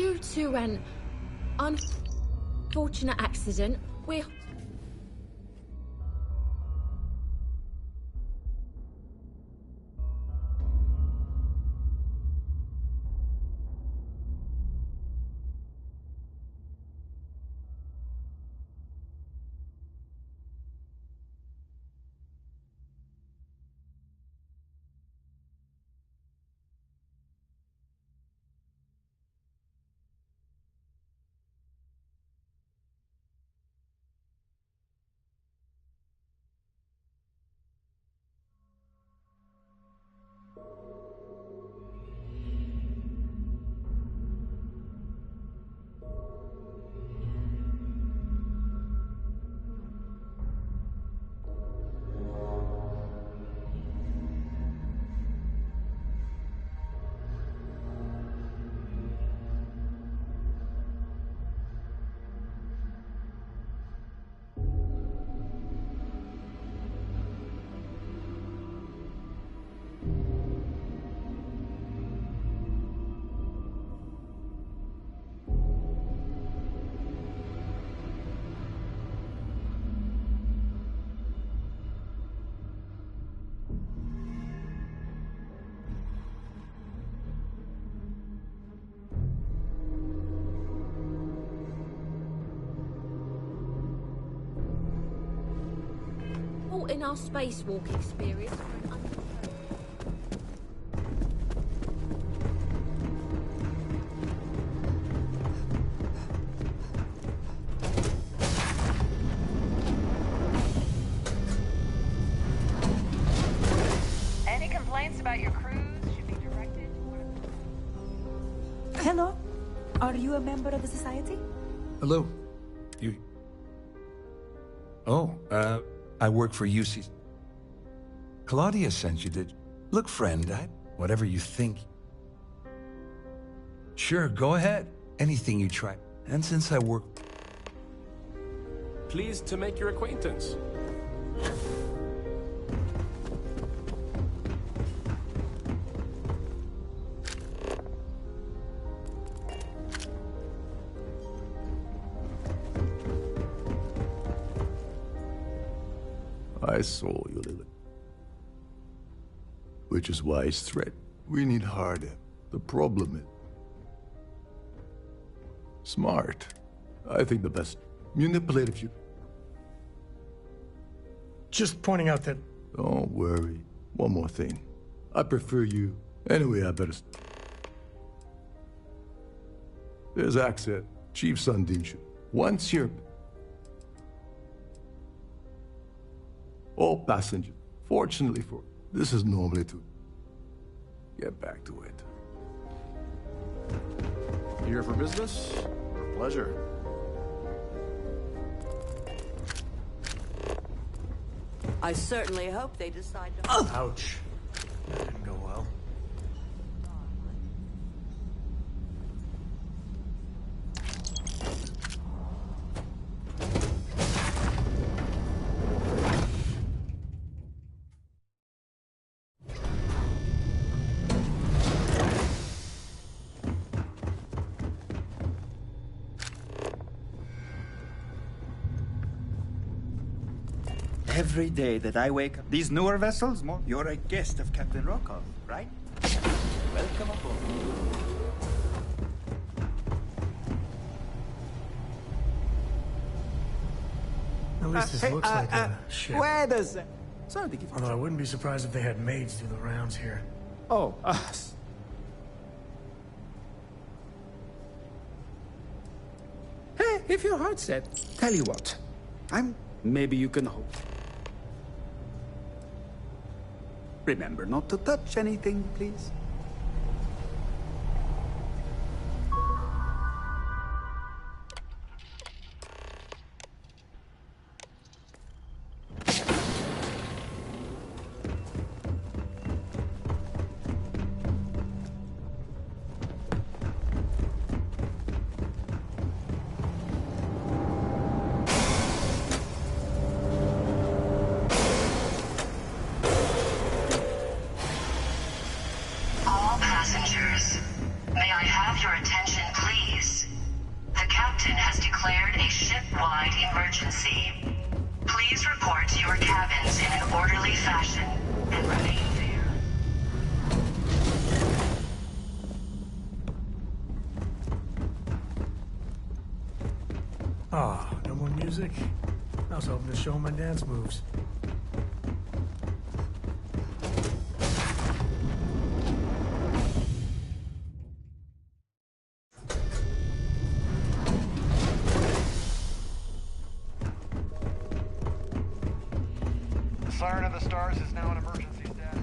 Due to an unfortunate accident, we're... in our spacewalk experience for an Any complaints about your cruise should be directed to... Hello? Are you a member of the Society? Hello. You... Oh, I work for UC... Claudia sent you, did... Look, friend, whatever you think... Sure, go ahead. Anything you try. And since I work... Pleased to make your acquaintance. I saw you, Lily. Which is why it's threat. We need harder. The problem is... smart. I think the best. Manipulative you... Just pointing out that... Don't worry. One more thing. I prefer you. Anyway, I better... There's access. Chief Sundin. Once you're... All passengers. Fortunately for... This is normally to... Get back to it. Here for business or pleasure? I certainly hope they decide to... Ouch. That didn't go well. Every day that I wake up, these newer vessels, you're a guest of Captain Rokov, right? Welcome aboard. At least this looks like a ship. Where does... Although I wouldn't be surprised if they had maids do the rounds here. Oh, Hey, if your heart's set, tell you what. Maybe you can hope. Remember not to touch anything, please. declared a ship-wide emergency. Please report to your cabins in an orderly fashion and remain there. Ah, no more music? I was hoping to show my dance moves. The Siren of the Stars is now an emergency status.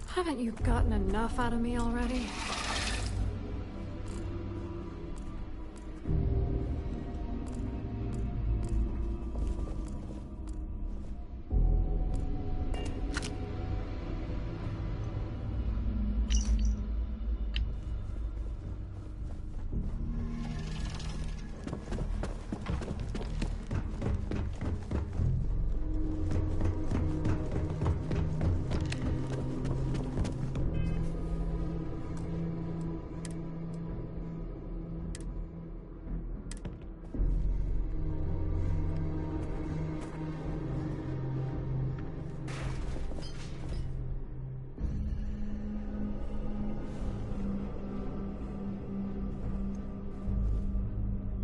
Haven't you gotten enough out of me already?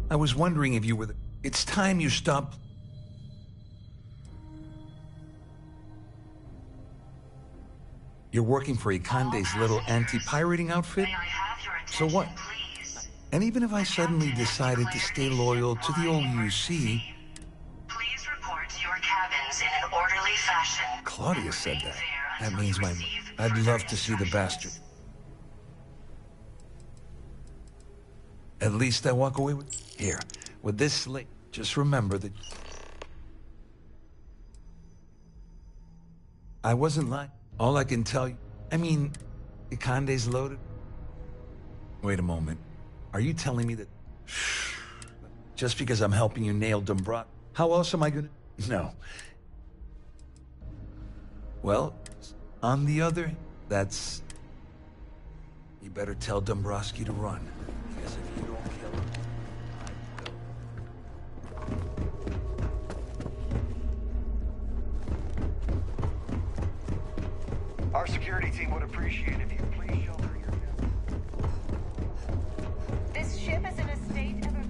I was wondering if you were the... It's time you stopped... You're working for Ikande's little anti-pirating outfit? So what? And even if I suddenly decided to stay loyal to the old UC... Please report to your cabins in an orderly fashion. Claudia said that. That means my... I'd love to see the bastard. At least I walk away with... Here, with this slate, just remember that... I wasn't lying. All I can tell you... I mean, Ikande's loaded. Wait a moment. Are you telling me that... Just because I'm helping you nail Dombrowski, how else am I gonna... No. Well, on the other, that's... You better tell Dombrowski to run. Because if you don't kill him... Our security team would appreciate if you please shelter your cabin. This ship is in a state of emergency.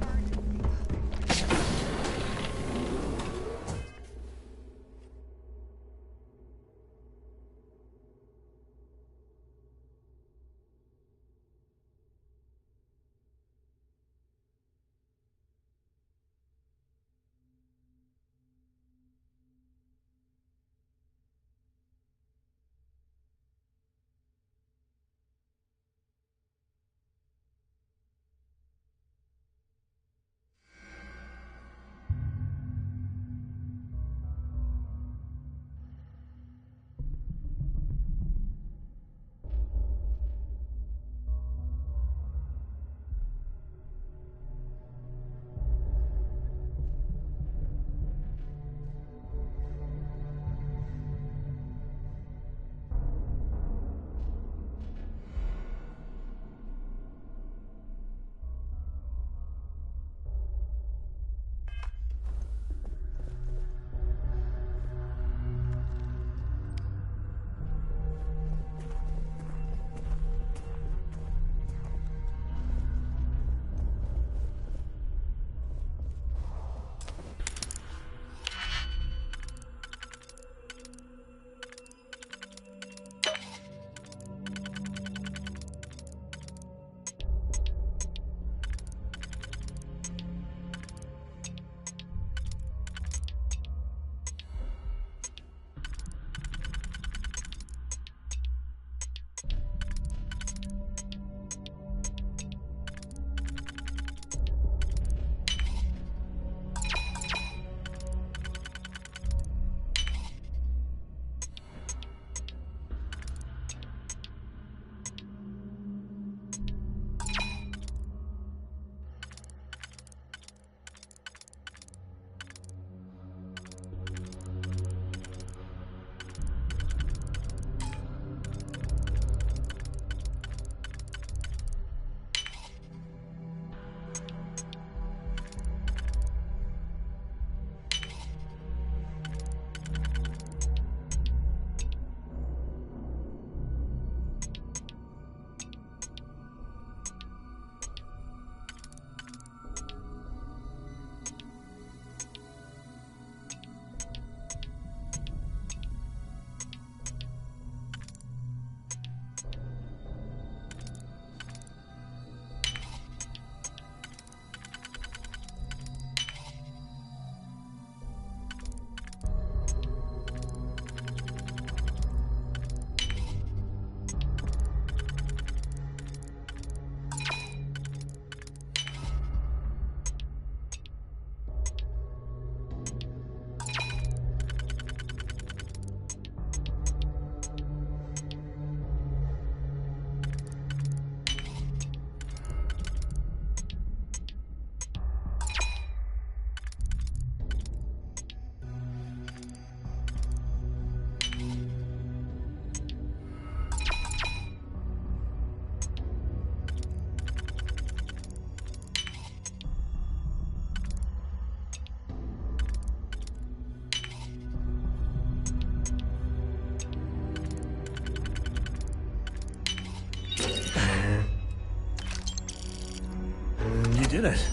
did it.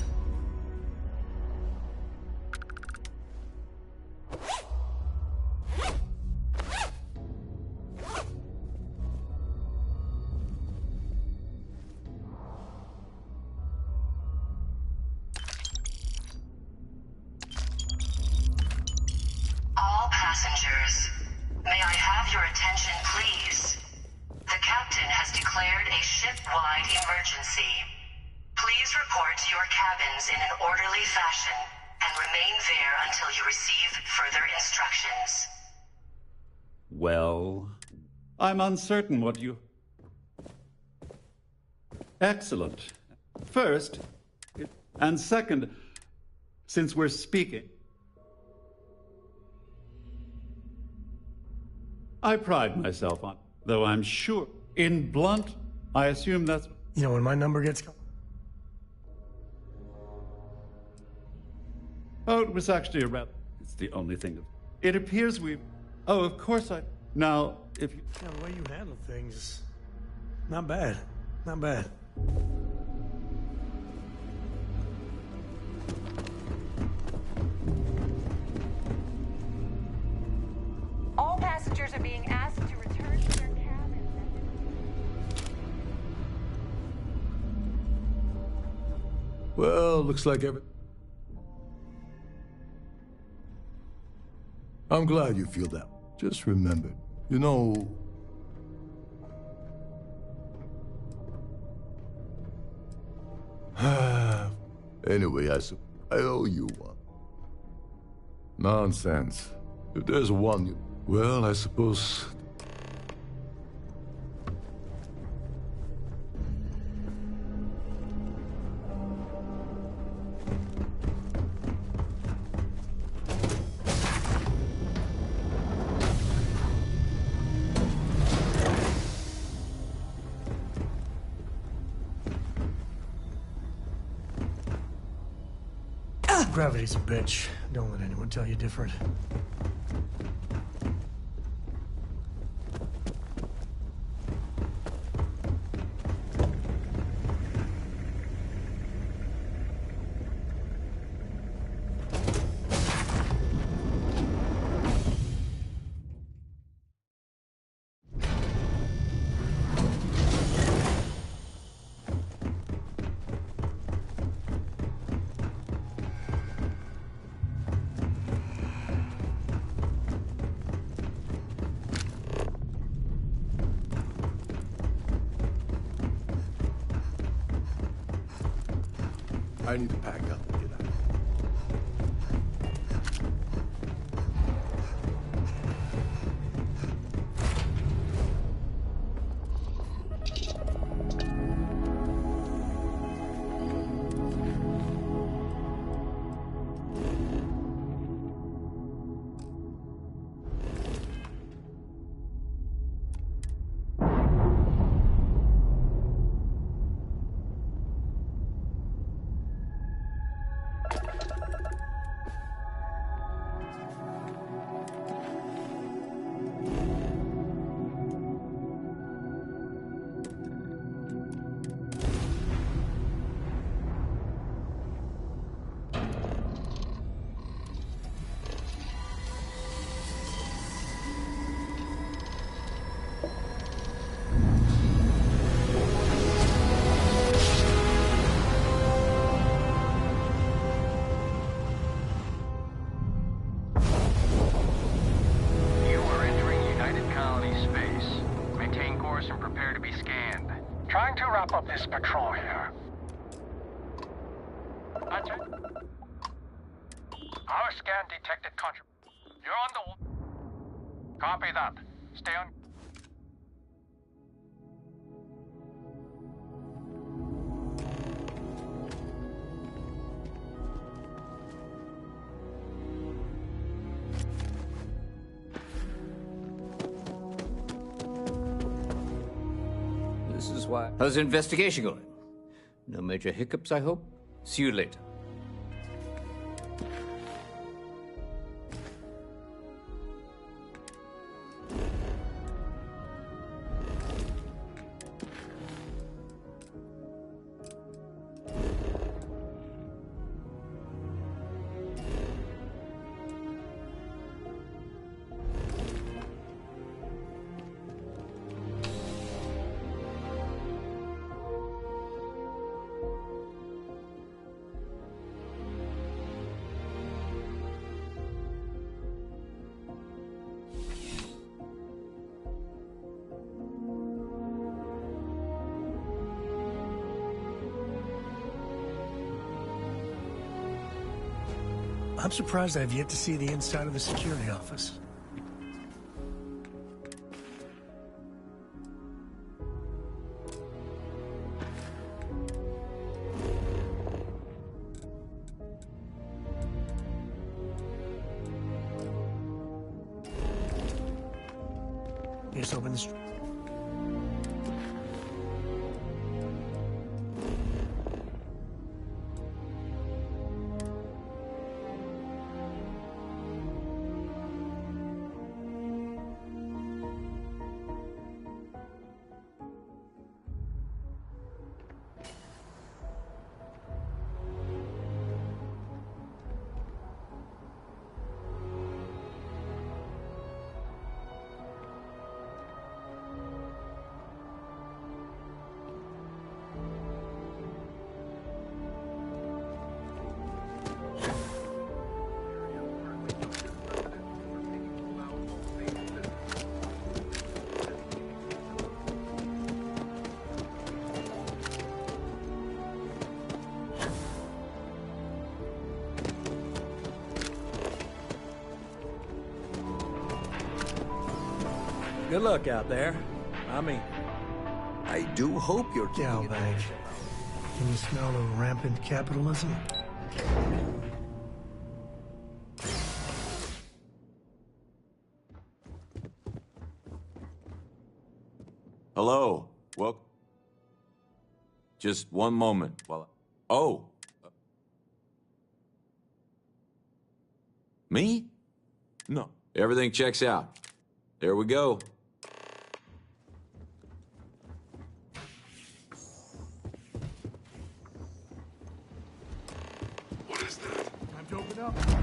All passengers, may I have your attention, please? The captain has declared a ship-wide emergency. Please report to your cabins in an orderly fashion and remain there until you receive further instructions. Well, I'm uncertain what you... Excellent. First, and second, since we're speaking, I pride myself on, though I'm sure, in blunt, I assume that's... You know, when my number gets... Oh, it was actually a rep. It's the only thing. It appears we... Oh, of course I... Now, if you... Yeah, the way you handle things... Not bad. Not bad. All passengers are being asked to return to their cabins. Well, looks like I'm glad you feel that. Just remember, you know... Anyway, I owe you one. Nonsense. If there's one, well, I suppose... Gravity's a bitch. Don't let anyone tell you different. I need to pack up and get out. Wrap up this patrol here. Roger. Our scan detected You're on the... Copy that. Stay on... This is why. How's the investigation going? No major hiccups, I hope? See you later. I'm surprised I've yet to see the inside of the security office. Just open the street. Good luck out there. I do hope you're Gal bag. Can you smell the rampant capitalism? Hello. Well, just one moment while Oh. Me? No. Everything checks out. There we go. What is that? Time to open up.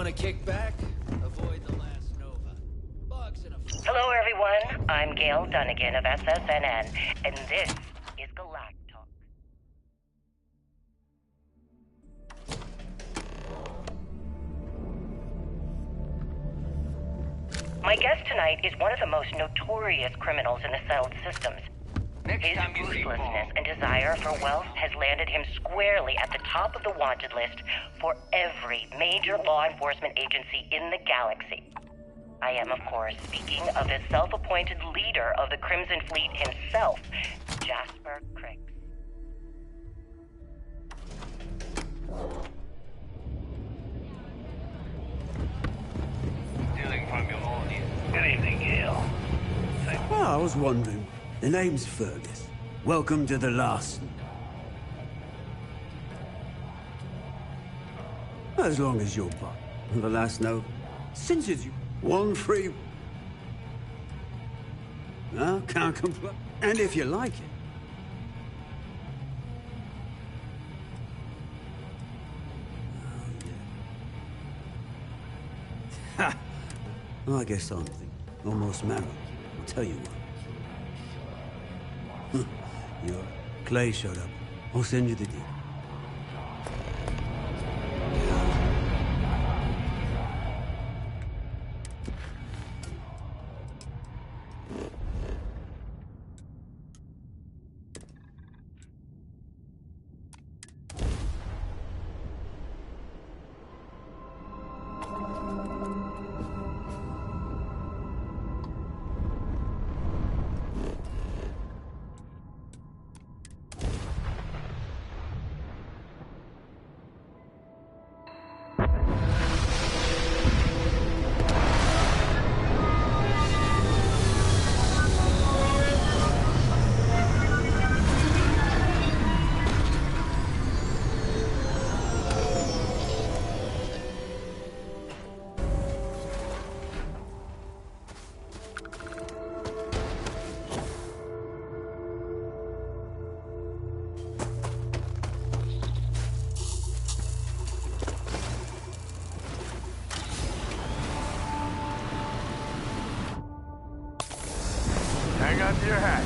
want to kick back? Avoid the last Nova. Bugs in a... Hello, everyone. I'm Gail Dunnigan of SSNN, and this is Galactalk. My guest tonight is one of the most notorious criminals in the settled systems. His ruthlessness and desire for wealth has landed him squarely at the top of the wanted list for every major law enforcement agency in the galaxy. I am, of course, speaking of the self-appointed leader of the Crimson Fleet himself, Jasper Crix. Stealing from your audience. Good evening, Gail. I was wondering. The name's Fergus. Welcome to the last. As long as you're part of the last Nova. Since it's one free. No, can't complain. And if you like it. Ha! I guess I'm almost married. I'll tell you what. Your Clay showed up. I'll send you the deal. Hang on to your hat.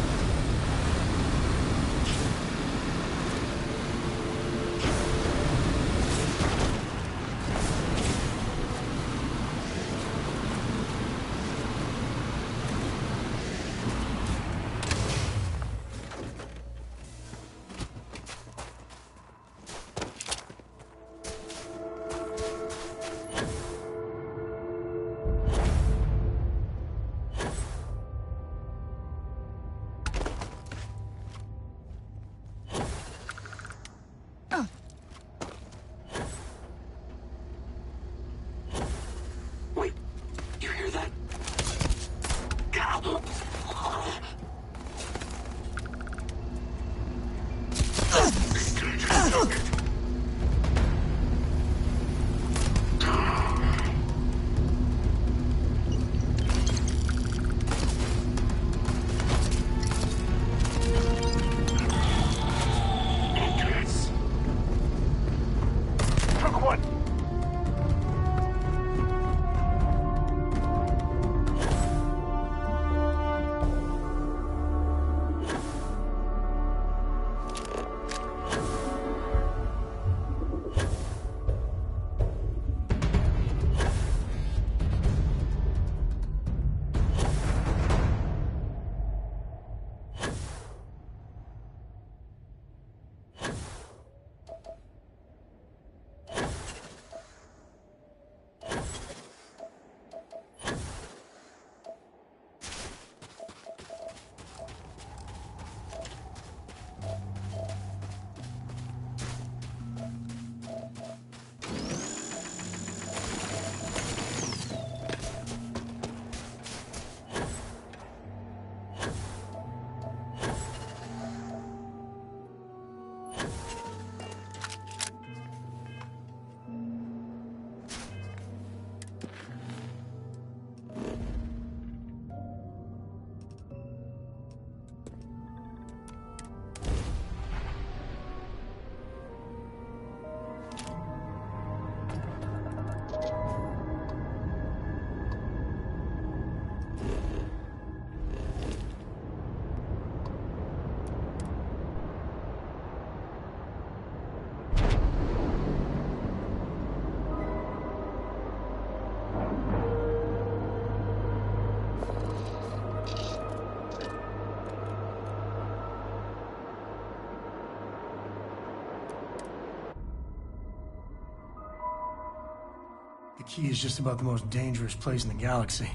key is just about the most dangerous place in the galaxy.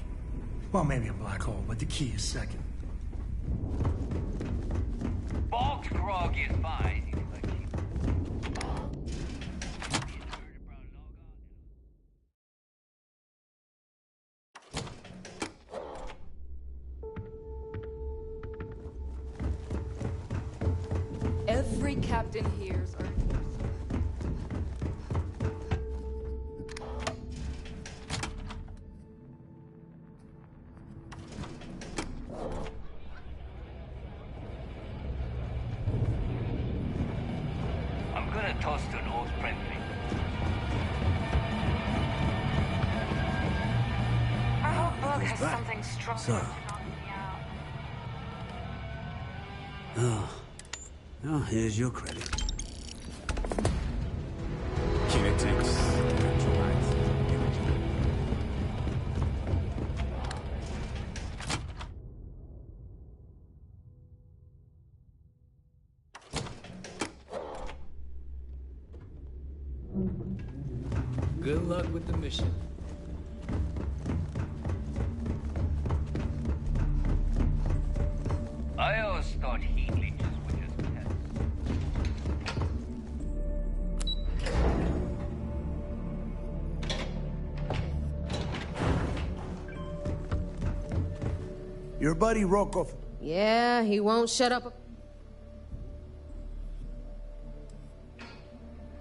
Well, maybe a black hole, but the key is second. Bog's grog is fine. Every captain hears or... I'm gonna toast an old friendly. I hope Bug has something strong So. to knock me out. Oh, here's your credit. Kinetics. Good luck with the mission. I always thought heat leeches were just pests. Your buddy Rocco. Yeah, he won't shut up.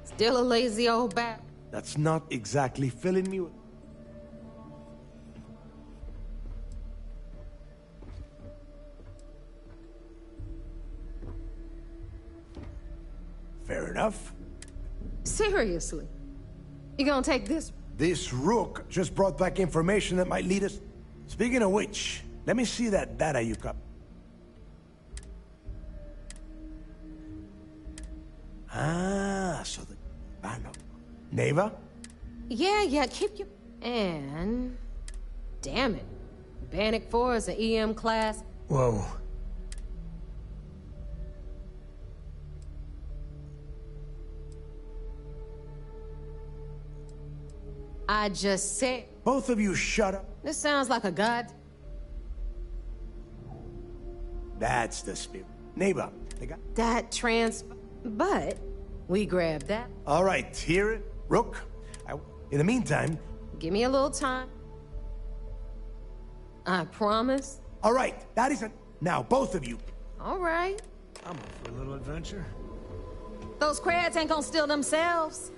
Still a lazy old bat. That's not exactly filling me with... Fair enough. Seriously? You gonna take this? This rook just brought back information that might lead us... Speaking of which, let me see that data you got. Ah, so the... Bano. Neva? Yeah, keep your... And... Damn it. Bannock 4 is an EM class. Whoa. I just said... Both of you shut up. This sounds like a god... That's the spirit. Neva, they got... That trans... But... We grabbed that. All right, hear it? Rook. In the meantime... Give me a little time. I promise. All right, that is it. Now, both of you. All right. I'm up for a little adventure. Those crabs ain't gonna steal themselves.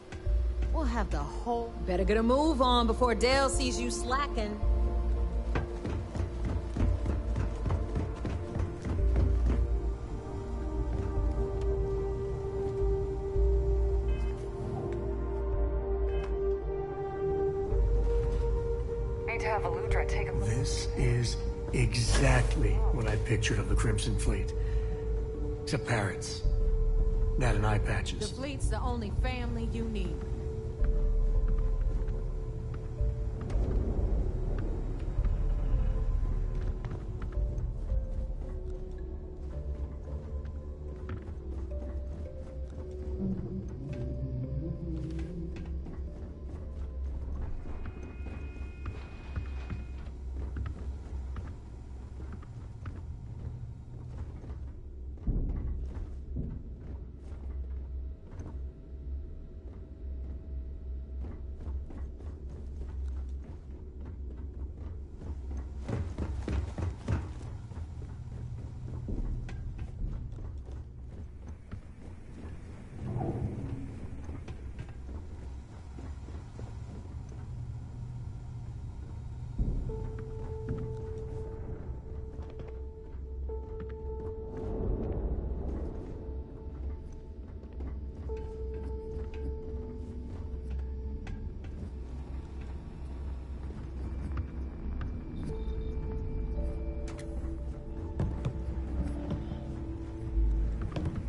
We'll have the whole... Better get a move on before Dale sees you slacking. Need to have Aludra take a look. This is exactly what I pictured of the Crimson Fleet. Except parrots. That and eye The patches. fleet's the only family you need.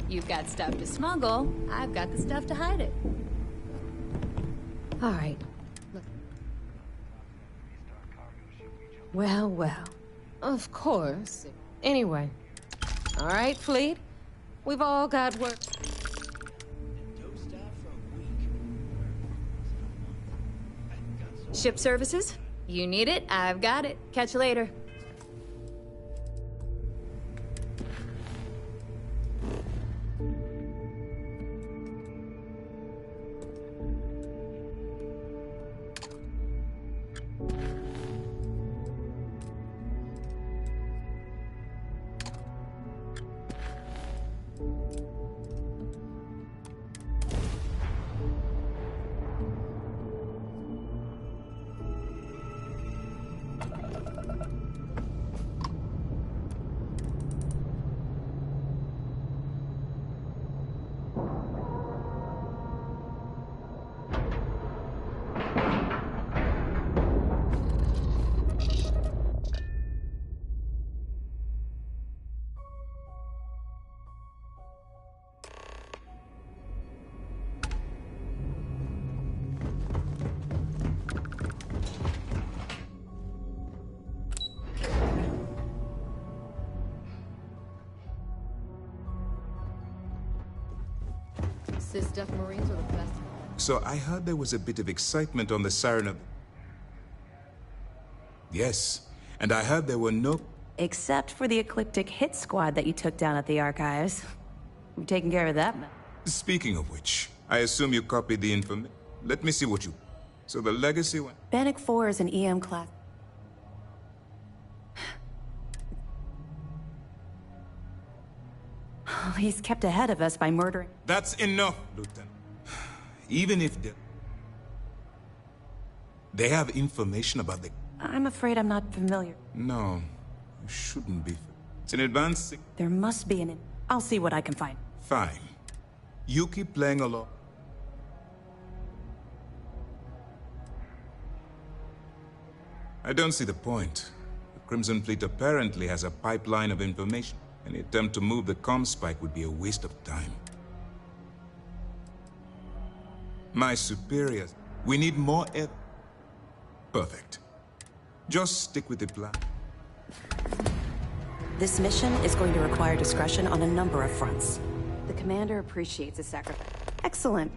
You've got stuff to smuggle. I've got the stuff to hide it. All right. Look. Well. Of course. Anyway. All right, Fleet. We've all got work. Ship services? You need it, I've got it. Catch you later. Sis Duck Marines are the best. So I heard there was a bit of excitement on the Siren of... Yes, and I heard there were no... Except for the eclectic hit squad that you took down at the archives. We've taken care of that. Speaking of which, I assume you copied the information. Let me see what you... So the legacy went... Bannock 4 is an EM class. He's kept ahead of us by murdering... That's enough, Lieutenant. Even if they have information about the... I'm afraid I'm not familiar. No, you shouldn't be. It's an advanced... There must be an... I'll see what I can find. Fine. You keep playing along. I don't see the point. The Crimson Fleet apparently has a pipeline of information. Any attempt to move the comm spike would be a waste of time. My superiors, we need more Perfect. Just stick with the plan. This mission is going to require discretion on a number of fronts. The commander appreciates a sacrifice. Excellent.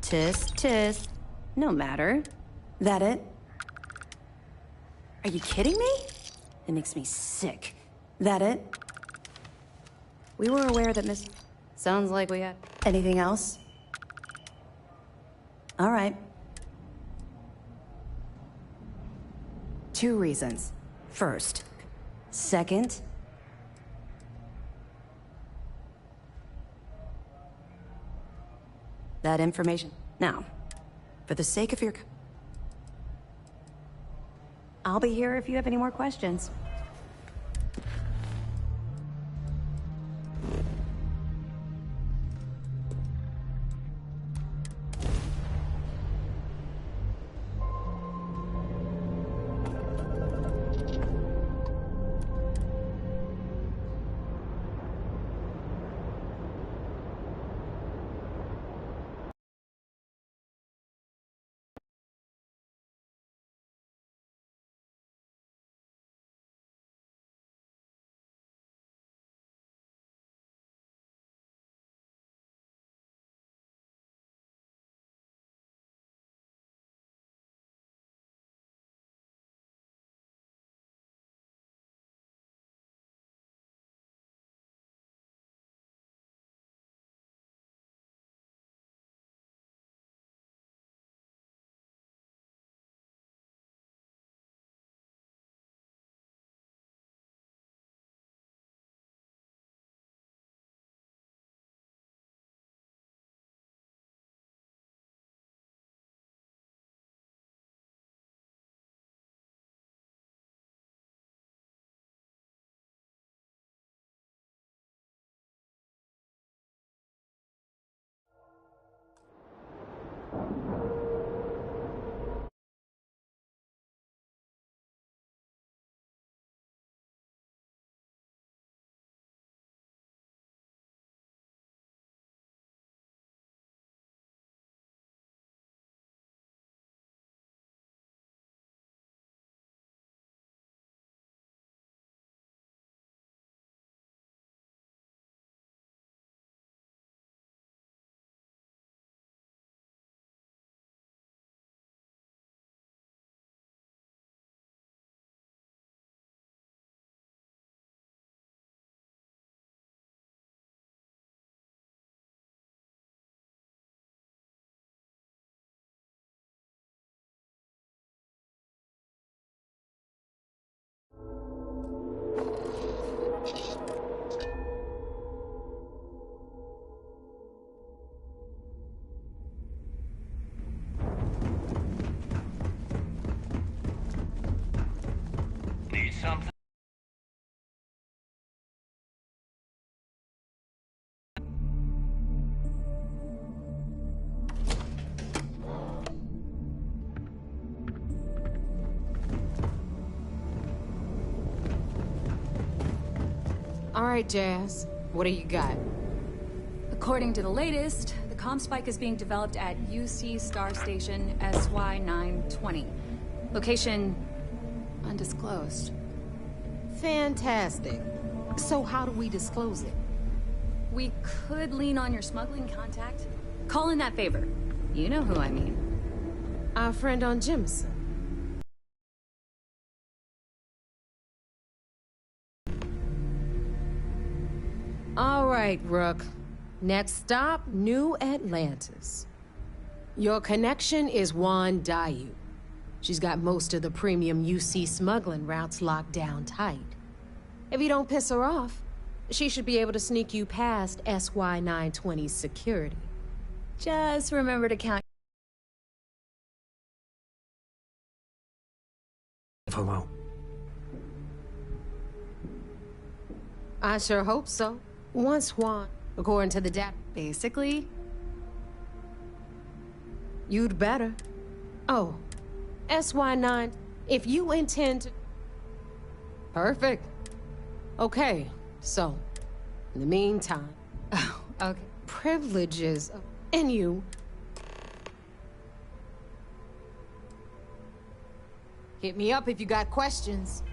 Tisk, tisk. No matter. That it? Are you kidding me? It makes me sick. That it? We were aware that Miss... Sounds like we had... Anything else? All right. 2 reasons. First. Second. That information. Now, for the sake of your... I'll be here if you have any more questions. All right, Jazz. What do you got? According to the latest, the comm spike is being developed at UC Star Station SY-920. Location undisclosed. Fantastic. So how do we disclose it? We could lean on your smuggling contact. Call in that favor. You know who I mean. Our friend on Jimson. All right, Rook. Next stop, New Atlantis. Your connection is Juan Dayu. She's got most of the premium UC smuggling routes locked down tight. If you don't piss her off, she should be able to sneak you past SY-920's security. Just remember to count. Hello. I sure hope so. Once Juan, according to the data. Basically? You'd better. Oh, SY-9, if you intend to... Perfect. Okay, so, in the meantime... Oh, okay. Privileges and you... Hit me up if you got questions.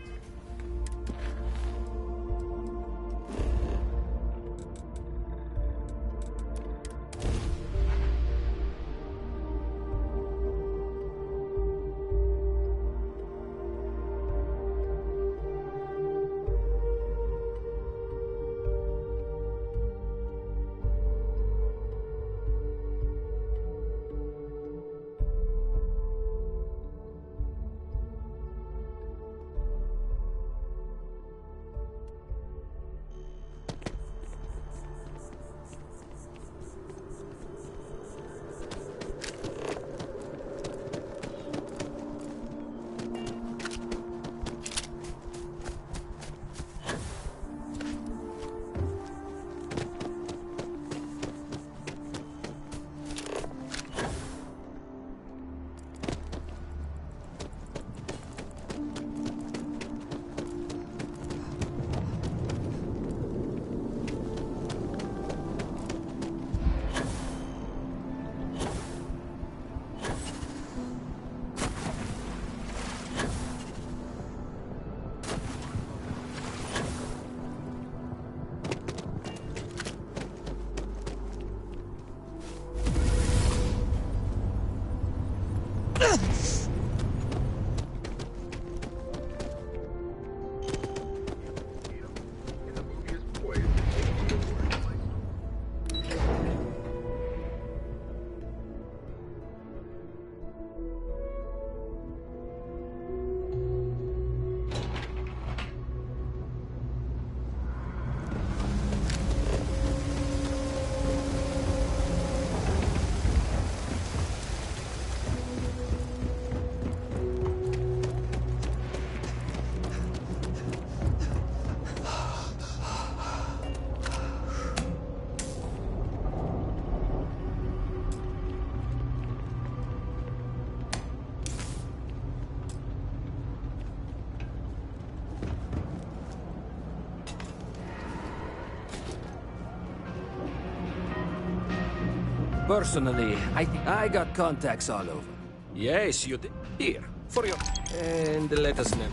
Personally, I think I got contacts all over. Yes, you did. Here, for your... And let us know.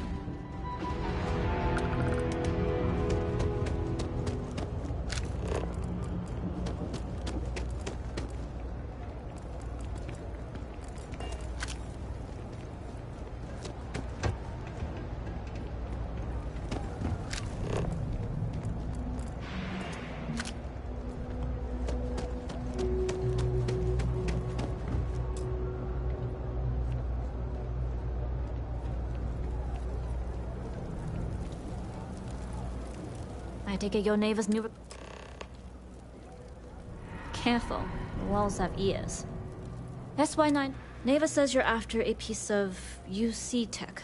I take it your neighbor's new... Careful, the walls have ears. SY-9, Neva says you're after a piece of UC tech.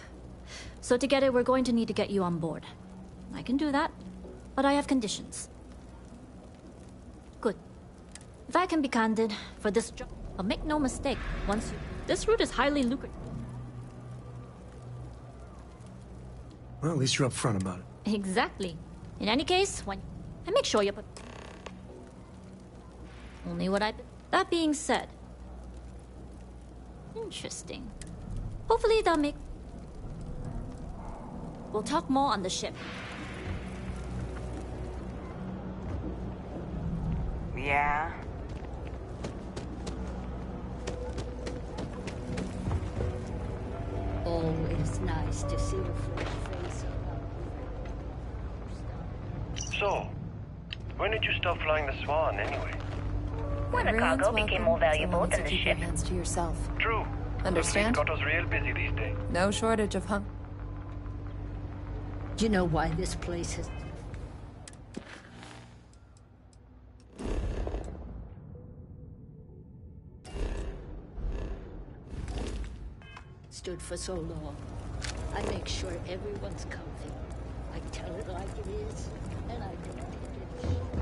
So to get it, we're going to need to get you on board. I can do that, but I have conditions. Good. If I can be candid, for this job, but make no mistake, once you... This route is highly lucrative. Well, at least you're upfront about it. Exactly. In any case, when I make sure you put only what I. That being said, interesting. Hopefully that'll make. We'll talk more on the ship. Yeah. Always nice to see a fresh face. So, when did you stop flying the Swan, anyway? When the cargo became more valuable than the keep ship. your hands to yourself. True. Understand? Got us real busy these days. No shortage of hung. Do you know why this place has... stood for so long? I make sure everyone's comfy. I tell it like it is, and I don't take it.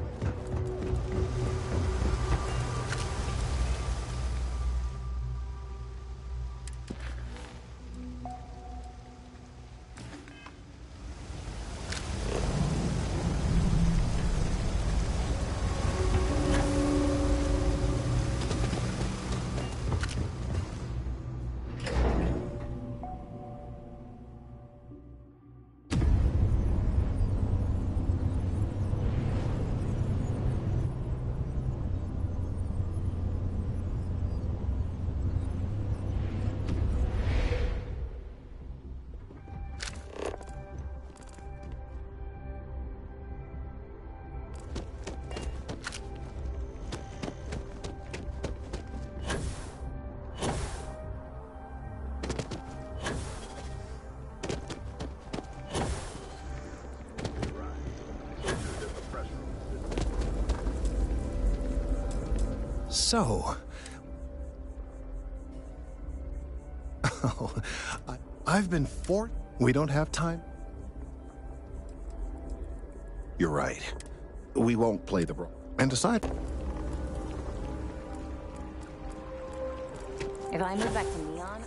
So... Oh, I've been We don't have time? You're right. We won't play the role. And decide. If I move back to Neon,